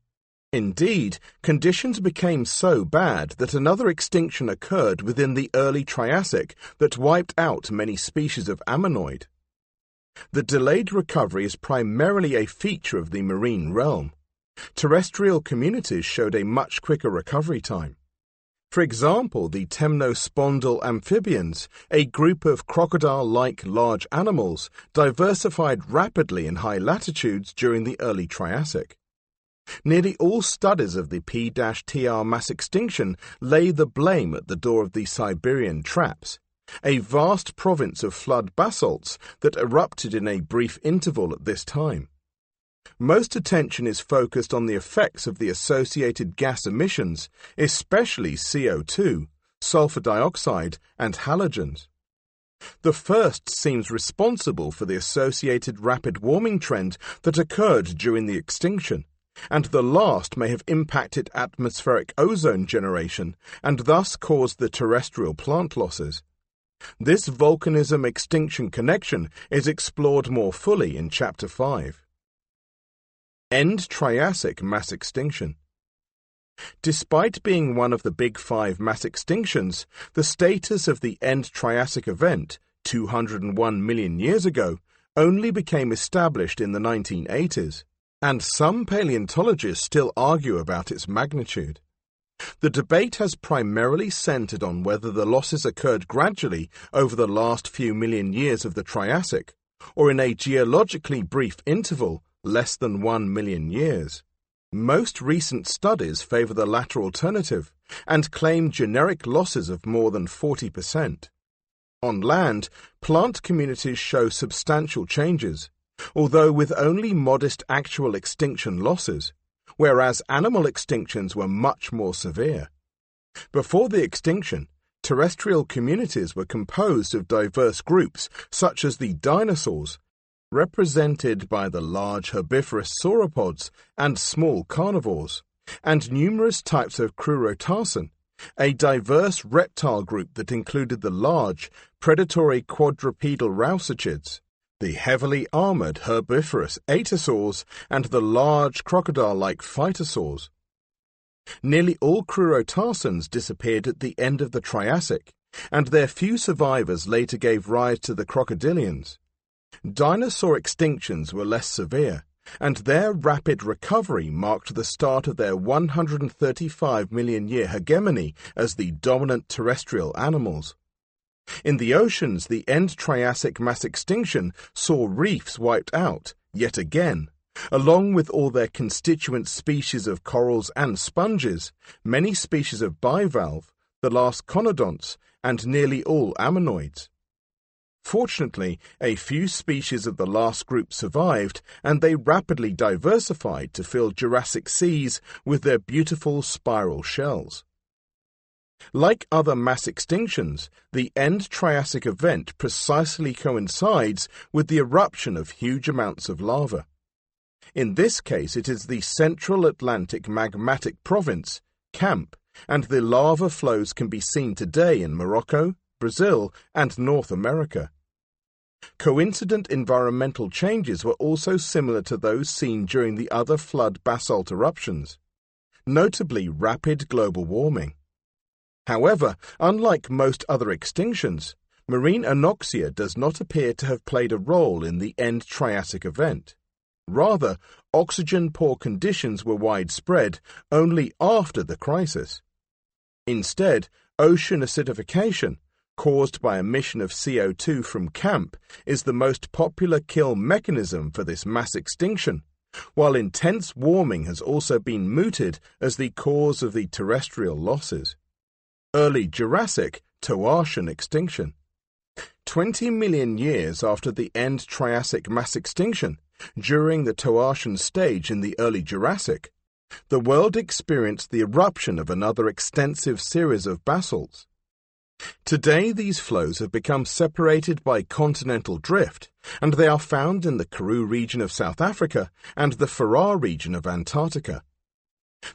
Indeed, conditions became so bad that another extinction occurred within the early Triassic that wiped out many species of ammonoid. The delayed recovery is primarily a feature of the marine realm. Terrestrial communities showed a much quicker recovery time. For example, the temnospondyle amphibians, a group of crocodile-like large animals, diversified rapidly in high latitudes during the early Triassic. Nearly all studies of the P-TR mass extinction lay the blame at the door of the Siberian traps, a vast province of flood basalts that erupted in a brief interval at this time. Most attention is focused on the effects of the associated gas emissions, especially CO2, sulfur dioxide, and halogens. The first seems responsible for the associated rapid warming trend that occurred during the extinction, and the last may have impacted atmospheric ozone generation and thus caused the terrestrial plant losses. This volcanism-extinction connection is explored more fully in Chapter 5. End Triassic mass extinction. Despite being one of the Big Five mass extinctions, the status of the End Triassic event, 201 million years ago, only became established in the 1980s. And some paleontologists still argue about its magnitude. The debate has primarily centered on whether the losses occurred gradually over the last few million years of the Triassic, or in a geologically brief interval, less than 1 million years. Most recent studies favor the latter alternative and claim generic losses of more than 40%. On land, plant communities show substantial changes, although with only modest actual extinction losses, whereas animal extinctions were much more severe. Before the extinction, terrestrial communities were composed of diverse groups such as the dinosaurs, represented by the large herbivorous sauropods and small carnivores, and numerous types of crurotarsan, a diverse reptile group that included the large, predatory quadrupedal raucichids, the heavily armored herbivorous atosaurs, and the large crocodile-like phytosaurs. Nearly all crurotarsans disappeared at the end of the Triassic, and their few survivors later gave rise to the crocodilians. Dinosaur extinctions were less severe, and their rapid recovery marked the start of their 135 million year hegemony as the dominant terrestrial animals. In the oceans, the end Triassic mass extinction saw reefs wiped out, yet again. Along with all their constituent species of corals and sponges, many species of bivalve, the last conodonts, and nearly all ammonoids. Fortunately, a few species of the last group survived, and they rapidly diversified to fill Jurassic seas with their beautiful spiral shells. Like other mass extinctions, the end Triassic event precisely coincides with the eruption of huge amounts of lava. In this case, it is the Central Atlantic Magmatic Province, CAMP, and the lava flows can be seen today in Morocco, Brazil, and North America. Coincident environmental changes were also similar to those seen during the other flood basalt eruptions, notably rapid global warming. However, unlike most other extinctions, marine anoxia does not appear to have played a role in the end Triassic event. Rather, oxygen-poor conditions were widespread only after the crisis. Instead, ocean acidification, caused by emission of CO2 from CAMP, is the most popular kill mechanism for this mass extinction, while intense warming has also been mooted as the cause of the terrestrial losses. Early Jurassic Toarcian extinction. 20 million years after the end Triassic mass extinction, during the Toarcian stage in the early Jurassic, the world experienced the eruption of another extensive series of basalts. Today these flows have become separated by continental drift, and they are found in the Karoo region of South Africa and the Farrar region of Antarctica.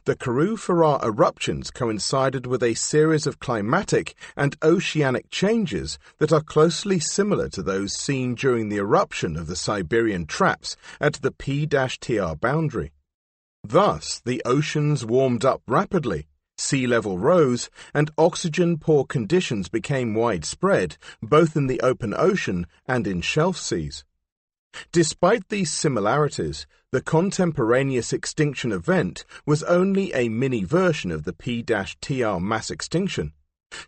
The Karoo-Farrar eruptions coincided with a series of climatic and oceanic changes that are closely similar to those seen during the eruption of the Siberian traps at the P-TR boundary. Thus, the oceans warmed up rapidly, sea level rose, and oxygen-poor conditions became widespread, both in the open ocean and in shelf seas. Despite these similarities, the contemporaneous extinction event was only a mini-version of the P-TR mass extinction,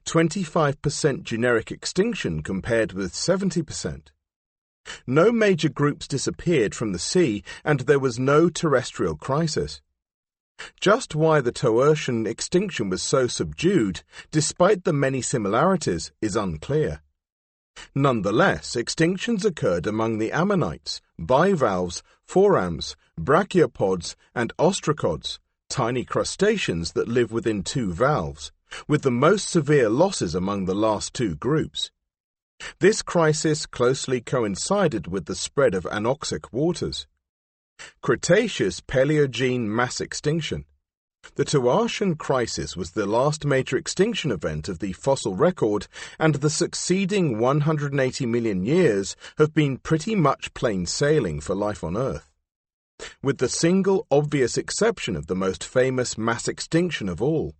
25% generic extinction compared with 70%. No major groups disappeared from the sea, and there was no terrestrial crisis. Just why the Toarcian extinction was so subdued, despite the many similarities, is unclear. Nonetheless, extinctions occurred among the ammonites, bivalves, forams, brachiopods, and ostracods, tiny crustaceans that live within two valves, with the most severe losses among the last two groups. This crisis closely coincided with the spread of anoxic waters. Cretaceous-Paleogene mass extinction. The Toarcian crisis was the last major extinction event of the fossil record, and the succeeding 180 million years have been pretty much plain sailing for life on Earth. With the single obvious exception of the most famous mass extinction of all.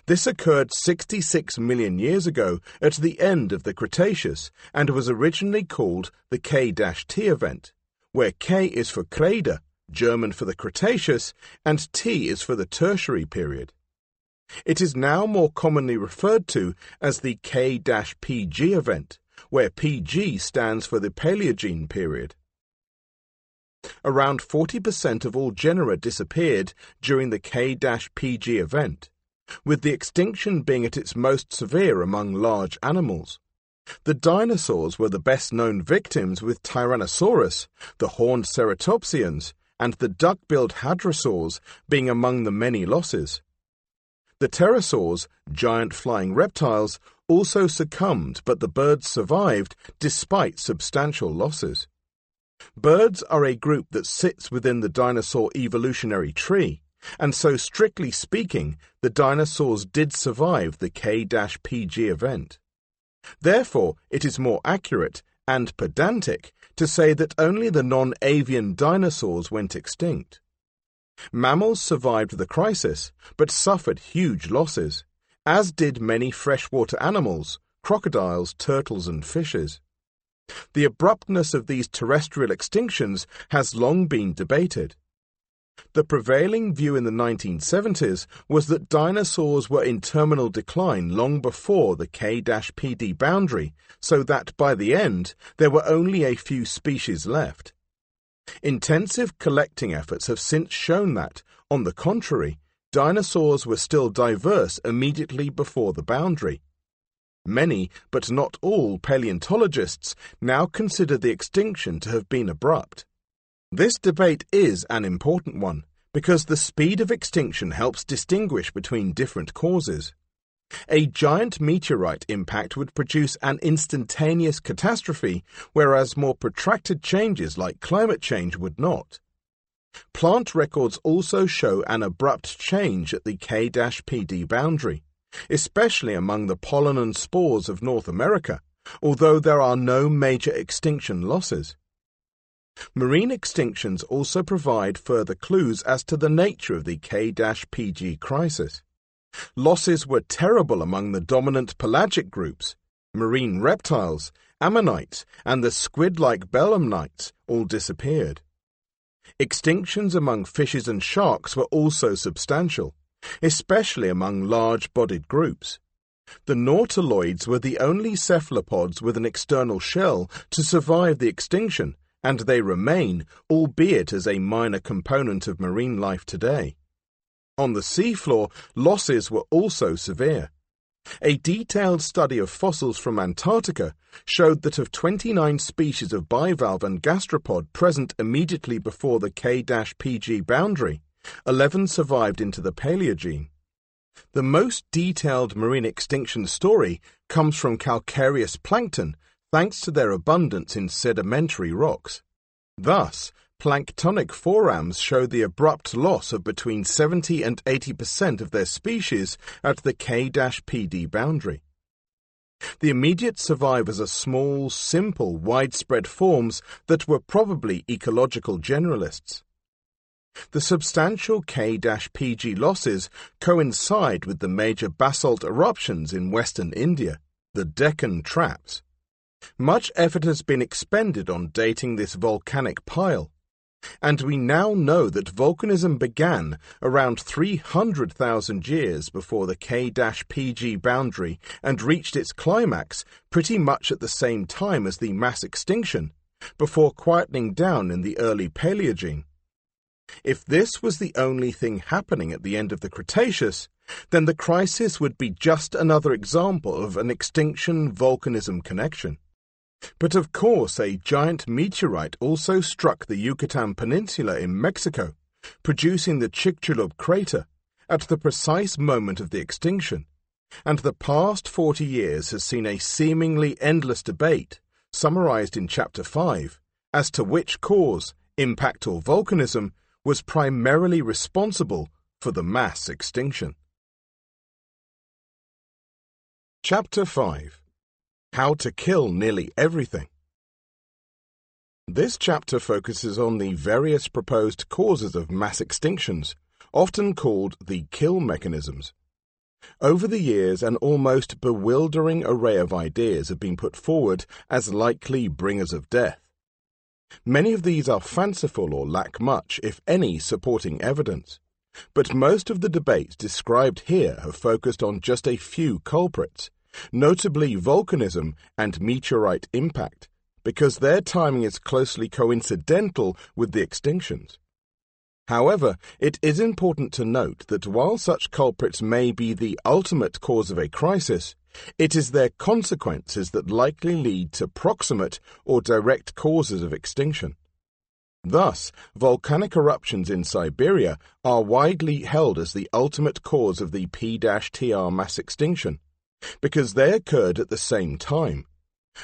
This occurred 66 million years ago at the end of the Cretaceous and was originally called the K-T event, where K is for Kreide, German for the Cretaceous, and T is for the Tertiary period. It is now more commonly referred to as the K-PG event, where PG stands for the Paleogene period. Around 40% of all genera disappeared during the K-PG event, with the extinction being at its most severe among large animals. The dinosaurs were the best-known victims, with Tyrannosaurus, the horned ceratopsians, and the duck-billed hadrosaurs being among the many losses. The pterosaurs, giant flying reptiles, also succumbed, but the birds survived despite substantial losses. Birds are a group that sits within the dinosaur evolutionary tree, and so strictly speaking, the dinosaurs did survive the K-PG event. Therefore, it is more accurate and pedantic to say that only the non-avian dinosaurs went extinct. Mammals survived the crisis, but suffered huge losses, as did many freshwater animals, crocodiles, turtles, and fishes. The abruptness of these terrestrial extinctions has long been debated. The prevailing view in the 1970s was that dinosaurs were in terminal decline long before the K-PD boundary, so that by the end there were only a few species left. Intensive collecting efforts have since shown that, on the contrary, dinosaurs were still diverse immediately before the boundary. Many, but not all, paleontologists now consider the extinction to have been abrupt. This debate is an important one, because the speed of extinction helps distinguish between different causes. A giant meteorite impact would produce an instantaneous catastrophe, whereas more protracted changes like climate change would not. Plant records also show an abrupt change at the K-PD boundary, especially among the pollen and spores of North America, although there are no major extinction losses. Marine extinctions also provide further clues as to the nature of the K-PG crisis. Losses were terrible among the dominant pelagic groups. Marine reptiles, ammonites, and the squid-like belemnites all disappeared. Extinctions among fishes and sharks were also substantial, especially among large-bodied groups. The nautiloids were the only cephalopods with an external shell to survive the extinction, and they remain, albeit as a minor component of marine life today. On the seafloor, losses were also severe. A detailed study of fossils from Antarctica showed that of 29 species of bivalve and gastropod present immediately before the K-PG boundary, 11 survived into the Paleogene. The most detailed marine extinction story comes from calcareous plankton, thanks to their abundance in sedimentary rocks. Thus, planktonic forams show the abrupt loss of between 70 and 80% of their species at the K-PD boundary. The immediate survivors are small, simple, widespread forms that were probably ecological generalists. The substantial K-PG losses coincide with the major basalt eruptions in western India, the Deccan Traps. Much effort has been expended on dating this volcanic pile, and we now know that volcanism began around 300,000 years before the K-PG boundary and reached its climax pretty much at the same time as the mass extinction, before quietening down in the early Paleogene. If this was the only thing happening at the end of the Cretaceous, then the crisis would be just another example of an extinction-volcanism connection. But of course, a giant meteorite also struck the Yucatan Peninsula in Mexico, producing the Chicxulub crater, at the precise moment of the extinction, and the past 40 years has seen a seemingly endless debate, summarized in Chapter 5, as to which cause, impact or volcanism, was primarily responsible for the mass extinction. Chapter 5. How to Kill Nearly Everything. This chapter focuses on the various proposed causes of mass extinctions, often called the kill mechanisms. Over the years, an almost bewildering array of ideas have been put forward as likely bringers of death. Many of these are fanciful or lack much, if any, supporting evidence, but most of the debates described here have focused on just a few culprits, notably volcanism and meteorite impact, because their timing is closely coincidental with the extinctions. However, it is important to note that while such culprits may be the ultimate cause of a crisis, it is their consequences that likely lead to proximate or direct causes of extinction. Thus, volcanic eruptions in Siberia are widely held as the ultimate cause of the P-TR mass extinction, because they occurred at the same time.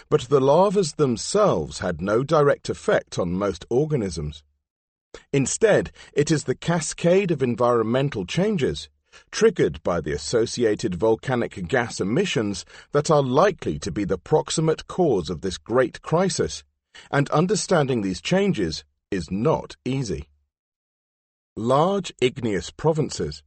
but the lavas themselves had no direct effect on most organisms. Instead, it is the cascade of environmental changes, triggered by the associated volcanic gas emissions, that are likely to be the proximate cause of this great crisis, and understanding these changes is not easy. Large igneous provinces.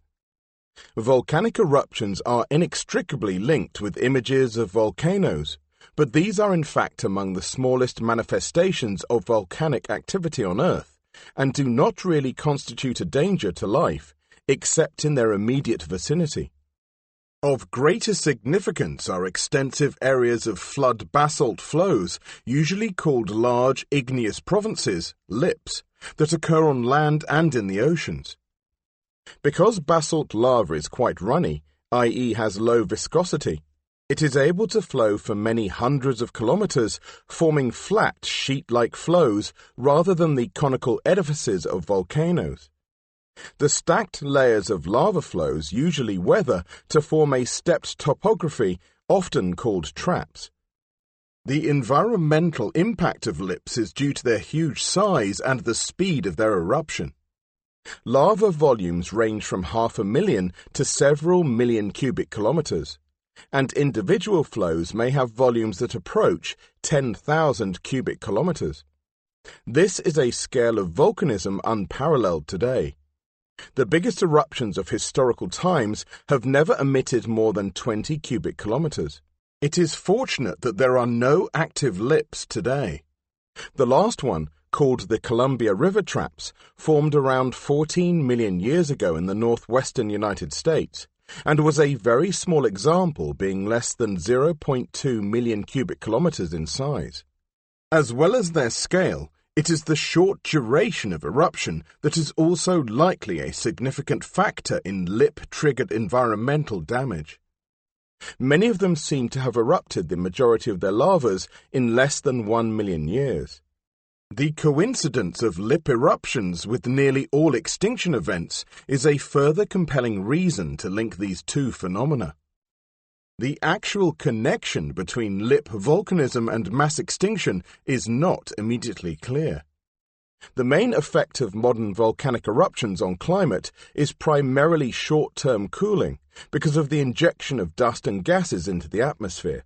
Volcanic eruptions are inextricably linked with images of volcanoes, but these are in fact among the smallest manifestations of volcanic activity on Earth, and do not really constitute a danger to life, except in their immediate vicinity. Of greater significance are extensive areas of flood basalt flows, usually called large igneous provinces, lips, that occur on land and in the oceans. Because basalt lava is quite runny, i.e. has low viscosity, it is able to flow for many hundreds of kilometers, forming flat, sheet-like flows rather than the conical edifices of volcanoes. The stacked layers of lava flows usually weather to form a stepped topography, often called traps. The environmental impact of lips is due to their huge size and the speed of their eruption. Lava volumes range from 500,000 to several million cubic kilometers, and individual flows may have volumes that approach 10,000 cubic kilometers. This is a scale of volcanism unparalleled today. The biggest eruptions of historical times have never emitted more than 20 cubic kilometers. It is fortunate that there are no active lips today. The last one, called the Columbia River Traps, formed around 14 million years ago in the northwestern United States, and was a very small example, being less than 0.2 million cubic kilometers in size. As well as their scale, it is the short duration of eruption that is also likely a significant factor in lip-triggered environmental damage. Many of them seem to have erupted the majority of their lavas in less than 1 million years. The coincidence of lip eruptions with nearly all extinction events is a further compelling reason to link these two phenomena. The actual connection between lip volcanism and mass extinction is not immediately clear. The main effect of modern volcanic eruptions on climate is primarily short-term cooling because of the injection of dust and gases into the atmosphere.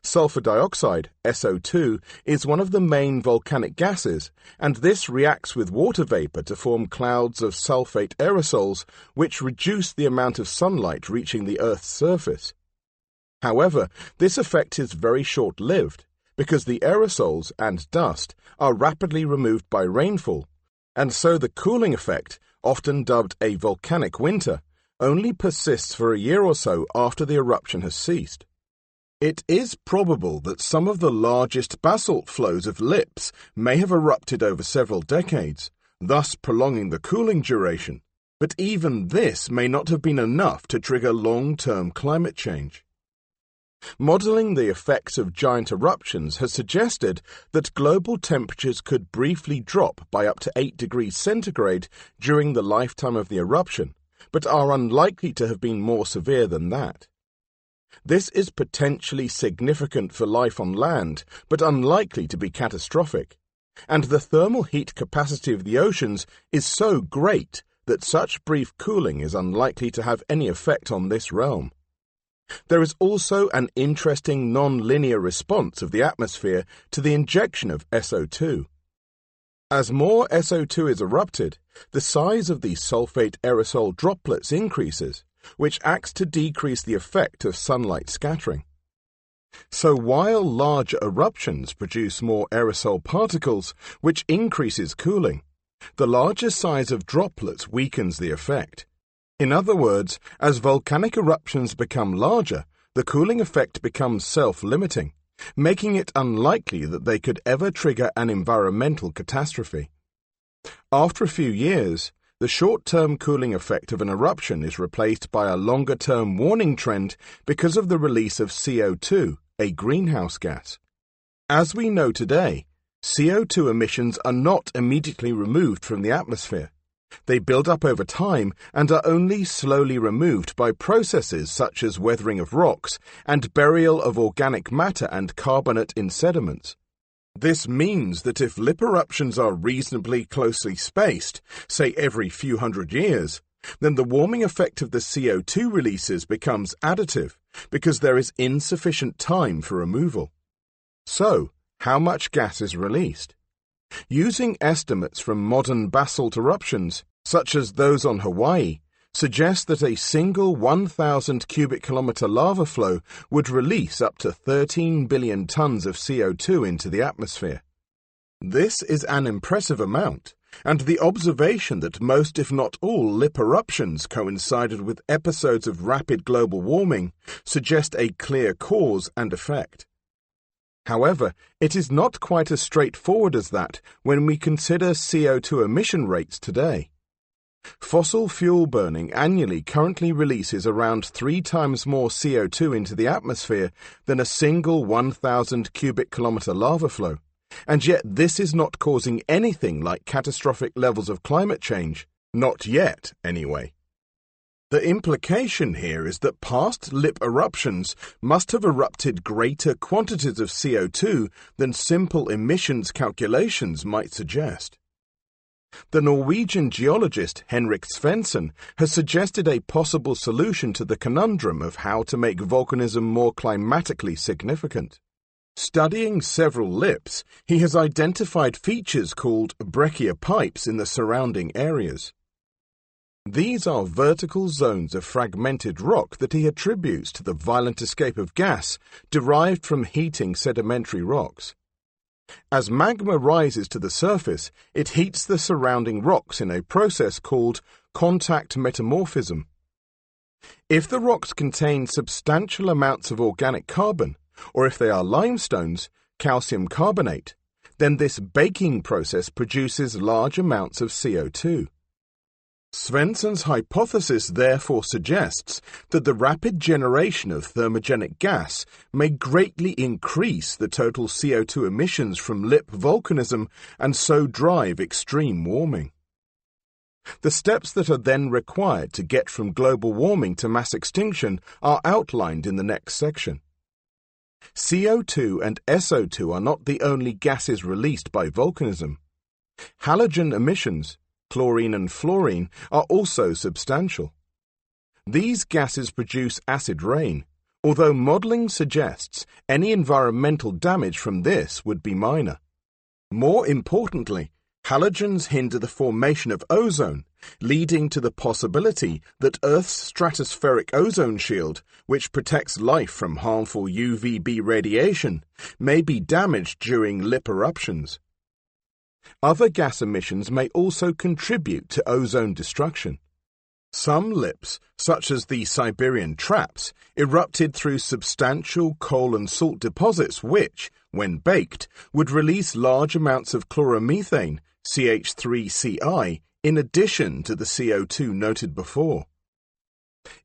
Sulfur dioxide, SO2, is one of the main volcanic gases, and this reacts with water vapor to form clouds of sulfate aerosols, which reduce the amount of sunlight reaching the Earth's surface. However, this effect is very short-lived, because the aerosols and dust are rapidly removed by rainfall, and so the cooling effect, often dubbed a volcanic winter, only persists for a year or so after the eruption has ceased. It is probable that some of the largest basalt flows of lips may have erupted over several decades, thus prolonging the cooling duration, but even this may not have been enough to trigger long-term climate change. Modeling the effects of giant eruptions has suggested that global temperatures could briefly drop by up to 8 degrees centigrade during the lifetime of the eruption, but are unlikely to have been more severe than that. This is potentially significant for life on land, but unlikely to be catastrophic, and the thermal heat capacity of the oceans is so great that such brief cooling is unlikely to have any effect on this realm. There is also an interesting non-linear response of the atmosphere to the injection of SO2. As more SO2 is erupted, the size of the sulfate aerosol droplets increases, which acts to decrease the effect of sunlight scattering. So while large eruptions produce more aerosol particles, which increases cooling, the larger size of droplets weakens the effect. In other words, as volcanic eruptions become larger, the cooling effect becomes self-limiting, making it unlikely that they could ever trigger an environmental catastrophe. After a few years, the short-term cooling effect of an eruption is replaced by a longer-term warning trend because of the release of CO2, a greenhouse gas. As we know today, CO2 emissions are not immediately removed from the atmosphere, They build up over time and are only slowly removed by processes such as weathering of rocks and burial of organic matter and carbonate in sediments. This means that if lip eruptions are reasonably closely spaced, say every few hundred years, then the warming effect of the CO2 releases becomes additive because there is insufficient time for removal. So, how much gas is released? Using estimates from modern basalt eruptions, such as those on Hawaii, suggest that a single 1,000 cubic kilometre lava flow would release up to 13 billion tons of CO2 into the atmosphere. This is an impressive amount, and the observation that most, if not all, lip eruptions coincided with episodes of rapid global warming suggest a clear cause and effect. However, it is not quite as straightforward as that when we consider CO2 emission rates today. Fossil fuel burning annually currently releases around 3 times more CO2 into the atmosphere than a single 1,000 cubic kilometre lava flow, and yet this is not causing anything like catastrophic levels of climate change, not yet anyway. The implication here is that past lip eruptions must have erupted greater quantities of CO2 than simple emissions calculations might suggest. The Norwegian geologist Henrik Svensson has suggested a possible solution to the conundrum of how to make volcanism more climatically significant. Studying several lips, he has identified features called breccia pipes in the surrounding areas. These are vertical zones of fragmented rock that he attributes to the violent escape of gas derived from heating sedimentary rocks. As magma rises to the surface, it heats the surrounding rocks in a process called contact metamorphism. If the rocks contain substantial amounts of organic carbon, or if they are limestones, calcium carbonate, then this baking process produces large amounts of CO2. Svensson's hypothesis therefore suggests that the rapid generation of thermogenic gas may greatly increase the total CO2 emissions from lip volcanism and so drive extreme warming. The steps that are then required to get from global warming to mass extinction are outlined in the next section. CO2 and SO2 are not the only gases released by volcanism. Halogen emissions, chlorine and fluorine, are also substantial. These gases produce acid rain, although modelling suggests any environmental damage from this would be minor. More importantly, halogens hinder the formation of ozone, leading to the possibility that Earth's stratospheric ozone shield, which protects life from harmful UVB radiation, may be damaged during lip eruptions. Other gas emissions may also contribute to ozone destruction. Some lips, such as the Siberian traps, erupted through substantial coal and salt deposits which, when baked, would release large amounts of chloromethane, CH3CI, in addition to the CO2 noted before.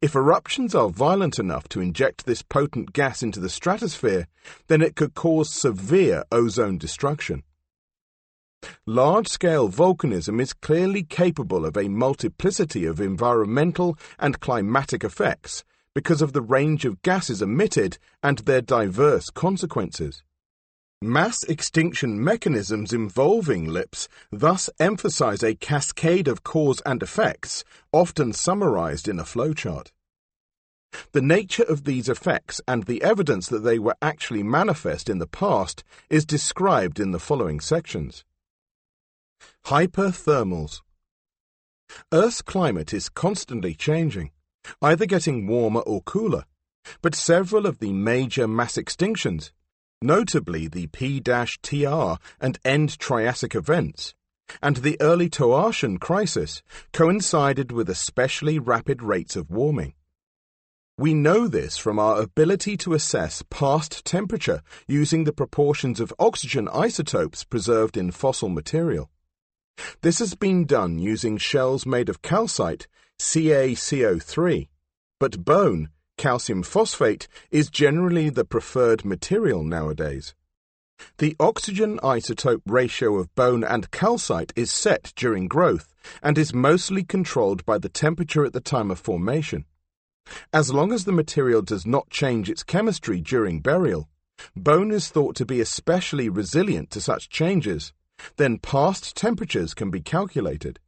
If eruptions are violent enough to inject this potent gas into the stratosphere, then it could cause severe ozone destruction. Large-scale volcanism is clearly capable of a multiplicity of environmental and climatic effects because of the range of gases emitted and their diverse consequences. Mass extinction mechanisms involving lips thus emphasize a cascade of cause and effects, often summarized in a flowchart. The nature of these effects and the evidence that they were actually manifest in the past is described in the following sections. Hyperthermals. Earth's climate is constantly changing, either getting warmer or cooler, but several of the major mass extinctions, notably the P-TR and End Triassic events, and the early Toarcian crisis, coincided with especially rapid rates of warming. We know this from our ability to assess past temperature using the proportions of oxygen isotopes preserved in fossil material. This has been done using shells made of calcite, CaCO3, but bone, calcium phosphate, is generally the preferred material nowadays. The oxygen isotope ratio of bone and calcite is set during growth and is mostly controlled by the temperature at the time of formation. As long as the material does not change its chemistry during burial, bone is thought to be especially resilient to such changes. Then past temperatures can be calculated.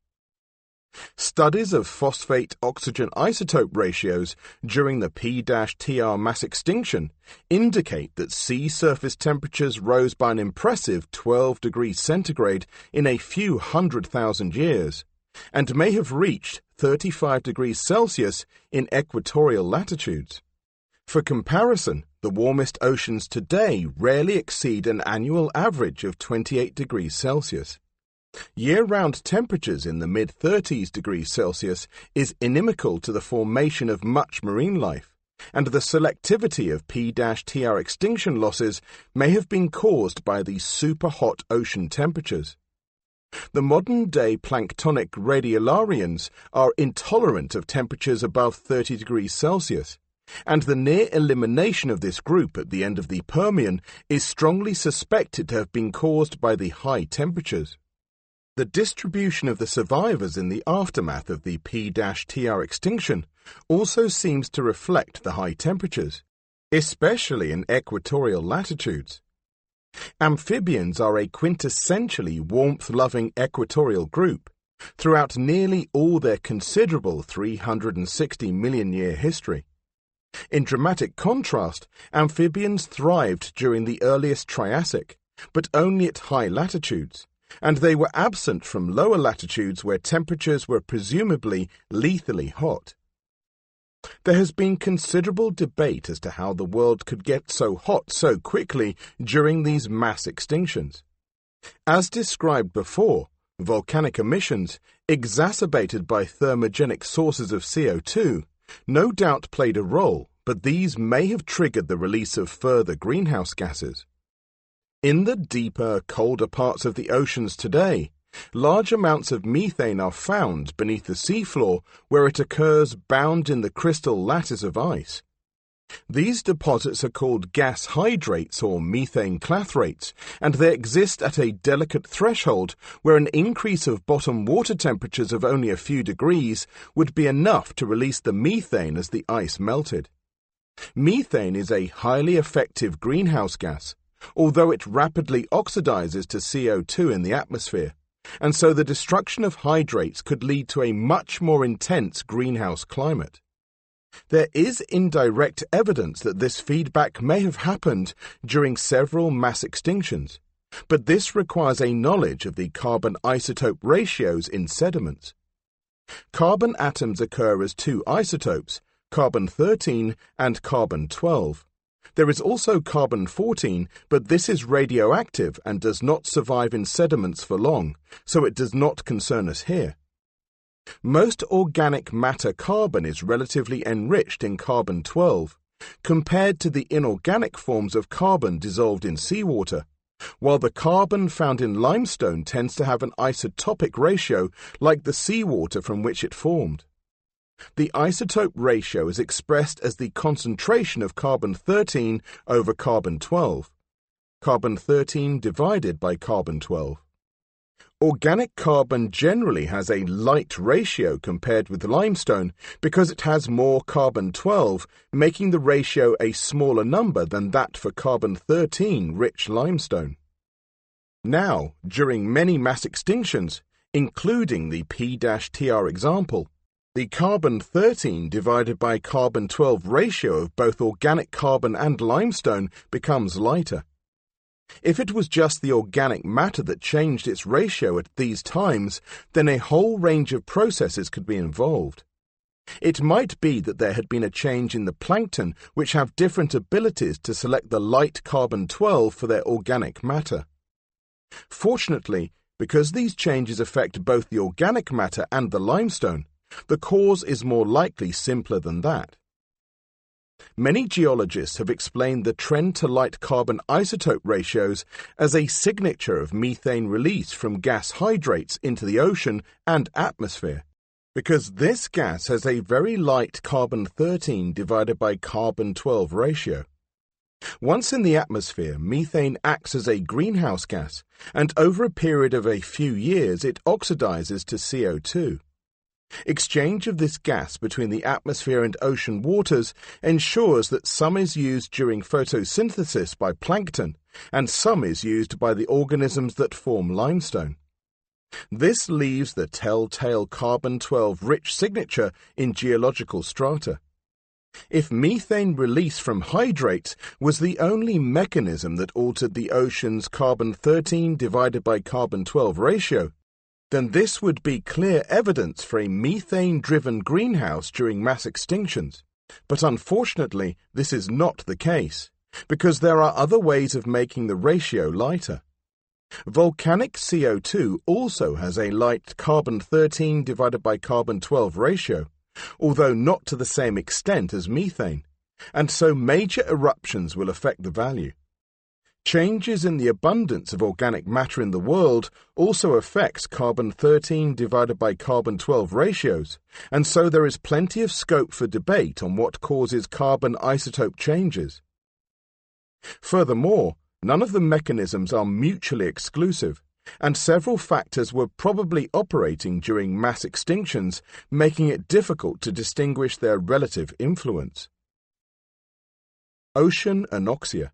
Studies of phosphate oxygen isotope ratios during the P-TR mass extinction indicate that sea surface temperatures rose by an impressive 12 degrees centigrade in a few 100,000 years, and may have reached 35 degrees Celsius in equatorial latitudes. For comparison, the warmest oceans today rarely exceed an annual average of 28 degrees Celsius. Year-round temperatures in the mid-30s degrees Celsius is inimical to the formation of much marine life, and the selectivity of P-TR extinction losses may have been caused by these super-hot ocean temperatures. The modern-day planktonic radiolarians are intolerant of temperatures above 30 degrees Celsius, and the near elimination of this group at the end of the Permian is strongly suspected to have been caused by the high temperatures. The distribution of the survivors in the aftermath of the P-TR extinction also seems to reflect the high temperatures, especially in equatorial latitudes. Amphibians are a quintessentially warmth-loving equatorial group throughout nearly all their considerable 360 million-year history. In dramatic contrast, amphibians thrived during the earliest Triassic, but only at high latitudes, and they were absent from lower latitudes where temperatures were presumably lethally hot. There has been considerable debate as to how the world could get so hot so quickly during these mass extinctions. As described before, volcanic emissions, exacerbated by thermogenic sources of CO2, no doubt played a role, but these may have triggered the release of further greenhouse gases. In the deeper, colder parts of the oceans today, large amounts of methane are found beneath the seafloor where it occurs bound in the crystal lattice of ice. These deposits are called gas hydrates or methane clathrates, and they exist at a delicate threshold where an increase of bottom water temperatures of only a few degrees would be enough to release the methane as the ice melted. Methane is a highly effective greenhouse gas, although it rapidly oxidizes to CO2 in the atmosphere, and so the destruction of hydrates could lead to a much more intense greenhouse climate. There is indirect evidence that this feedback may have happened during several mass extinctions, but this requires a knowledge of the carbon isotope ratios in sediments. Carbon atoms occur as two isotopes, carbon-13 and carbon-12. There is also carbon-14, but this is radioactive and does not survive in sediments for long, so it does not concern us here. Most organic matter carbon is relatively enriched in carbon-12, compared to the inorganic forms of carbon dissolved in seawater, while the carbon found in limestone tends to have an isotopic ratio like the seawater from which it formed. The isotope ratio is expressed as the concentration of carbon-13 over carbon-12, carbon-13 divided by carbon-12. Organic carbon generally has a light ratio compared with limestone because it has more carbon-12, making the ratio a smaller number than that for carbon-13 rich limestone. Now, during many mass extinctions, including the P-TR example, the carbon-13 divided by carbon-12 ratio of both organic carbon and limestone becomes lighter. If it was just the organic matter that changed its ratio at these times, then a whole range of processes could be involved. It might be that there had been a change in the plankton which have different abilities to select the light carbon-12 for their organic matter. Fortunately, because these changes affect both the organic matter and the limestone, the cause is more likely simpler than that. Many geologists have explained the trend to light carbon isotope ratios as a signature of methane release from gas hydrates into the ocean and atmosphere, because this gas has a very light carbon-13 divided by carbon-12 ratio. Once in the atmosphere, methane acts as a greenhouse gas, and over a period of a few years it oxidizes to CO2. Exchange of this gas between the atmosphere and ocean waters ensures that some is used during photosynthesis by plankton, and some is used by the organisms that form limestone. This leaves the telltale carbon-12 rich signature in geological strata. If methane release from hydrates was the only mechanism that altered the ocean's carbon-13 divided by carbon-12 ratio, then this would be clear evidence for a methane-driven greenhouse during mass extinctions. But unfortunately, this is not the case, because there are other ways of making the ratio lighter. Volcanic CO2 also has a light carbon-13 divided by carbon-12 ratio, although not to the same extent as methane, and so major eruptions will affect the value. Changes in the abundance of organic matter in the world also affects carbon-13 divided by carbon-12 ratios, and so there is plenty of scope for debate on what causes carbon isotope changes. Furthermore, none of the mechanisms are mutually exclusive, and several factors were probably operating during mass extinctions, making it difficult to distinguish their relative influence. Ocean anoxia.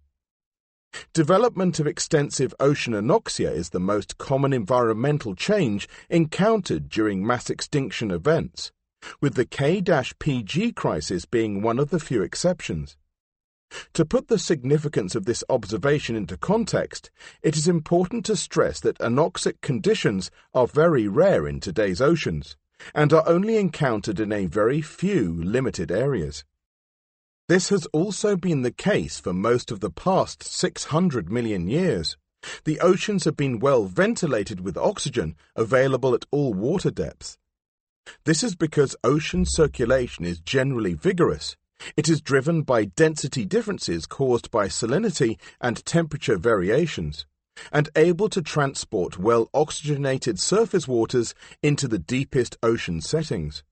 Development of extensive ocean anoxia is the most common environmental change encountered during mass extinction events, with the K-PG crisis being one of the few exceptions. To put the significance of this observation into context, it is important to stress that anoxic conditions are very rare in today's oceans, and are only encountered in a very few limited areas. This has also been the case for most of the past 600 million years. The oceans have been well ventilated with oxygen available at all water depths. This is because ocean circulation is generally vigorous. It is driven by density differences caused by salinity and temperature variations, and able to transport well-oxygenated surface waters into the deepest ocean settings.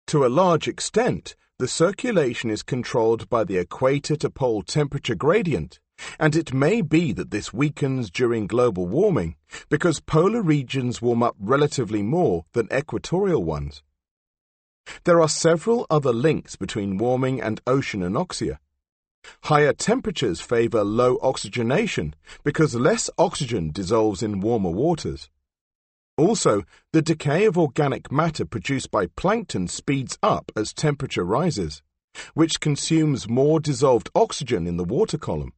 To a large extent, the circulation is controlled by the equator to pole temperature gradient, and it may be that this weakens during global warming because polar regions warm up relatively more than equatorial ones. There are several other links between warming and ocean anoxia. Higher temperatures favor low oxygenation because less oxygen dissolves in warmer waters. Also, the decay of organic matter produced by plankton speeds up as temperature rises, which consumes more dissolved oxygen in the water column.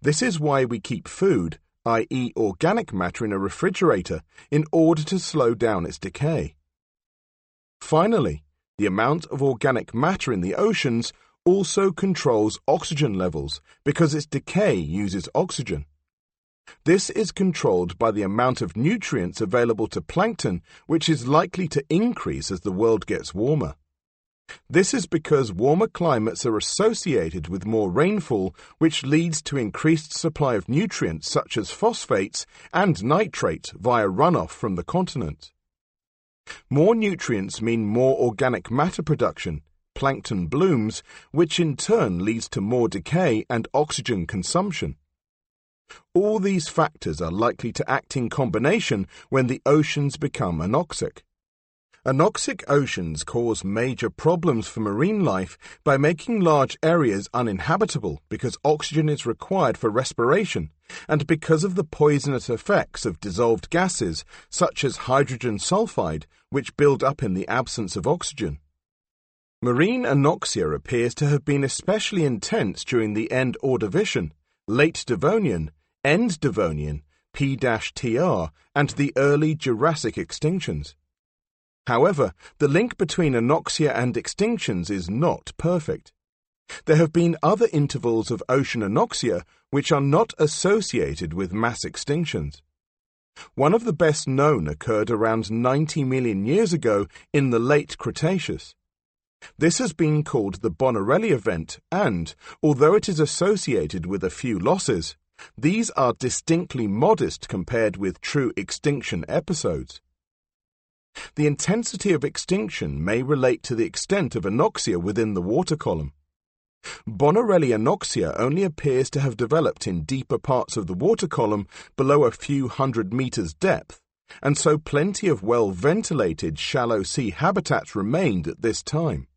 This is why we keep food, i.e. organic matter, in a refrigerator in order to slow down its decay. Finally, the amount of organic matter in the oceans also controls oxygen levels because its decay uses oxygen. This is controlled by the amount of nutrients available to plankton, which is likely to increase as the world gets warmer. This is because warmer climates are associated with more rainfall, which leads to increased supply of nutrients such as phosphates and nitrates via runoff from the continent. More nutrients mean more organic matter production, plankton blooms, which in turn leads to more decay and oxygen consumption. All these factors are likely to act in combination when the oceans become anoxic. Anoxic oceans cause major problems for marine life by making large areas uninhabitable because oxygen is required for respiration and because of the poisonous effects of dissolved gases such as hydrogen sulfide, which build up in the absence of oxygen. Marine anoxia appears to have been especially intense during the end Ordovician, late Devonian, end Devonian, P-TR, and the early Jurassic extinctions. However, the link between anoxia and extinctions is not perfect. There have been other intervals of ocean anoxia which are not associated with mass extinctions. One of the best known occurred around 90 million years ago in the late Cretaceous. This has been called the Bonarelli event and, although it is associated with a few losses, these are distinctly modest compared with true extinction episodes. The intensity of extinction may relate to the extent of anoxia within the water column. Bonorelli anoxia only appears to have developed in deeper parts of the water column below a few hundred meters depth, and so plenty of well-ventilated shallow sea habitats remained at this time.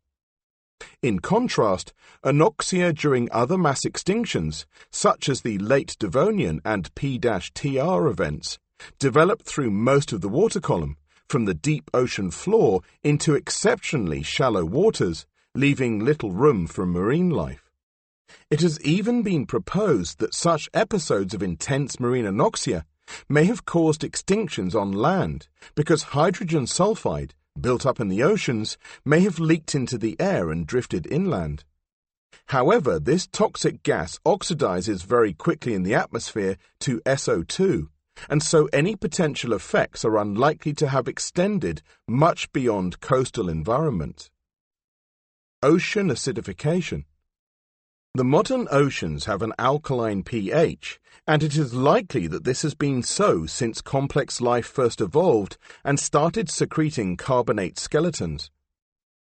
In contrast, anoxia during other mass extinctions, such as the late Devonian and P-TR events, developed through most of the water column, from the deep ocean floor into exceptionally shallow waters, leaving little room for marine life. It has even been proposed that such episodes of intense marine anoxia may have caused extinctions on land because hydrogen sulfide, built up in the oceans, may have leaked into the air and drifted inland. However, this toxic gas oxidizes very quickly in the atmosphere to SO2, and so any potential effects are unlikely to have extended much beyond coastal environment. Ocean acidification. The modern oceans have an alkaline pH, and it is likely that this has been so since complex life first evolved and started secreting carbonate skeletons.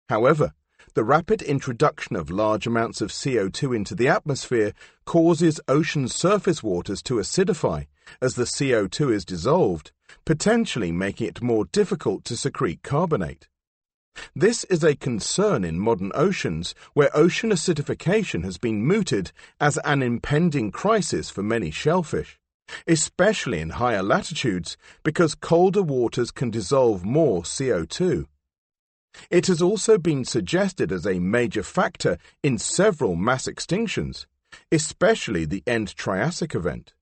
However, the rapid introduction of large amounts of CO2 into the atmosphere causes ocean surface waters to acidify as the CO2 is dissolved, potentially making it more difficult to secrete carbonate. This is a concern in modern oceans where ocean acidification has been mooted as an impending crisis for many shellfish, especially in higher latitudes because colder waters can dissolve more CO2. It has also been suggested as a major factor in several mass extinctions, especially the end Triassic event.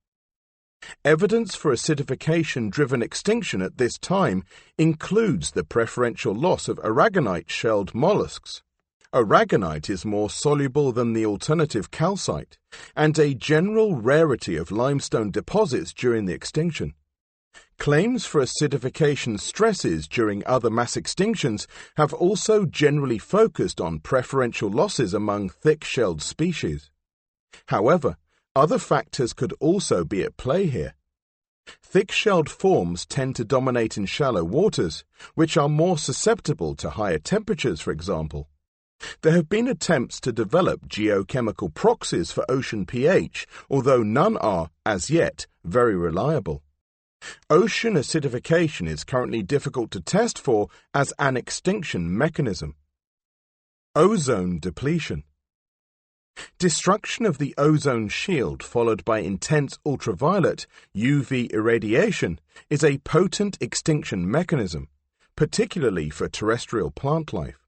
Evidence for acidification-driven extinction at this time includes the preferential loss of aragonite-shelled mollusks. Aragonite is more soluble than the alternative calcite, and a general rarity of limestone deposits during the extinction. Claims for acidification stresses during other mass extinctions have also generally focused on preferential losses among thick-shelled species. However, other factors could also be at play here. Thick-shelled forms tend to dominate in shallow waters, which are more susceptible to higher temperatures, for example. There have been attempts to develop geochemical proxies for ocean pH, although none are, as yet, very reliable. Ocean acidification is currently difficult to test for as an extinction mechanism. Ozone depletion. Destruction of the ozone shield followed by intense ultraviolet UV irradiation is a potent extinction mechanism, particularly for terrestrial plant life.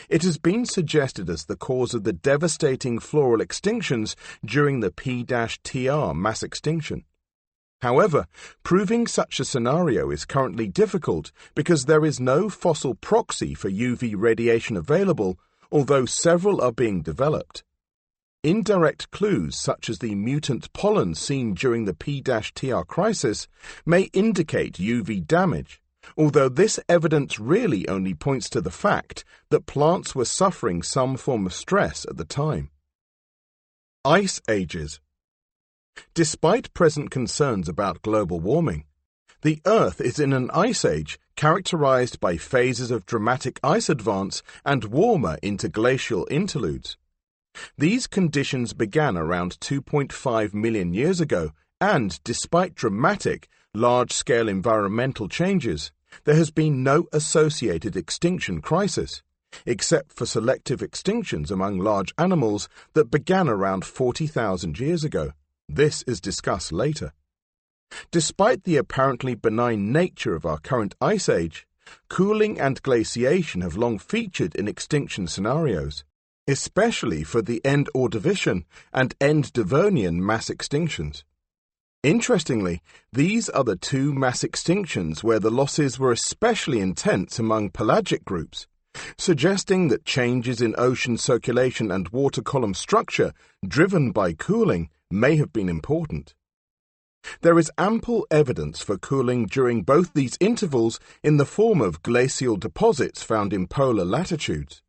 It has been suggested as the cause of the devastating floral extinctions during the P-TR mass extinction. However, proving such a scenario is currently difficult because there is no fossil proxy for UV radiation available, although several are being developed. Indirect clues such as the mutant pollen seen during the P-TR crisis may indicate UV damage, although this evidence really only points to the fact that plants were suffering some form of stress at the time. Ice ages. Despite present concerns about global warming, the Earth is in an ice age characterized by phases of dramatic ice advance and warmer interglacial interludes. These conditions began around 2.5 million years ago, and despite dramatic, large-scale environmental changes, there has been no associated extinction crisis, except for selective extinctions among large animals that began around 40,000 years ago. This is discussed later. Despite the apparently benign nature of our current ice age, cooling and glaciation have long featured in extinction scenarios, especially for the end Ordovician and end Devonian mass extinctions. Interestingly, these are the two mass extinctions where the losses were especially intense among pelagic groups, suggesting that changes in ocean circulation and water column structure driven by cooling may have been important. There is ample evidence for cooling during both these intervals in the form of glacial deposits found in polar latitudes.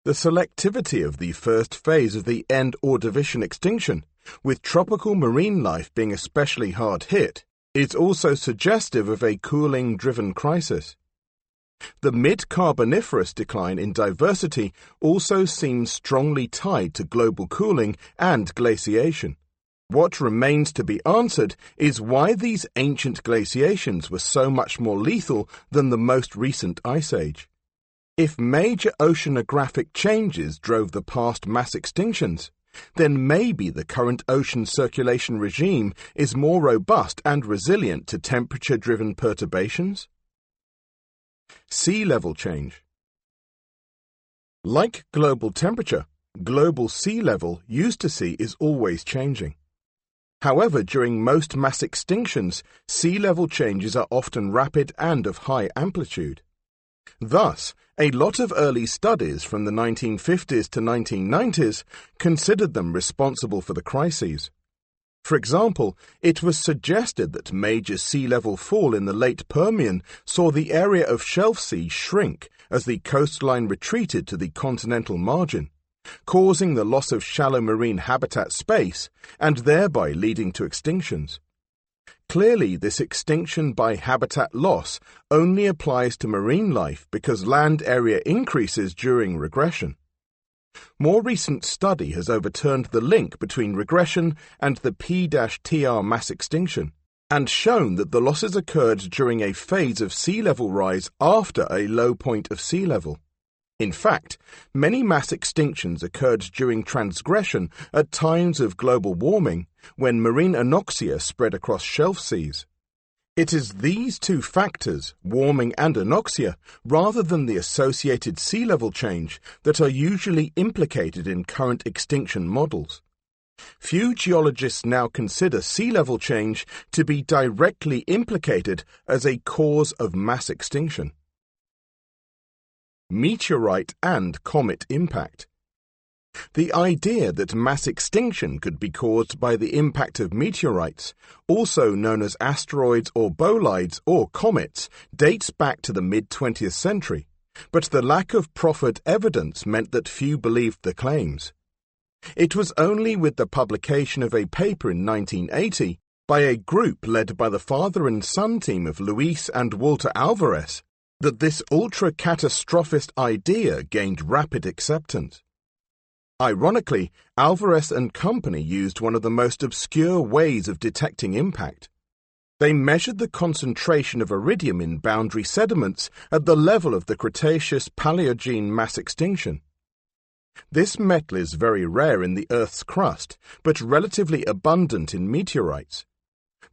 The selectivity of the first phase of the end Ordovician extinction, with tropical marine life being especially hard hit, is also suggestive of a cooling-driven crisis. The mid-Carboniferous decline in diversity also seems strongly tied to global cooling and glaciation. What remains to be answered is why these ancient glaciations were so much more lethal than the most recent ice age. If major oceanographic changes drove the past mass extinctions, then maybe the current ocean circulation regime is more robust and resilient to temperature-driven perturbations. Sea level change. Like global temperature, global sea level used to see is always changing. However, during most mass extinctions, sea level changes are often rapid and of high amplitude. Thus, a lot of early studies from the 1950s to 1990s considered them responsible for the crises. For example, it was suggested that major sea level fall in the late Permian saw the area of shelf sea shrink as the coastline retreated to the continental margin, causing the loss of shallow marine habitat space and thereby leading to extinctions. Clearly, this extinction by habitat loss only applies to marine life because land area increases during regression. More recent study has overturned the link between regression and the P-TR mass extinction and shown that the losses occurred during a phase of sea level rise after a low point of sea level. In fact, many mass extinctions occurred during transgression at times of global warming when marine anoxia spread across shelf seas. It is these two factors, warming and anoxia, rather than the associated sea level change, that are usually implicated in current extinction models. Few geologists now consider sea level change to be directly implicated as a cause of mass extinction. Meteorite and comet impact. The idea that mass extinction could be caused by the impact of meteorites, also known as asteroids or bolides or comets, dates back to the mid-20th century, but the lack of proffered evidence meant that few believed the claims. It was only with the publication of a paper in 1980 by a group led by the father and son team of Luis and Walter Alvarez that this ultra-catastrophist idea gained rapid acceptance. Ironically, Alvarez and company used one of the most obscure ways of detecting impact. They measured the concentration of iridium in boundary sediments at the level of the Cretaceous-Paleogene mass extinction. This metal is very rare in the Earth's crust, but relatively abundant in meteorites.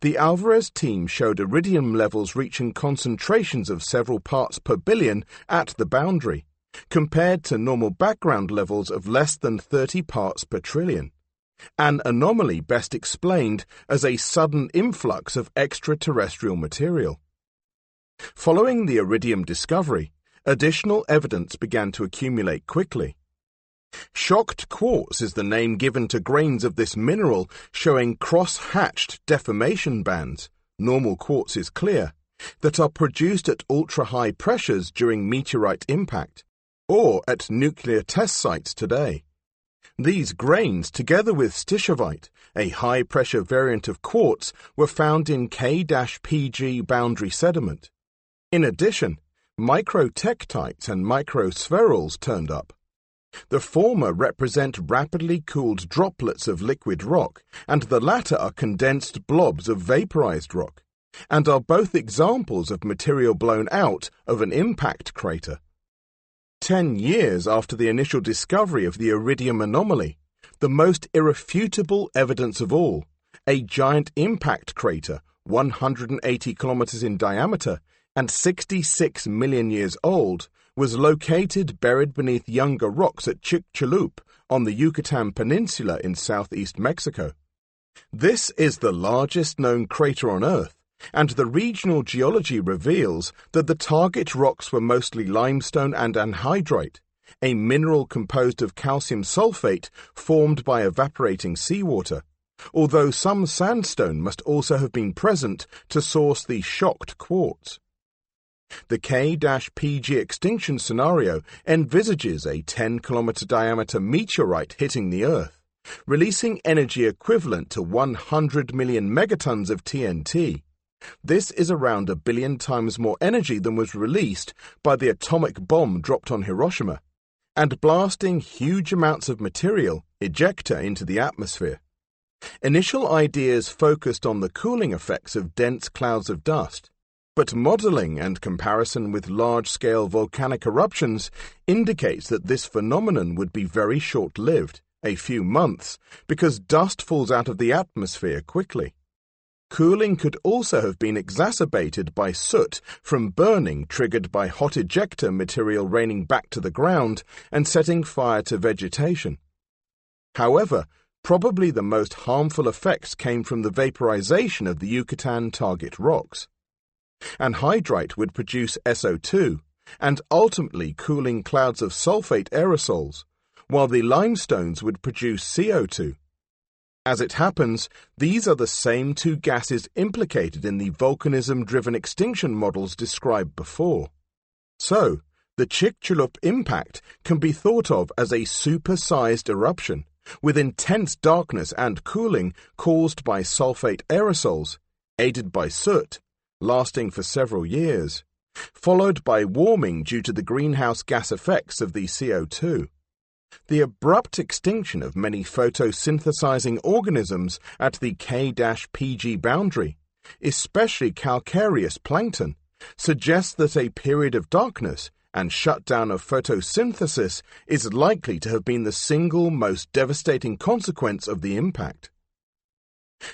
The Alvarez team showed iridium levels reaching concentrations of several parts per billion at the boundary, compared to normal background levels of less than 30 parts per trillion, an anomaly best explained as a sudden influx of extraterrestrial material. Following the iridium discovery, additional evidence began to accumulate quickly. Shocked quartz is the name given to grains of this mineral showing cross-hatched deformation bands, normal quartz is clear, that are produced at ultra-high pressures during meteorite impact, or at nuclear test sites today. These grains, together with stishovite, a high-pressure variant of quartz, were found in K-PG boundary sediment. In addition, microtectites and microspherules turned up. The former represent rapidly cooled droplets of liquid rock, and the latter are condensed blobs of vaporized rock, and are both examples of material blown out of an impact crater. 10 years after the initial discovery of the iridium anomaly, the most irrefutable evidence of all, a giant impact crater 180 kilometers in diameter and 66 million years old, was located buried beneath younger rocks at Chicxulub on the Yucatan Peninsula in southeast Mexico. This is the largest known crater on Earth, and the regional geology reveals that the target rocks were mostly limestone and anhydrite, a mineral composed of calcium sulfate formed by evaporating seawater, although some sandstone must also have been present to source the shocked quartz. The K-PG extinction scenario envisages a 10-kilometer diameter meteorite hitting the Earth, releasing energy equivalent to 100 million megatons of TNT, This is around 1 billion times more energy than was released by the atomic bomb dropped on Hiroshima, and blasting huge amounts of material, ejecta, into the atmosphere. Initial ideas focused on the cooling effects of dense clouds of dust, but modeling and comparison with large-scale volcanic eruptions indicates that this phenomenon would be very short-lived, a few months, because dust falls out of the atmosphere quickly. Cooling could also have been exacerbated by soot from burning triggered by hot ejecta material raining back to the ground and setting fire to vegetation. However, probably the most harmful effects came from the vaporization of the Yucatan target rocks. Anhydrite would produce SO2 and ultimately cooling clouds of sulfate aerosols, while the limestones would produce CO2. As it happens, these are the same two gases implicated in the volcanism-driven extinction models described before. So, the Chicxulub impact can be thought of as a supersized eruption, with intense darkness and cooling caused by sulfate aerosols, aided by soot, lasting for several years, followed by warming due to the greenhouse gas effects of the CO2. The abrupt extinction of many photosynthesizing organisms at the K-PG boundary, especially calcareous plankton, suggests that a period of darkness and shutdown of photosynthesis is likely to have been the single most devastating consequence of the impact.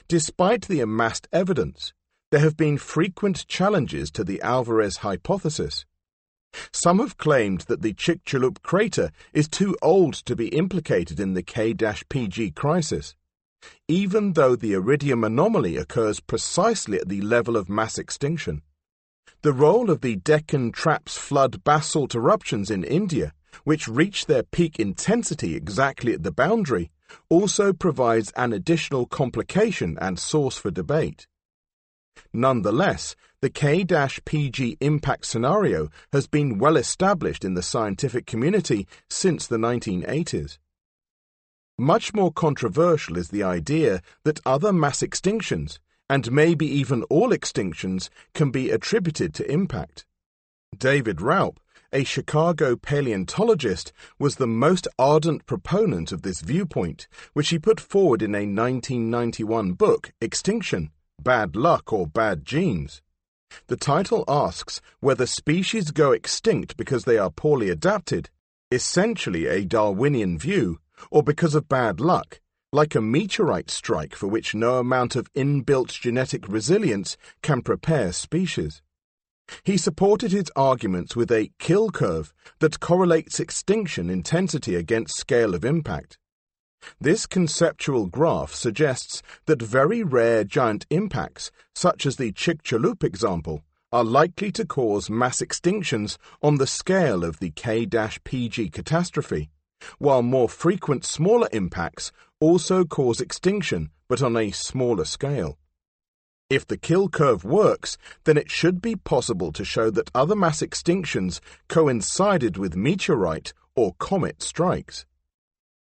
Despite the amassed evidence, there have been frequent challenges to the Alvarez hypothesis. Some have claimed that the Chicxulub crater is too old to be implicated in the K-PG crisis, even though the iridium anomaly occurs precisely at the level of mass extinction. The role of the Deccan Traps flood basalt eruptions in India, which reach their peak intensity exactly at the boundary, also provides an additional complication and source for debate. Nonetheless, the K-PG impact scenario has been well established in the scientific community since the 1980s. Much more controversial is the idea that other mass extinctions, and maybe even all extinctions, can be attributed to impact. David Raup, a Chicago paleontologist, was the most ardent proponent of this viewpoint, which he put forward in a 1991 book, Extinction, Bad Luck or Bad Genes. The title asks whether species go extinct because they are poorly adapted, essentially a Darwinian view, or because of bad luck, like a meteorite strike for which no amount of inbuilt genetic resilience can prepare species. He supported his arguments with a kill curve that correlates extinction intensity against scale of impact. This conceptual graph suggests that very rare giant impacts, such as the Chicxulub example, are likely to cause mass extinctions on the scale of the K-PG catastrophe, while more frequent smaller impacts also cause extinction but on a smaller scale. If the kill curve works, then it should be possible to show that other mass extinctions coincided with meteorite or comet strikes.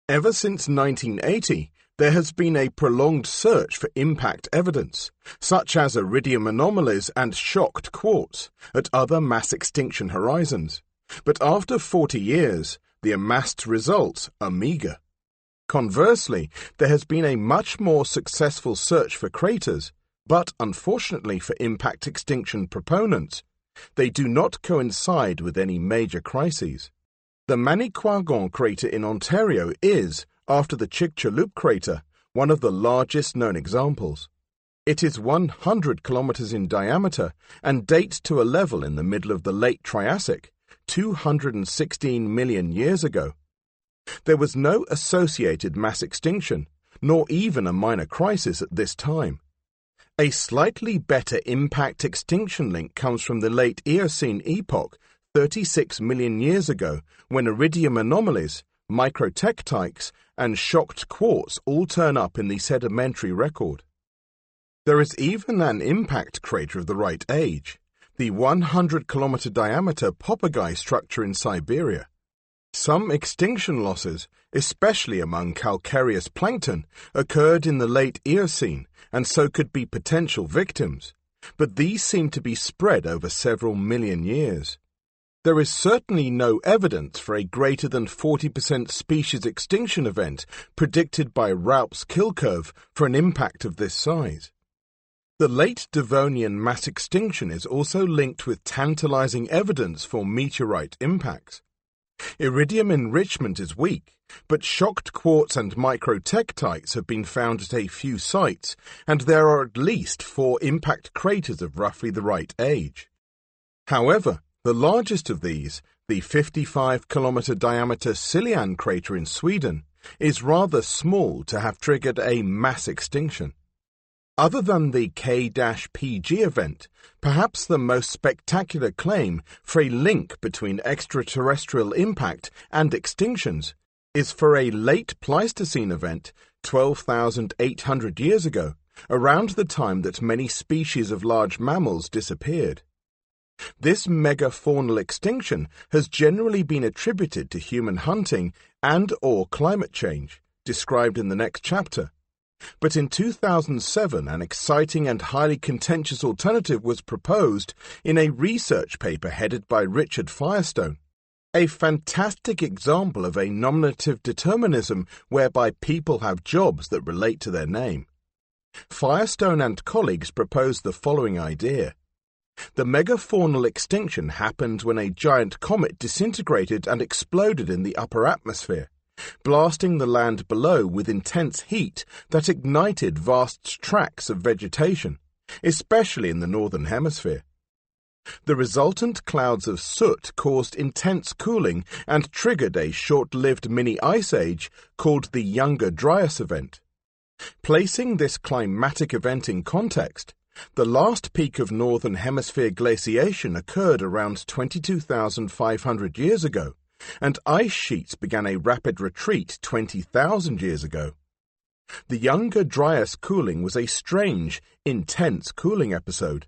Ever since 1980, there has been a prolonged search for impact evidence, such as iridium anomalies and shocked quartz, at other mass extinction horizons. But after 40 years, the amassed results are meager. Conversely, there has been a much more successful search for craters, but unfortunately for impact extinction proponents, they do not coincide with any major crises. The Manicouagan crater in Ontario is, after the Chicxulub crater, one of the largest known examples. It is 100 kilometers in diameter and dates to a level in the middle of the late Triassic, 216 million years ago. There was no associated mass extinction, nor even a minor crisis at this time. A slightly better impact extinction link comes from the late Eocene epoch, 36 million years ago, when iridium anomalies, microtectites, and shocked quartz all turn up in the sedimentary record. There is even an impact crater of the right age, the 100-kilometer diameter Popogai structure in Siberia. Some extinction losses, especially among calcareous plankton, occurred in the late Eocene and so could be potential victims. but these seem to be spread over several million years. There is certainly no evidence for a greater than 40% species extinction event predicted by Raupp's kill curve for an impact of this size. The late Devonian mass extinction is also linked with tantalizing evidence for meteorite impacts. Iridium enrichment is weak, but shocked quartz and microtectites have been found at a few sites, and there are at least 4 impact craters of roughly the right age. However, the largest of these, the 55-kilometer diameter Siljan crater in Sweden, is rather small to have triggered a mass extinction. Other than the K-PG event, perhaps the most spectacular claim for a link between extraterrestrial impact and extinctions is for a late Pleistocene event 12,800 years ago, around the time that many species of large mammals disappeared. This megafaunal extinction has generally been attributed to human hunting and/or climate change, described in the next chapter. But in 2007, an exciting and highly contentious alternative was proposed in a research paper headed by Richard Firestone, a fantastic example of a nominative determinism whereby people have jobs that relate to their name. Firestone and colleagues proposed the following idea. The megafaunal extinction happened when a giant comet disintegrated and exploded in the upper atmosphere, blasting the land below with intense heat that ignited vast tracts of vegetation, especially in the northern hemisphere. The resultant clouds of soot caused intense cooling and triggered a short-lived mini-ice age called the Younger Dryas event. Placing this climatic event in context, the last peak of northern hemisphere glaciation occurred around 22,500 years ago, and ice sheets began a rapid retreat 20,000 years ago. The Younger Dryas cooling was a strange, intense cooling episode,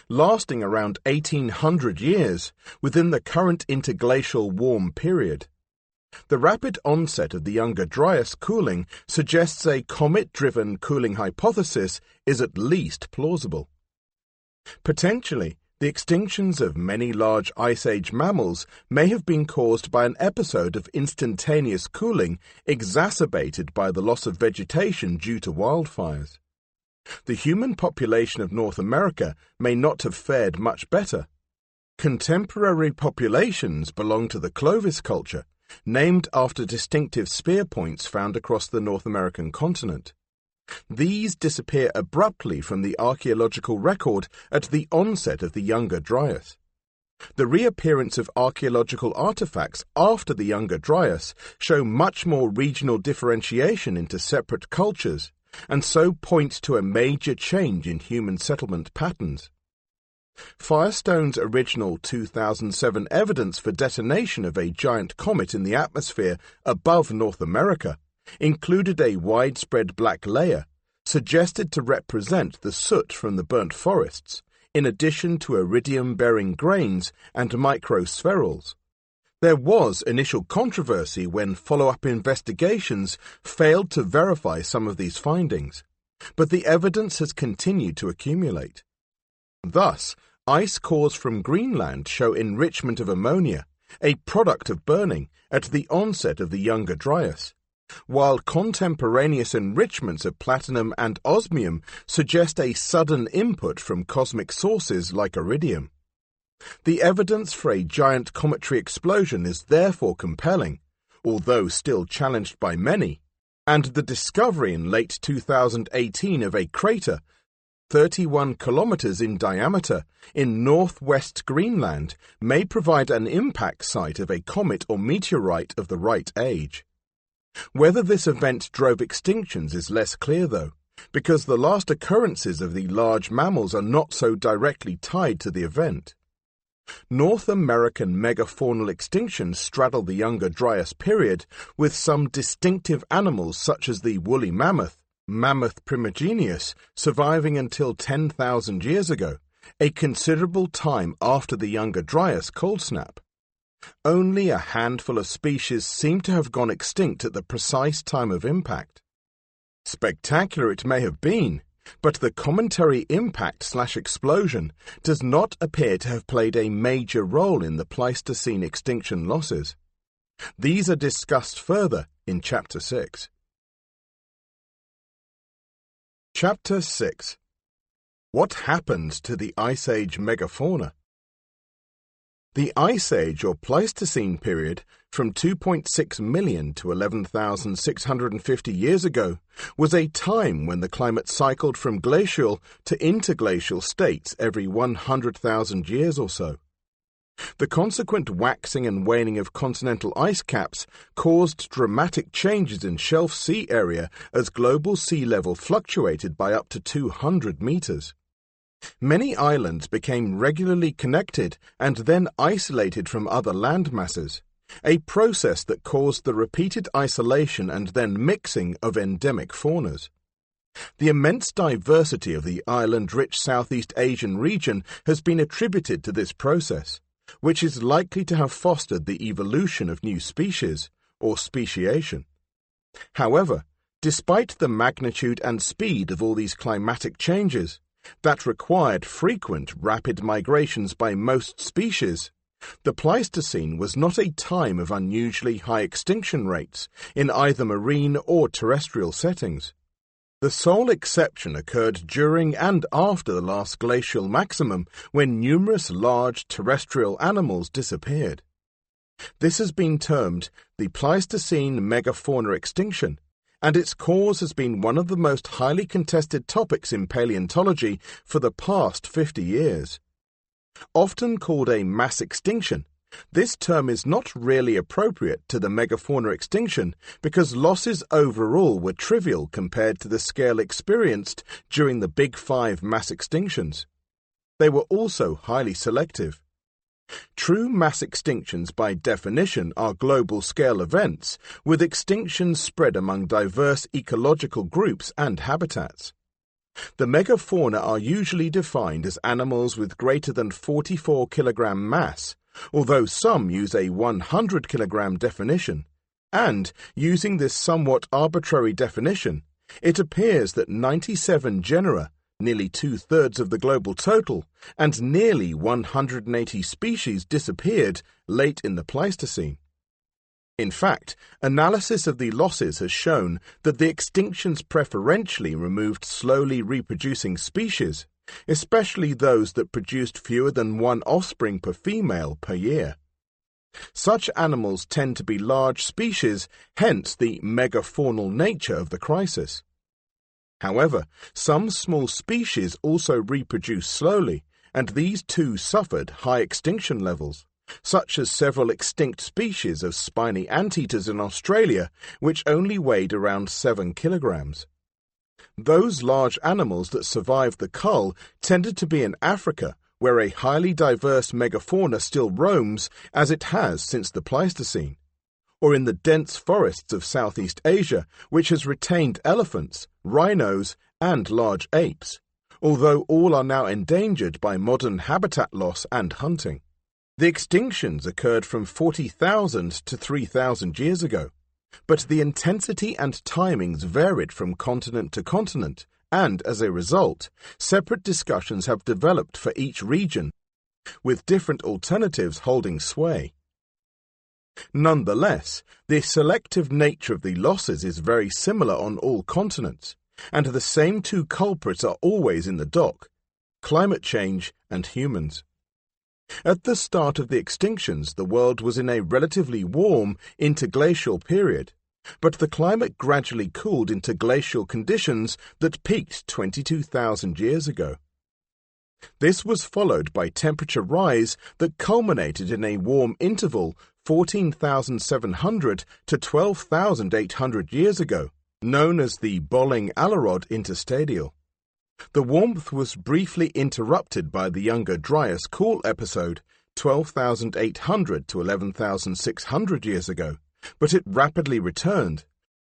lasting around 1,800 years within the current interglacial warm period. The rapid onset of the Younger Dryas cooling suggests a comet-driven cooling hypothesis is at least plausible. Potentially, the extinctions of many large Ice Age mammals may have been caused by an episode of instantaneous cooling exacerbated by the loss of vegetation due to wildfires. The human population of North America may not have fared much better. Contemporary populations belong to the Clovis culture, named after distinctive spear points found across the North American continent. These disappear abruptly from the archaeological record at the onset of the Younger Dryas. The reappearance of archaeological artifacts after the Younger Dryas show much more regional differentiation into separate cultures, and so point to a major change in human settlement patterns. Firestone's original 2007 evidence for detonation of a giant comet in the atmosphere above North America included a widespread black layer, suggested to represent the soot from the burnt forests, in addition to iridium-bearing grains and microspherules. There was initial controversy when follow-up investigations failed to verify some of these findings, but the evidence has continued to accumulate. Thus, ice cores from Greenland show enrichment of ammonia, a product of burning, at the onset of the Younger Dryas, while contemporaneous enrichments of platinum and osmium suggest a sudden input from cosmic sources like iridium. The evidence for a giant cometary explosion is therefore compelling, although still challenged by many, and the discovery in late 2018 of a crater 31 kilometers in diameter in northwest Greenland may provide an impact site of a comet or meteorite of the right age. Whether this event drove extinctions is less clear, though, because the last occurrences of the large mammals are not so directly tied to the event. North American megafaunal extinctions straddle the Younger Dryas period, with some distinctive animals such as the woolly mammoth, Mammoth primigenius, surviving until 10,000 years ago, a considerable time after the Younger Dryas cold snap. Only a handful of species seem to have gone extinct at the precise time of impact. Spectacular it may have been, but the cometary impact/explosion does not appear to have played a major role in the Pleistocene extinction losses. These are discussed further in Chapter 6. Chapter 6. What happened to the Ice Age megafauna? The Ice Age or Pleistocene period from 2.6 million to 11,650 years ago was a time when the climate cycled from glacial to interglacial states every 100,000 years or so. The consequent waxing and waning of continental ice caps caused dramatic changes in shelf sea area as global sea level fluctuated by up to 200 meters. Many islands became regularly connected and then isolated from other land masses, a process that caused the repeated isolation and then mixing of endemic faunas. The immense diversity of the island-rich Southeast Asian region has been attributed to this process, which is likely to have fostered the evolution of new species, or speciation. However, despite the magnitude and speed of all these climatic changes, that required frequent, rapid migrations by most species, the Pleistocene was not a time of unusually high extinction rates in either marine or terrestrial settings. The sole exception occurred during and after the last glacial maximum, when numerous large terrestrial animals disappeared. This has been termed the Pleistocene megafauna extinction, and its cause has been one of the most highly contested topics in paleontology for the past 50 years. Often called a mass extinction, this term is not really appropriate to the megafauna extinction because losses overall were trivial compared to the scale experienced during the Big Five mass extinctions. They were also highly selective. True mass extinctions by definition are global-scale events, with extinctions spread among diverse ecological groups and habitats. The megafauna are usually defined as animals with greater than 44 kilogram mass, although some use a 100 kilogram definition, and, using this somewhat arbitrary definition, it appears that 97 genera, nearly two-thirds of the global total, and nearly 180 species disappeared late in the Pleistocene. In fact, analysis of the losses has shown that the extinctions preferentially removed slowly reproducing species, especially those that produced fewer than one offspring per female per year. Such animals tend to be large species, hence the megafaunal nature of the crisis. However, some small species also reproduce slowly, and these too suffered high extinction levels, such as several extinct species of spiny anteaters in Australia, which only weighed around 7 kilograms. Those large animals that survived the cull tended to be in Africa, where a highly diverse megafauna still roams, as it has since the Pleistocene, or in the dense forests of Southeast Asia, which has retained elephants, rhinos, and large apes, although all are now endangered by modern habitat loss and hunting. The extinctions occurred from 40,000 to 3,000 years ago, but the intensity and timings varied from continent to continent, and as a result, separate discussions have developed for each region, with different alternatives holding sway. Nonetheless, the selective nature of the losses is very similar on all continents, and the same two culprits are always in the dock: climate change and humans. At the start of the extinctions, the world was in a relatively warm interglacial period, but the climate gradually cooled into glacial conditions that peaked 22,000 years ago. This was followed by temperature rise that culminated in a warm interval 14,700 to 12,800 years ago, known as the Bolling-Alerod interstadial. The warmth was briefly interrupted by the Younger Dryas cool episode 12,800 to 11,600 years ago, but it rapidly returned.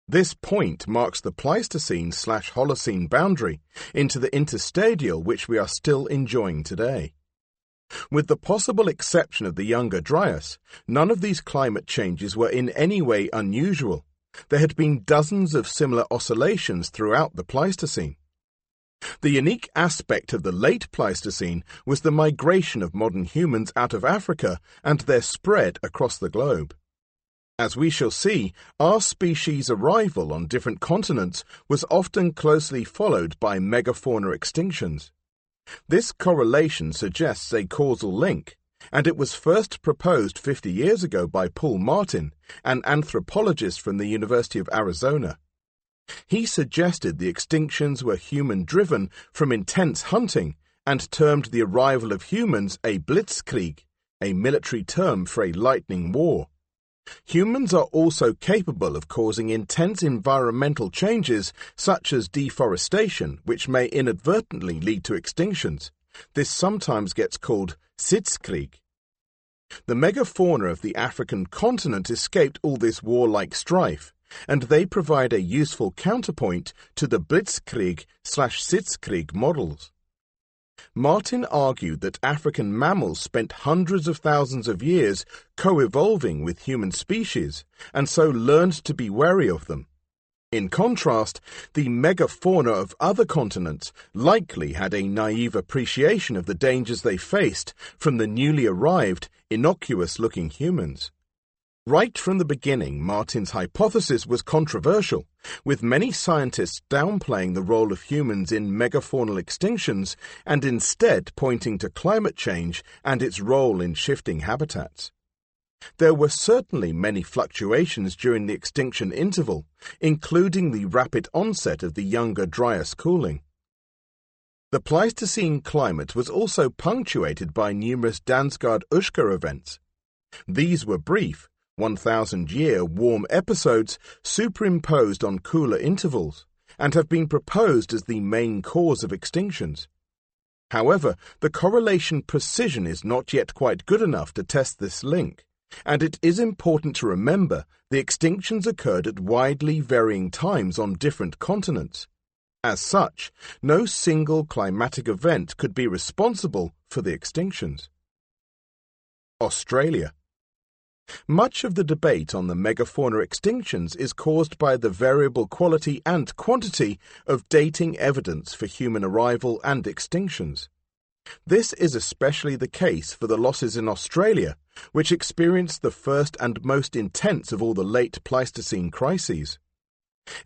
This point marks the Pleistocene/Holocene boundary into the interstadial which we are still enjoying today. With the possible exception of the Younger Dryas, none of these climate changes were in any way unusual. There had been dozens of similar oscillations throughout the Pleistocene. The unique aspect of the late Pleistocene was the migration of modern humans out of Africa and their spread across the globe. As we shall see, our species' arrival on different continents was often closely followed by megafauna extinctions. This correlation suggests a causal link, and it was first proposed 50 years ago by Paul Martin, an anthropologist from the University of Arizona. He suggested the extinctions were human-driven from intense hunting and termed the arrival of humans a blitzkrieg, a military term for a lightning war. Humans are also capable of causing intense environmental changes such as deforestation, which may inadvertently lead to extinctions. This sometimes gets called sitzkrieg. The megafauna of the African continent escaped all this warlike strife, and they provide a useful counterpoint to the blitzkrieg/sitzkrieg models. Martin argued that African mammals spent hundreds of thousands of years co-evolving with human species, and so learned to be wary of them. In contrast, the megafauna of other continents likely had a naive appreciation of the dangers they faced from the newly arrived, innocuous-looking humans. Right from the beginning, Martin's hypothesis was controversial, with many scientists downplaying the role of humans in megafaunal extinctions and instead pointing to climate change and its role in shifting habitats. There were certainly many fluctuations during the extinction interval, including the rapid onset of the younger Dryas cooling. The Pleistocene climate was also punctuated by numerous Dansgaard-Oeschger events. These were brief, 1,000-year warm episodes superimposed on cooler intervals, and have been proposed as the main cause of extinctions. However, the correlation precision is not yet quite good enough to test this link, and it is important to remember the extinctions occurred at widely varying times on different continents. As such, no single climatic event could be responsible for the extinctions. Australia. Much of the debate on the megafauna extinctions is caused by the variable quality and quantity of dating evidence for human arrival and extinctions. This is especially the case for the losses in Australia, which experienced the first and most intense of all the late Pleistocene crises.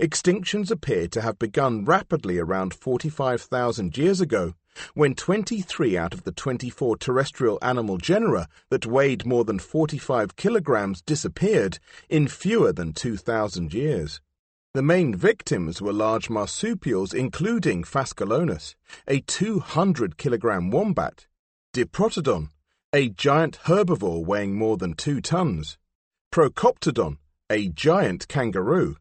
Extinctions appear to have begun rapidly around 45,000 years ago, when 23 out of the 24 terrestrial animal genera that weighed more than 45 kilograms disappeared in fewer than 2,000 years. The main victims were large marsupials including Phascolonus, a 200-kilogram wombat, Diprotodon, a giant herbivore weighing more than 2 tons, Procoptodon, a giant kangaroo,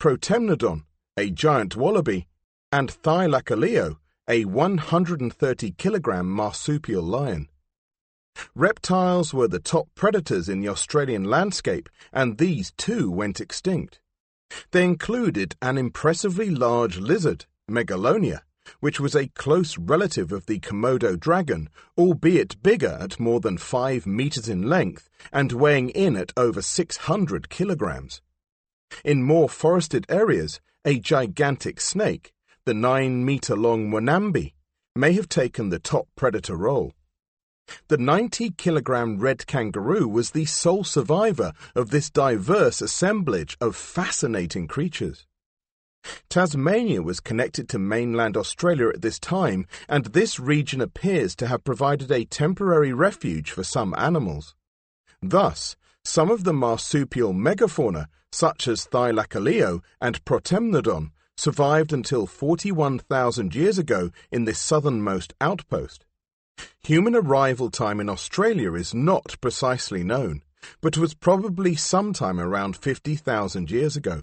Protemnodon, a giant wallaby, and Thylacoleo, a 130-kilogram marsupial lion. Reptiles were the top predators in the Australian landscape, and these too went extinct. They included an impressively large lizard, Megalonia, which was a close relative of the Komodo dragon, albeit bigger at more than 5 meters in length and weighing in at over 600 kilograms. In more forested areas, a gigantic snake, the 9-meter-long Wanambi, may have taken the top predator role. The 90-kilogram red kangaroo was the sole survivor of this diverse assemblage of fascinating creatures. Tasmania was connected to mainland Australia at this time, and this region appears to have provided a temporary refuge for some animals. Thus, some of the marsupial megafauna, such as Thylacoleo and Protemnodon, survived until 41,000 years ago in this southernmost outpost. Human arrival time in Australia is not precisely known, but was probably sometime around 50,000 years ago,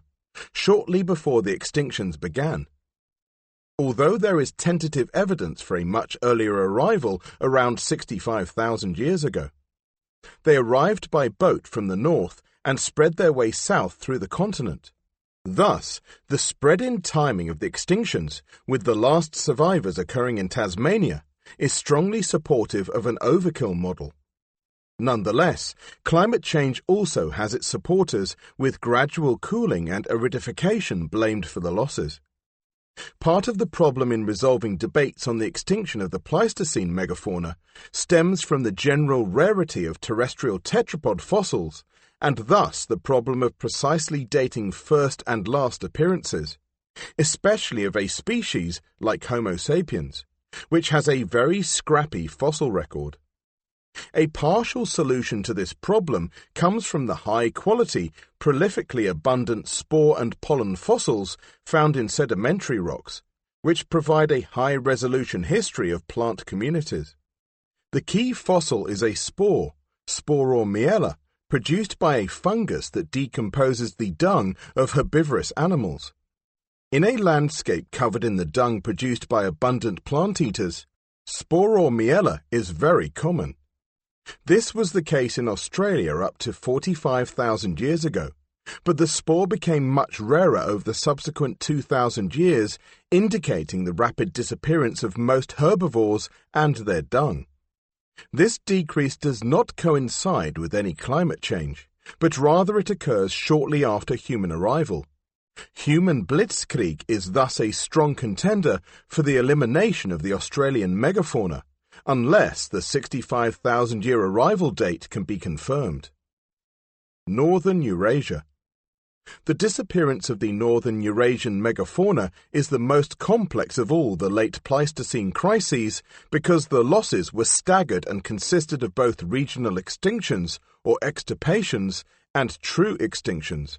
shortly before the extinctions began. Although there is tentative evidence for a much earlier arrival around 65,000 years ago. They arrived by boat from the north and spread their way south through the continent. Thus, the spread in timing of the extinctions, with the last survivors occurring in Tasmania, is strongly supportive of an overkill model. Nonetheless, climate change also has its supporters, with gradual cooling and aridification blamed for the losses. Part of the problem in resolving debates on the extinction of the Pleistocene megafauna stems from the general rarity of terrestrial tetrapod fossils, and thus the problem of precisely dating first and last appearances, especially of a species like Homo sapiens, which has a very scrappy fossil record. A partial solution to this problem comes from the high-quality, prolifically abundant spore and pollen fossils found in sedimentary rocks, which provide a high-resolution history of plant communities. The key fossil is a spore, Sporormiella, produced by a fungus that decomposes the dung of herbivorous animals. In a landscape covered in the dung produced by abundant plant-eaters, Sporormiella is very common. This was the case in Australia up to 45,000 years ago, but the spore became much rarer over the subsequent 2,000 years, indicating the rapid disappearance of most herbivores and their dung. This decrease does not coincide with any climate change, but rather it occurs shortly after human arrival. Human blitzkrieg is thus a strong contender for the elimination of the Australian megafauna, unless the 65,000-year arrival date can be confirmed. Northern Eurasia. The disappearance of the northern Eurasian megafauna is the most complex of all the late Pleistocene crises because the losses were staggered and consisted of both regional extinctions, or extirpations, and true extinctions.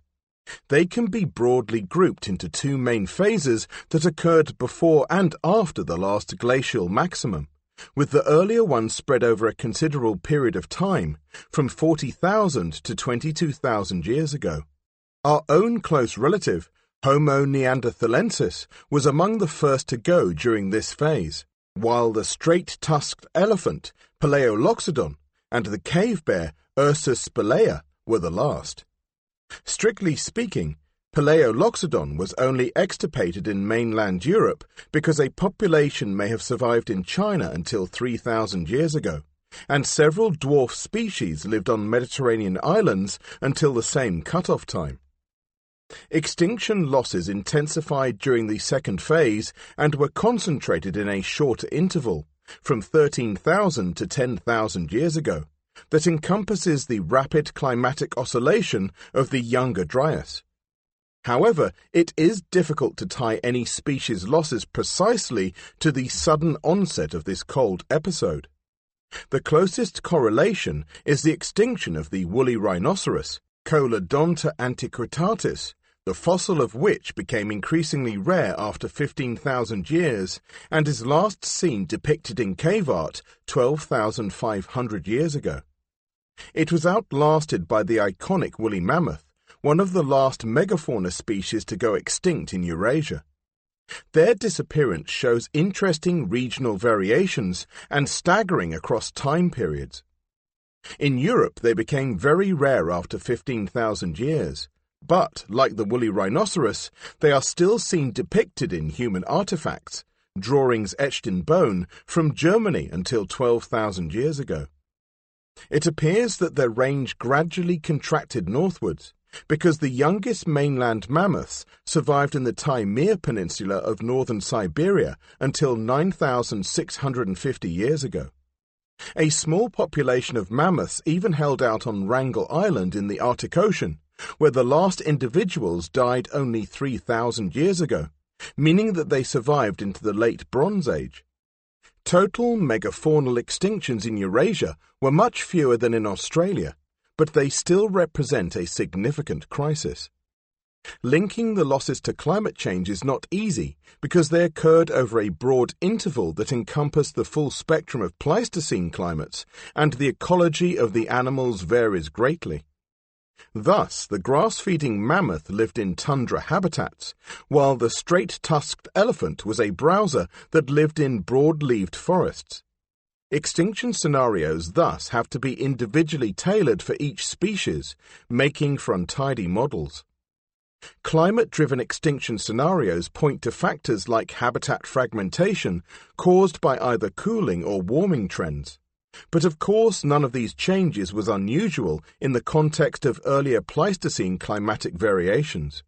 They can be broadly grouped into two main phases that occurred before and after the last glacial maximum, with the earlier one spread over a considerable period of time, from 40,000 to 22,000 years ago. Our own close relative, Homo neanderthalensis, was among the first to go during this phase, while the straight-tusked elephant, Paleoloxodon, and the cave bear, Ursus spelaea, were the last. Strictly speaking, Paleoloxodon was only extirpated in mainland Europe because a population may have survived in China until 3,000 years ago, and several dwarf species lived on Mediterranean islands until the same cutoff time. Extinction losses intensified during the second phase and were concentrated in a shorter interval, from 13,000 to 10,000 years ago, that encompasses the rapid climatic oscillation of the Younger Dryas. However, it is difficult to tie any species losses precisely to the sudden onset of this cold episode. The closest correlation is the extinction of the woolly rhinoceros, Colodonta antiquitatis, the fossil of which became increasingly rare after 15,000 years and is last seen depicted in cave art 12,500 years ago. It was outlasted by the iconic woolly mammoth, one of the last megafauna species to go extinct in Eurasia. Their disappearance shows interesting regional variations and staggering across time periods. In Europe, they became very rare after 15,000 years, but, like the woolly rhinoceros, they are still seen depicted in human artifacts, drawings etched in bone, from Germany until 12,000 years ago. It appears that their range gradually contracted northwards, because the youngest mainland mammoths survived in the Taimyr Peninsula of northern Siberia until 9,650 years ago. A small population of mammoths even held out on Wrangel Island in the Arctic Ocean, where the last individuals died only 3,000 years ago, meaning that they survived into the late Bronze Age. Total megafaunal extinctions in Eurasia were much fewer than in Australia, but they still represent a significant crisis. Linking the losses to climate change is not easy because they occurred over a broad interval that encompassed the full spectrum of Pleistocene climates, and the ecology of the animals varies greatly. Thus, the grass-feeding mammoth lived in tundra habitats, while the straight-tusked elephant was a browser that lived in broad-leaved forests. Extinction scenarios thus have to be individually tailored for each species, making for untidy models. Climate-driven extinction scenarios point to factors like habitat fragmentation caused by either cooling or warming trends. But of course none of these changes was unusual in the context of earlier Pleistocene climatic variations.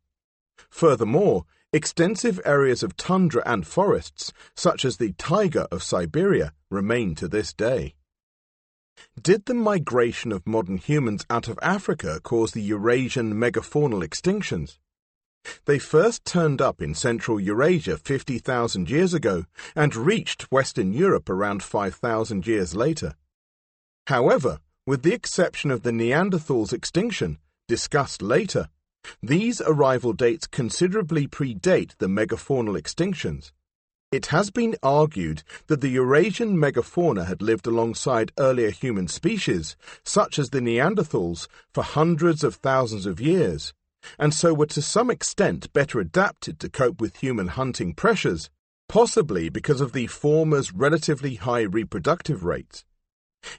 Furthermore, Extensive areas of tundra and forests, such as the taiga of Siberia, remain to this day. Did the migration of modern humans out of Africa cause the Eurasian megafaunal extinctions? They first turned up in Central Eurasia 50,000 years ago and reached Western Europe around 5,000 years later. However, with the exception of the Neanderthals' extinction, discussed later, these arrival dates considerably predate the megafaunal extinctions. It has been argued that the Eurasian megafauna had lived alongside earlier human species, such as the Neanderthals, for hundreds of thousands of years, and so were to some extent better adapted to cope with human hunting pressures, possibly because of the former's relatively high reproductive rates.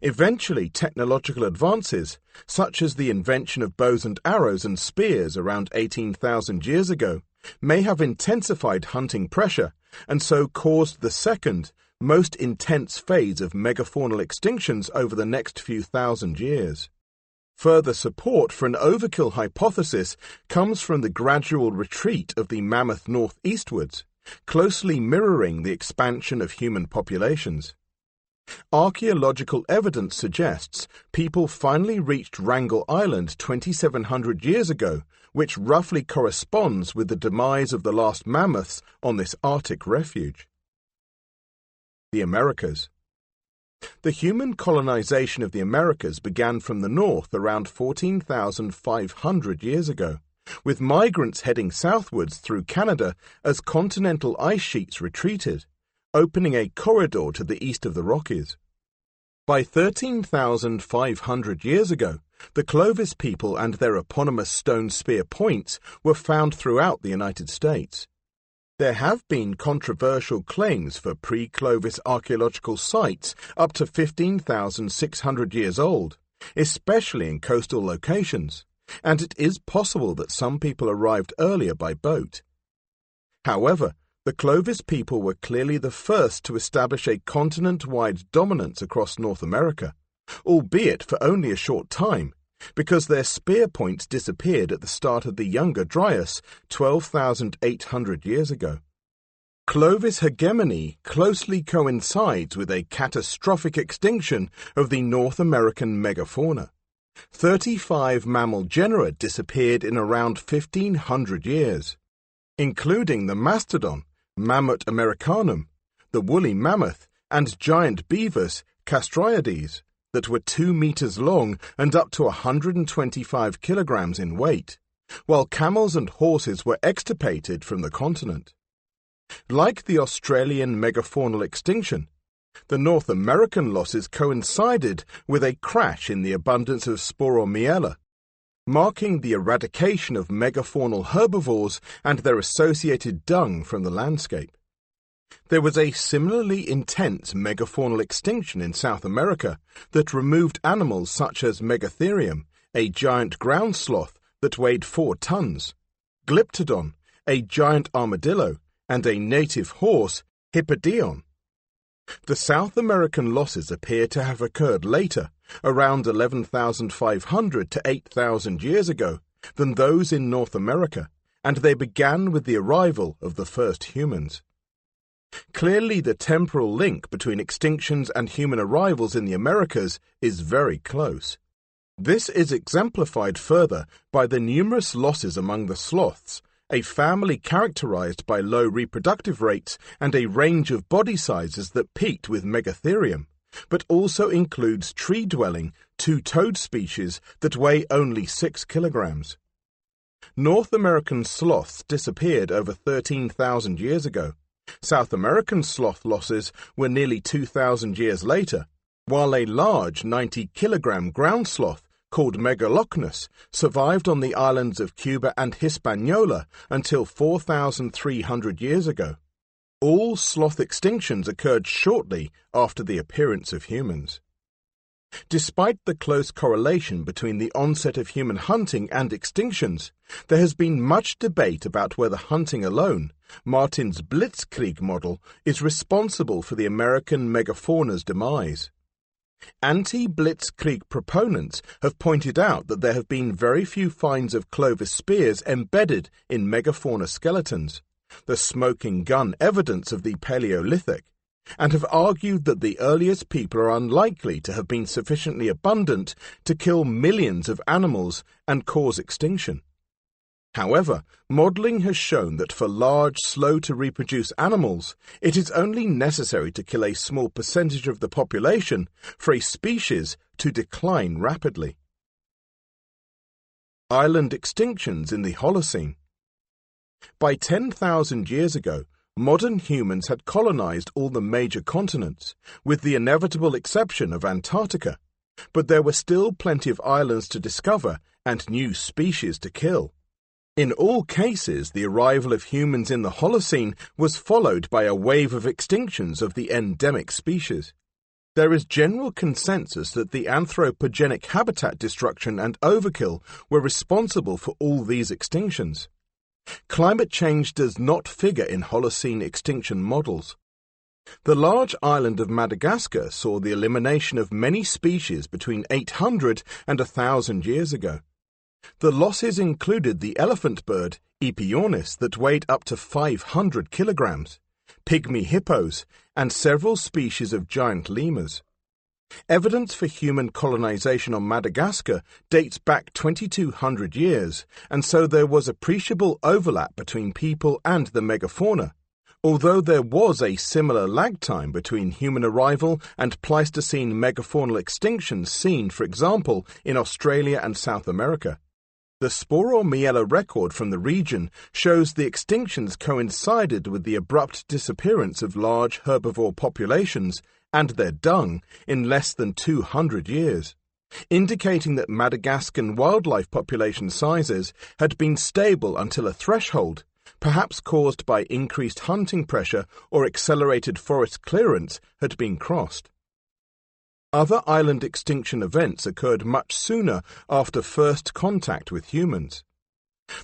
Eventually, technological advances, such as the invention of bows and arrows and spears around 18,000 years ago, may have intensified hunting pressure and so caused the second, most intense phase of megafaunal extinctions over the next few thousand years. Further support for an overkill hypothesis comes from the gradual retreat of the mammoth northeastwards, closely mirroring the expansion of human populations. Archaeological evidence suggests people finally reached Wrangel Island 2,700 years ago, which roughly corresponds with the demise of the last mammoths on this Arctic refuge. The Americas. The human colonization of the Americas began from the north around 14,500 years ago, with migrants heading southwards through Canada as continental ice sheets retreated, opening a corridor to the east of the Rockies. By 13,500 years ago, the Clovis people and their eponymous stone spear points were found throughout the United States. There have been controversial claims for pre-Clovis archaeological sites up to 15,600 years old, especially in coastal locations, and it is possible that some people arrived earlier by boat. However, the Clovis people were clearly the first to establish a continent-wide dominance across North America, albeit for only a short time, because their spear points disappeared at the start of the Younger Dryas 12,800 years ago. Clovis hegemony closely coincides with a catastrophic extinction of the North American megafauna. 35 mammal genera disappeared in around 1,500 years, including the mastodon, Mammut americanum, the woolly mammoth, and giant beavers, Castroides, that were 2 meters long and up to 125 kilograms in weight, while camels and horses were extirpated from the continent. Like the Australian megafaunal extinction, the North American losses coincided with a crash in the abundance of Sporomyella, marking the eradication of megafaunal herbivores and their associated dung from the landscape. There was a similarly intense megafaunal extinction in South America that removed animals such as Megatherium, a giant ground sloth that weighed 4 tons, Glyptodon, a giant armadillo, and a native horse, Hippodion. The South American losses appear to have occurred later, around 11,500 to 8,000 years ago, than those in North America, and they began with the arrival of the first humans. Clearly, the temporal link between extinctions and human arrivals in the Americas is very close. This is exemplified further by the numerous losses among the sloths, a family characterized by low reproductive rates and a range of body sizes that peaked with Megatherium, but also includes tree-dwelling, 2-toed species that weigh only 6 kilograms. North American sloths disappeared over 13,000 years ago. South American sloth losses were nearly 2,000 years later, while a large 90-kilogram ground sloth called Megalochnus survived on the islands of Cuba and Hispaniola until 4,300 years ago. All sloth extinctions occurred shortly after the appearance of humans. Despite the close correlation between the onset of human hunting and extinctions, there has been much debate about whether hunting alone, Martin's Blitzkrieg model, is responsible for the American megafauna's demise. Anti-Blitzkrieg proponents have pointed out that there have been very few finds of Clovis spears embedded in megafauna skeletons, the smoking gun evidence of the Paleolithic, and have argued that the earliest people are unlikely to have been sufficiently abundant to kill millions of animals and cause extinction. However, modelling has shown that for large, slow-to-reproduce animals, it is only necessary to kill a small percentage of the population for a species to decline rapidly. Island extinctions in the Holocene. By 10,000 years ago, modern humans had colonized all the major continents, with the inevitable exception of Antarctica, but there were still plenty of islands to discover and new species to kill. In all cases, the arrival of humans in the Holocene was followed by a wave of extinctions of the endemic species. There is general consensus that the anthropogenic habitat destruction and overkill were responsible for all these extinctions. Climate change does not figure in Holocene extinction models. The large island of Madagascar saw the elimination of many species between 800 and 1,000 years ago. The losses included the elephant bird, Epiornis, that weighed up to 500 kilograms, pygmy hippos, and several species of giant lemurs. Evidence for human colonization on Madagascar dates back 2,200 years, and so there was appreciable overlap between people and the megafauna, although there was a similar lag time between human arrival and Pleistocene megafaunal extinctions seen, for example, in Australia and South America. The Sporormiella record from the region shows the extinctions coincided with the abrupt disappearance of large herbivore populations and their dung in less than 200 years, indicating that Madagascan wildlife population sizes had been stable until a threshold, perhaps caused by increased hunting pressure or accelerated forest clearance, had been crossed. Other island extinction events occurred much sooner after first contact with humans.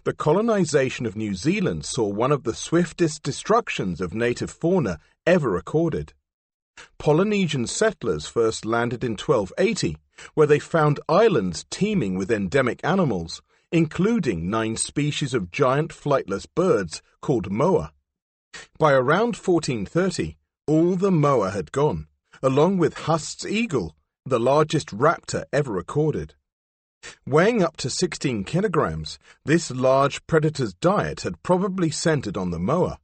The colonization of New Zealand saw one of the swiftest destructions of native fauna ever recorded. Polynesian settlers first landed in 1280, where they found islands teeming with endemic animals, including 9 species of giant flightless birds called moa. By around 1430, all the moa had gone, along with Hust's eagle, the largest raptor ever recorded. Weighing up to 16 kilograms, this large predator's diet had probably centered on the moa.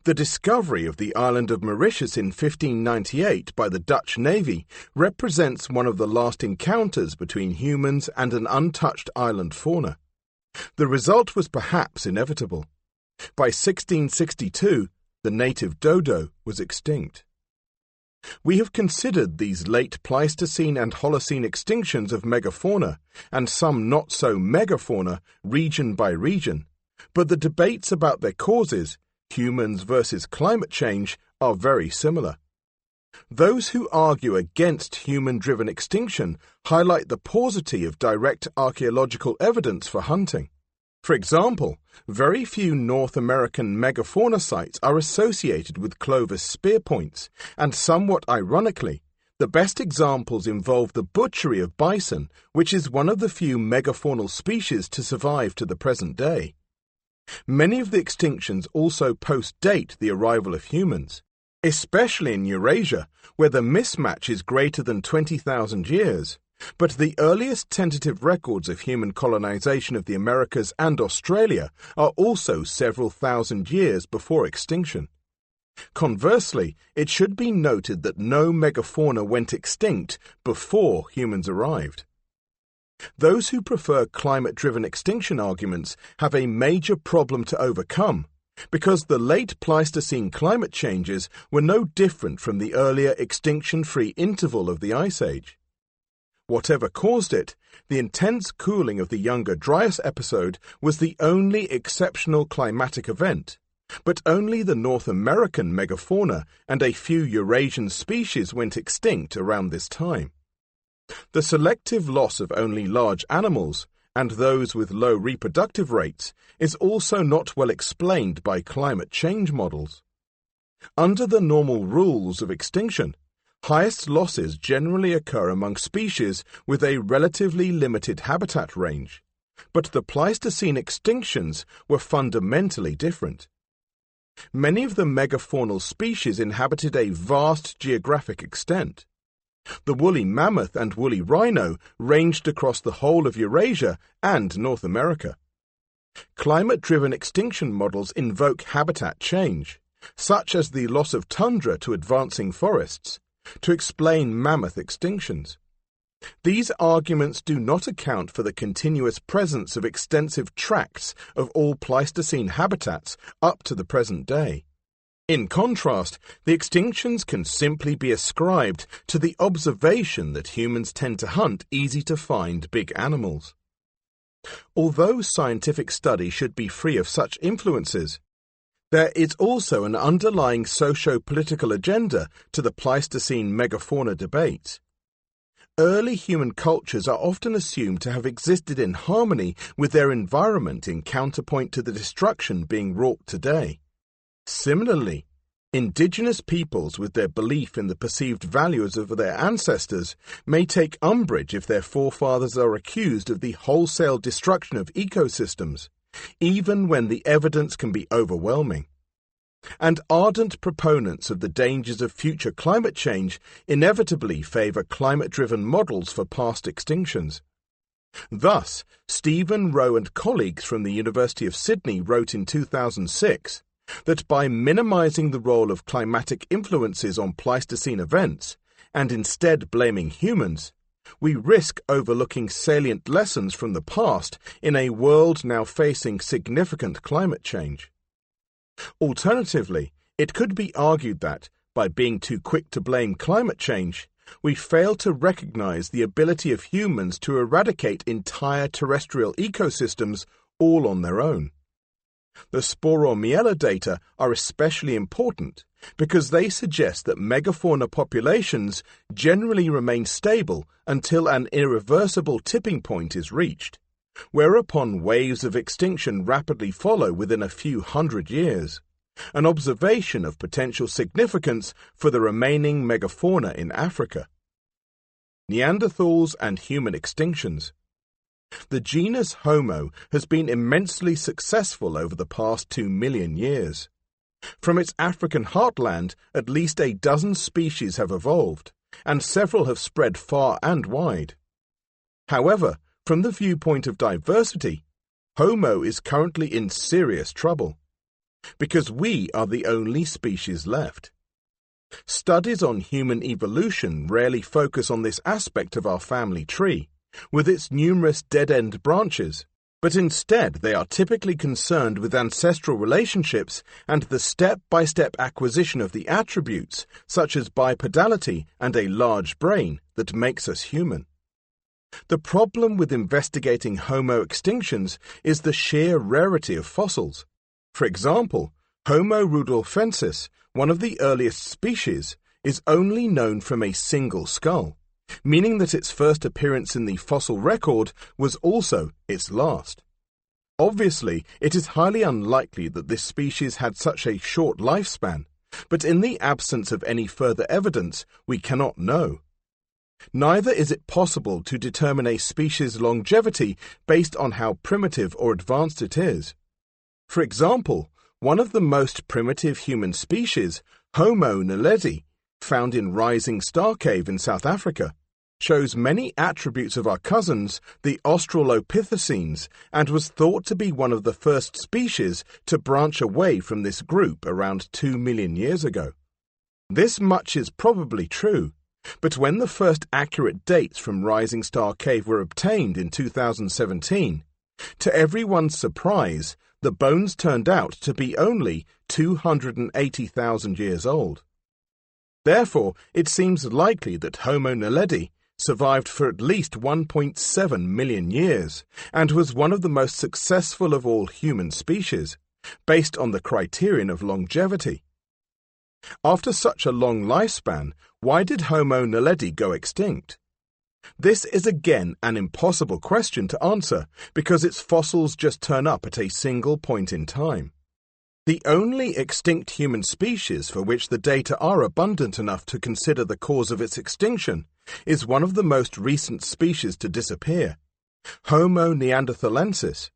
The discovery of the island of Mauritius in 1598 by the Dutch Navy represents one of the last encounters between humans and an untouched island fauna. The result was perhaps inevitable. By 1662, the native dodo was extinct. We have considered these late Pleistocene and Holocene extinctions of megafauna, and some not so megafauna, region by region, but the debates about their causes, humans versus climate change, are very similar. Those who argue against human-driven extinction highlight the paucity of direct archaeological evidence for hunting. For example, very few North American megafauna sites are associated with Clovis spear points, and somewhat ironically, the best examples involve the butchery of bison, which is one of the few megafaunal species to survive to the present day. Many of the extinctions also post-date the arrival of humans, especially in Eurasia, where the mismatch is greater than 20,000 years. But the earliest tentative records of human colonization of the Americas and Australia are also several thousand years before extinction. Conversely, it should be noted that no megafauna went extinct before humans arrived. Those who prefer climate-driven extinction arguments have a major problem to overcome, because the late Pleistocene climate changes were no different from the earlier extinction-free interval of the Ice Age. Whatever caused it, the intense cooling of the Younger Dryas episode was the only exceptional climatic event, but only the North American megafauna and a few Eurasian species went extinct around this time. The selective loss of only large animals, and those with low reproductive rates, is also not well explained by climate change models. Under the normal rules of extinction, highest losses generally occur among species with a relatively limited habitat range, but the Pleistocene extinctions were fundamentally different. Many of the megafaunal species inhabited a vast geographic extent. The woolly mammoth and woolly rhino ranged across the whole of Eurasia and North America. Climate-driven extinction models invoke habitat change, such as the loss of tundra to advancing forests, to explain mammoth extinctions. These arguments do not account for the continuous presence of extensive tracts of all Pleistocene habitats up to the present day. In contrast, the extinctions can simply be ascribed to the observation that humans tend to hunt easy-to-find big animals. Although scientific study should be free of such influences, there is also an underlying socio-political agenda to the Pleistocene megafauna debate. Early human cultures are often assumed to have existed in harmony with their environment in counterpoint to the destruction being wrought today. Similarly, indigenous peoples with their belief in the perceived values of their ancestors may take umbrage if their forefathers are accused of the wholesale destruction of ecosystems, even when the evidence can be overwhelming. And ardent proponents of the dangers of future climate change inevitably favour climate-driven models for past extinctions. Thus, Stephen Rowe and colleagues from the University of Sydney wrote in 2006 that by minimising the role of climatic influences on Pleistocene events, and instead blaming humans, we risk overlooking salient lessons from the past in a world now facing significant climate change. Alternatively, it could be argued that, by being too quick to blame climate change, we fail to recognize the ability of humans to eradicate entire terrestrial ecosystems all on their own. The Sporormiella data are especially important because they suggest that megafauna populations generally remain stable until an irreversible tipping point is reached, whereupon waves of extinction rapidly follow within a few hundred years, an observation of potential significance for the remaining megafauna in Africa. Neanderthals and human extinctions. The genus Homo has been immensely successful over the past 2 million years. From its African heartland, at least a dozen species have evolved, and several have spread far and wide. However, from the viewpoint of diversity, Homo is currently in serious trouble, because we are the only species left. Studies on human evolution rarely focus on this aspect of our family tree, with its numerous dead-end branches, but instead they are typically concerned with ancestral relationships and the step-by-step acquisition of the attributes, such as bipedality and a large brain, that makes us human. The problem with investigating Homo extinctions is the sheer rarity of fossils. For example, Homo rudolfensis, one of the earliest species, is only known from a single skull, meaning that its first appearance in the fossil record was also its last. Obviously, it is highly unlikely that this species had such a short lifespan, but in the absence of any further evidence, we cannot know. Neither is it possible to determine a species' longevity based on how primitive or advanced it is. For example, one of the most primitive human species, Homo naledi, found in Rising Star Cave in South Africa, shows many attributes of our cousins, the Australopithecines, and was thought to be one of the first species to branch away from this group around 2 million years ago. This much is probably true, but when the first accurate dates from Rising Star Cave were obtained in 2017, to everyone's surprise, the bones turned out to be only 280,000 years old. Therefore, it seems likely that Homo naledi survived for at least 1.7 million years and was one of the most successful of all human species, based on the criterion of longevity. After such a long lifespan, why did Homo naledi go extinct? This is again an impossible question to answer because its fossils just turn up at a single point in time. The only extinct human species for which the data are abundant enough to consider the cause of its extinction is one of the most recent species to disappear, Homo neanderthalensis.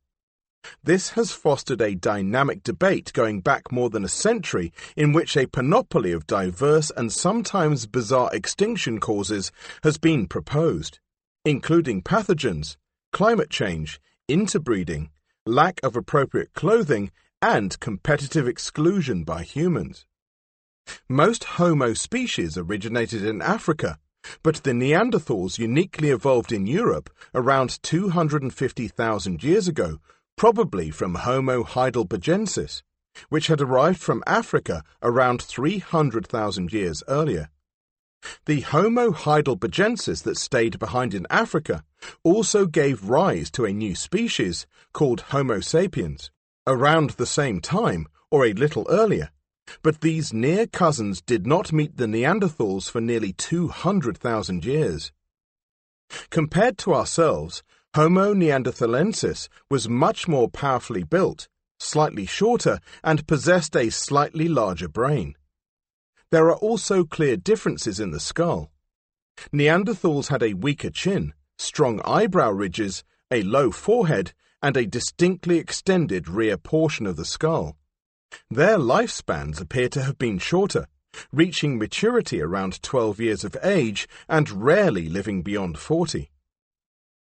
This has fostered a dynamic debate going back more than a century in which a panoply of diverse and sometimes bizarre extinction causes has been proposed, including pathogens, climate change, interbreeding, lack of appropriate clothing, and competitive exclusion by humans. Most Homo species originated in Africa, but the Neanderthals uniquely evolved in Europe around 250,000 years ago, probably from Homo heidelbergensis, which had arrived from Africa around 300,000 years earlier. The Homo heidelbergensis that stayed behind in Africa also gave rise to a new species called Homo sapiens, around the same time or a little earlier, but these near cousins did not meet the Neanderthals for nearly 200,000 years. Compared to ourselves, Homo neanderthalensis was much more powerfully built, slightly shorter, and possessed a slightly larger brain. There are also clear differences in the skull. Neanderthals had a weaker chin, strong eyebrow ridges, a low forehead, and a distinctly extended rear portion of the skull. Their lifespans appear to have been shorter, reaching maturity around 12 years of age and rarely living beyond 40.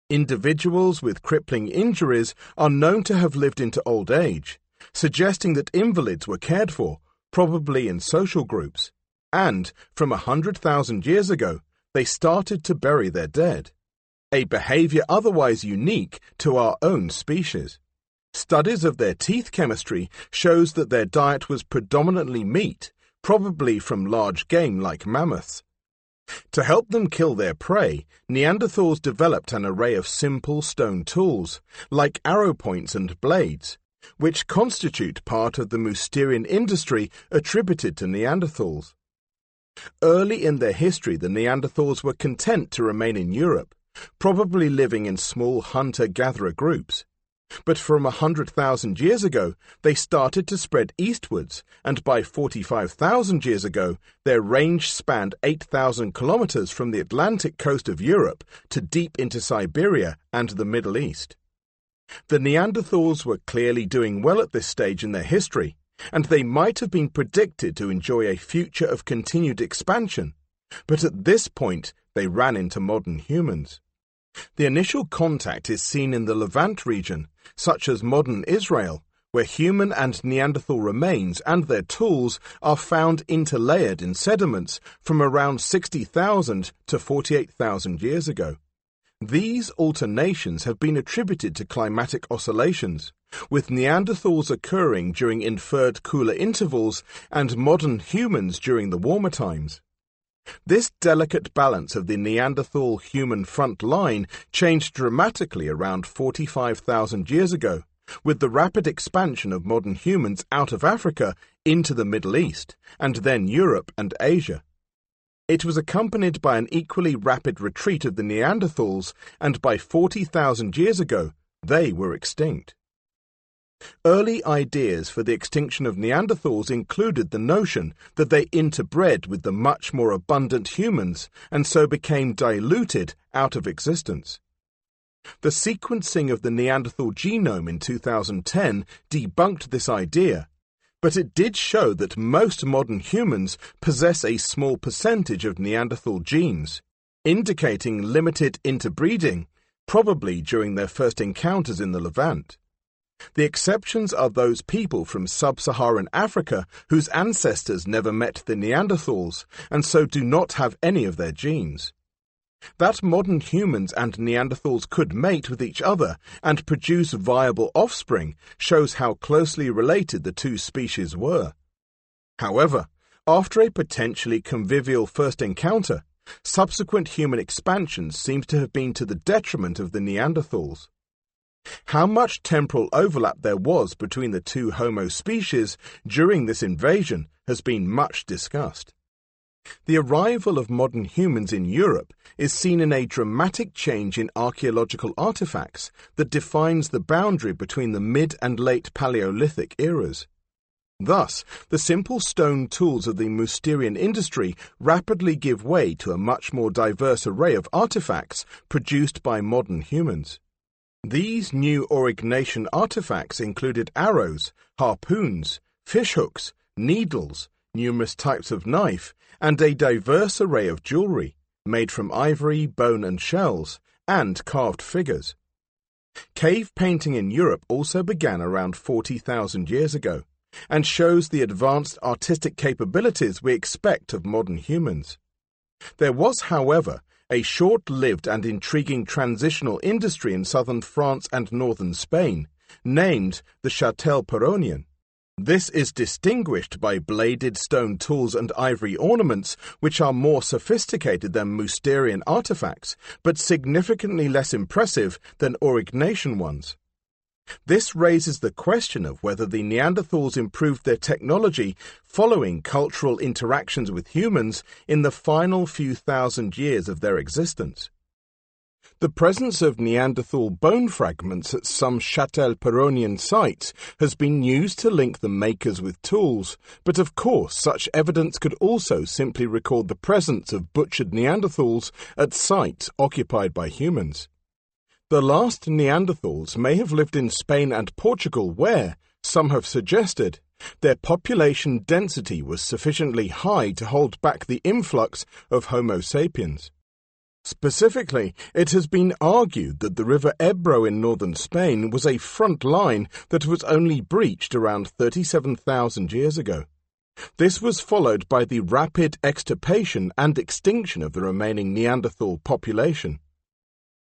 Individuals with crippling injuries are known to have lived into old age, suggesting that invalids were cared for, probably in social groups, and, from 100,000 years ago, they started to bury their dead, a behavior otherwise unique to our own species. Studies of their teeth chemistry shows that their diet was predominantly meat, probably from large game like mammoths. To help them kill their prey, Neanderthals developed an array of simple stone tools, like arrow points and blades, which constitute part of the Mousterian industry attributed to Neanderthals. Early in their history, the Neanderthals were content to remain in Europe, probably living in small hunter-gatherer groups. But from 100,000 years ago, they started to spread eastwards, and by 45,000 years ago, their range spanned 8,000 kilometers from the Atlantic coast of Europe to deep into Siberia and the Middle East. The Neanderthals were clearly doing well at this stage in their history, and they might have been predicted to enjoy a future of continued expansion, but at this point they ran into modern humans. The initial contact is seen in the Levant region, such as modern Israel, where human and Neanderthal remains and their tools are found interlayered in sediments from around 60,000 to 48,000 years ago. These alternations have been attributed to climatic oscillations, with Neanderthals occurring during inferred cooler intervals and modern humans during the warmer times. This delicate balance of the Neanderthal-human front line changed dramatically around 45,000 years ago, with the rapid expansion of modern humans out of Africa into the Middle East, and then Europe and Asia. It was accompanied by an equally rapid retreat of the Neanderthals, and by 40,000 years ago, they were extinct. Early ideas for the extinction of Neanderthals included the notion that they interbred with the much more abundant humans and so became diluted out of existence. The sequencing of the Neanderthal genome in 2010 debunked this idea, but it did show that most modern humans possess a small percentage of Neanderthal genes, indicating limited interbreeding, probably during their first encounters in the Levant. The exceptions are those people from sub-Saharan Africa whose ancestors never met the Neanderthals and so do not have any of their genes. That modern humans and Neanderthals could mate with each other and produce viable offspring shows how closely related the two species were. However, after a potentially convivial first encounter, subsequent human expansions seems to have been to the detriment of the Neanderthals. How much temporal overlap there was between the two Homo species during this invasion has been much discussed. The arrival of modern humans in Europe is seen in a dramatic change in archaeological artifacts that defines the boundary between the mid and late Paleolithic eras. Thus, the simple stone tools of the Mousterian industry rapidly give way to a much more diverse array of artifacts produced by modern humans. These new Aurignacian artifacts included arrows, harpoons, fishhooks, needles, numerous types of knife, and a diverse array of jewellery, made from ivory, bone and shells, and carved figures. Cave painting in Europe also began around 40,000 years ago, and shows the advanced artistic capabilities we expect of modern humans. There was, however, a short-lived and intriguing transitional industry in southern France and northern Spain, named the Châtel-Perronien. This is distinguished by bladed stone tools and ivory ornaments, which are more sophisticated than Mousterian artifacts, but significantly less impressive than Aurignacian ones. This raises the question of whether the Neanderthals improved their technology following cultural interactions with humans in the final few thousand years of their existence. The presence of Neanderthal bone fragments at some Châtel-Perronien sites has been used to link the makers with tools, but of course such evidence could also simply record the presence of butchered Neanderthals at sites occupied by humans. The last Neanderthals may have lived in Spain and Portugal where, some have suggested, their population density was sufficiently high to hold back the influx of Homo sapiens. Specifically, it has been argued that the river Ebro in northern Spain was a front line that was only breached around 37,000 years ago. This was followed by the rapid extirpation and extinction of the remaining Neanderthal population.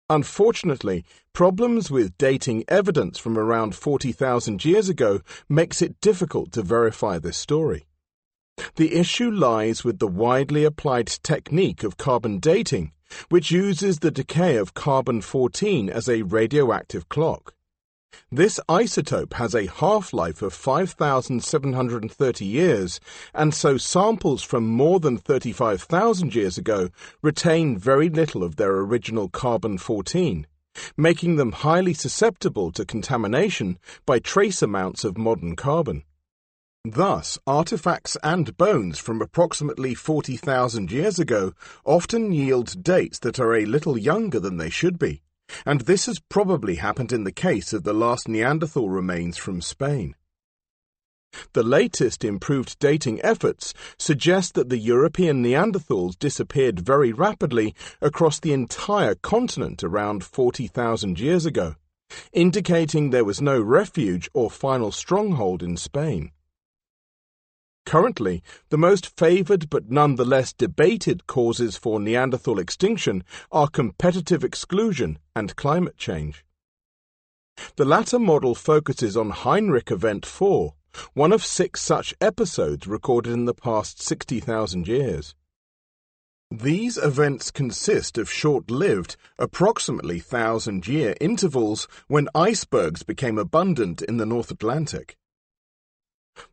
Unfortunately, problems with dating evidence from around 40,000 years ago makes it difficult to verify this story. The issue lies with the widely applied technique of carbon dating, which uses the decay of carbon-14 as a radioactive clock. This isotope has a half-life of 5,730 years, and so samples from more than 35,000 years ago retain very little of their original carbon-14, making them highly susceptible to contamination by trace amounts of modern carbon. Thus, artifacts and bones from approximately 40,000 years ago often yield dates that are a little younger than they should be, and this has probably happened in the case of the last Neanderthal remains from Spain. The latest improved dating efforts suggest that the European Neanderthals disappeared very rapidly across the entire continent around 40,000 years ago, indicating there was no refuge or final stronghold in Spain. Currently, the most favoured but nonetheless debated causes for Neanderthal extinction are competitive exclusion and climate change. The latter model focuses on Heinrich Event 4, one of 6 such episodes recorded in the past 60,000 years. These events consist of short-lived, approximately 1,000-year intervals when icebergs became abundant in the North Atlantic.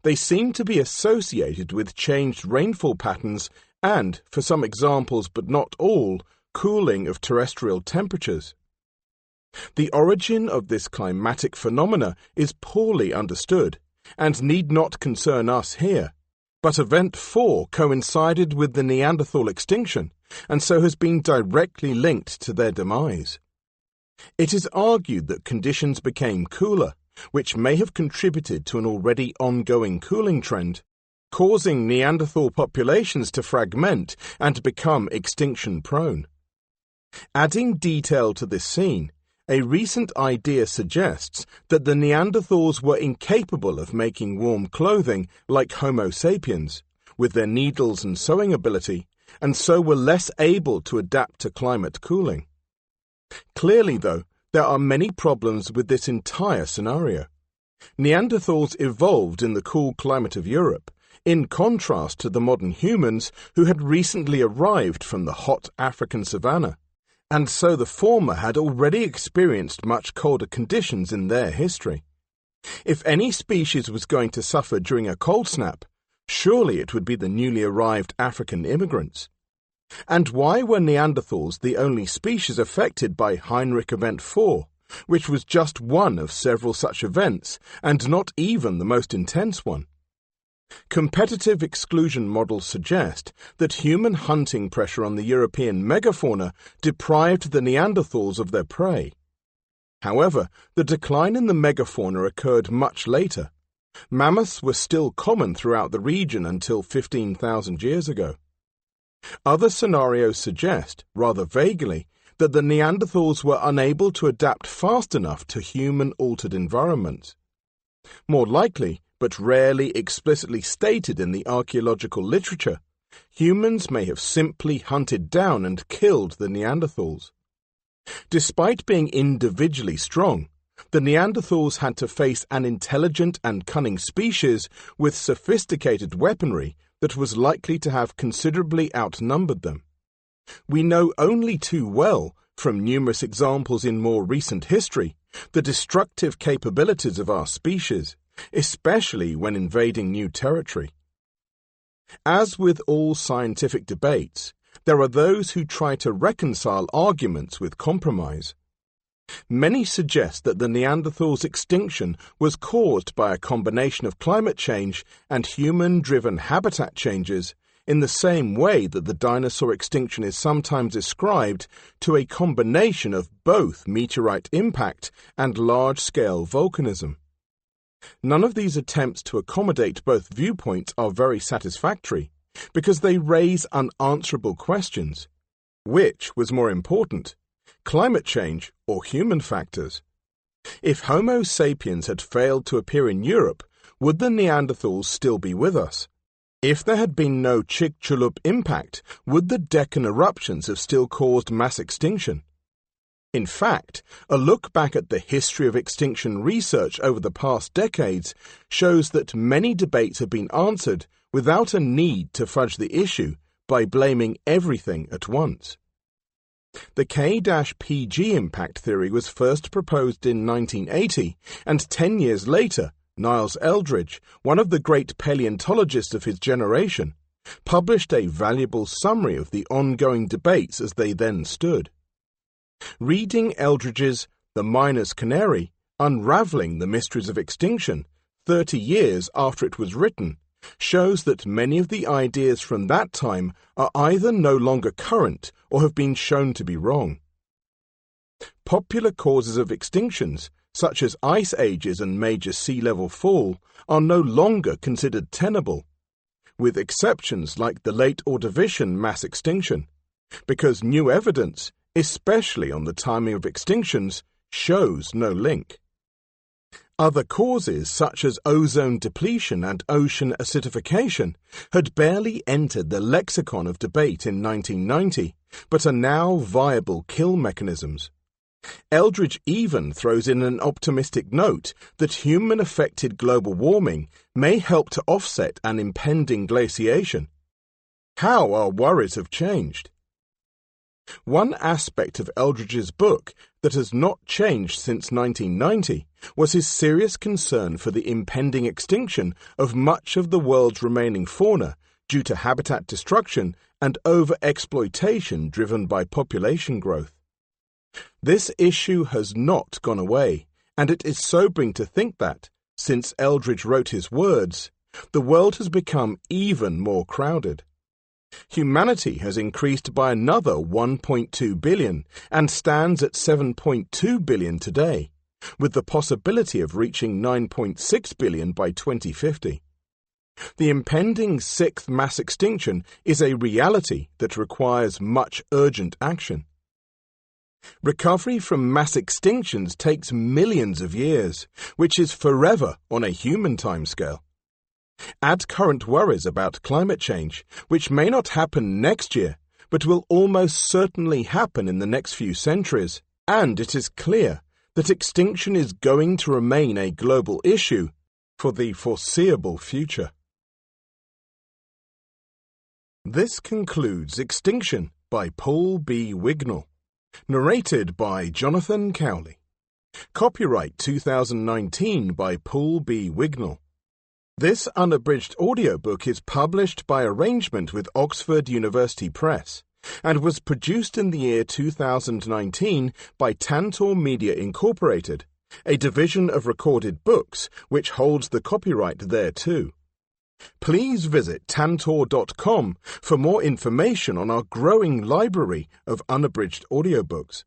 They seem to be associated with changed rainfall patterns and, for some examples but not all, cooling of terrestrial temperatures. The origin of this climatic phenomena is poorly understood and need not concern us here, but Event 4 coincided with the Neanderthal extinction and so has been directly linked to their demise. It is argued that conditions became cooler, which may have contributed to an already ongoing cooling trend, causing Neanderthal populations to fragment and become extinction-prone. Adding detail to this scene, a recent idea suggests that the Neanderthals were incapable of making warm clothing like Homo sapiens, with their needles and sewing ability, and so were less able to adapt to climate cooling. Clearly, though, there are many problems with this entire scenario. Neanderthals evolved in the cool climate of Europe, in contrast to the modern humans who had recently arrived from the hot African savanna, and so the former had already experienced much colder conditions in their history. If any species was going to suffer during a cold snap, surely it would be the newly arrived African immigrants. And why were Neanderthals the only species affected by Heinrich Event 4, which was just one of several such events, and not even the most intense one? Competitive exclusion models suggest that human hunting pressure on the European megafauna deprived the Neanderthals of their prey. However, the decline in the megafauna occurred much later. Mammoths were still common throughout the region until 15,000 years ago. Other scenarios suggest, rather vaguely, that the Neanderthals were unable to adapt fast enough to human-altered environments. More likely, but rarely explicitly stated in the archaeological literature, humans may have simply hunted down and killed the Neanderthals. Despite being individually strong, the Neanderthals had to face an intelligent and cunning species with sophisticated weaponry that was likely to have considerably outnumbered them. We know only too well, from numerous examples in more recent history, the destructive capabilities of our species, especially when invading new territory. As with all scientific debates, there are those who try to reconcile arguments with compromise. Many suggest that the Neanderthals' extinction was caused by a combination of climate change and human-driven habitat changes, in the same way that the dinosaur extinction is sometimes ascribed to a combination of both meteorite impact and large-scale volcanism. None of these attempts to accommodate both viewpoints are very satisfactory, because they raise unanswerable questions. Which was more important, climate change or human factors? If Homo sapiens had failed to appear in Europe, would the Neanderthals still be with us? If there had been no Chicxulub impact, would the Deccan eruptions have still caused mass extinction? In fact, a look back at the history of extinction research over the past decades shows that many debates have been answered without a need to fudge the issue by blaming everything at once. The K-PG impact theory was first proposed in 1980, and 10 years later, Niles Eldredge, one of the great paleontologists of his generation, published a valuable summary of the ongoing debates as they then stood. Reading Eldredge's The Miner's Canary, Unraveling the Mysteries of Extinction, 30 years after it was written, shows that many of the ideas from that time are either no longer current or have been shown to be wrong. Popular causes of extinctions, such as ice ages and major sea level fall, are no longer considered tenable, with exceptions like the late Ordovician mass extinction, because new evidence, especially on the timing of extinctions, shows no link. Other causes, such as ozone depletion and ocean acidification, had barely entered the lexicon of debate in 1990, but are now viable kill mechanisms. Eldredge even throws in an optimistic note that human-affected global warming may help to offset an impending glaciation. How our worries have changed! One aspect of Eldredge's book that has not changed since 1990 was his serious concern for the impending extinction of much of the world's remaining fauna due to habitat destruction and over-exploitation driven by population growth. This issue has not gone away, and it is sobering to think that, since Eldredge wrote his words, the world has become even more crowded. Humanity has increased by another 1.2 billion and stands at 7.2 billion today, with the possibility of reaching 9.6 billion by 2050. The impending sixth mass extinction is a reality that requires much urgent action. Recovery from mass extinctions takes millions of years, which is forever on a human timescale. Add current worries about climate change, which may not happen next year, but will almost certainly happen in the next few centuries, and it is clear that extinction is going to remain a global issue for the foreseeable future. This concludes Extinction by Paul B. Wignall, narrated by Jonathan Cowley. Copyright 2019 by Paul B. Wignall. This unabridged audiobook is published by arrangement with Oxford University Press and was produced in the year 2019 by Tantor Media Incorporated, a division of Recorded Books which holds the copyright thereto. Please visit tantor.com for more information on our growing library of unabridged audiobooks.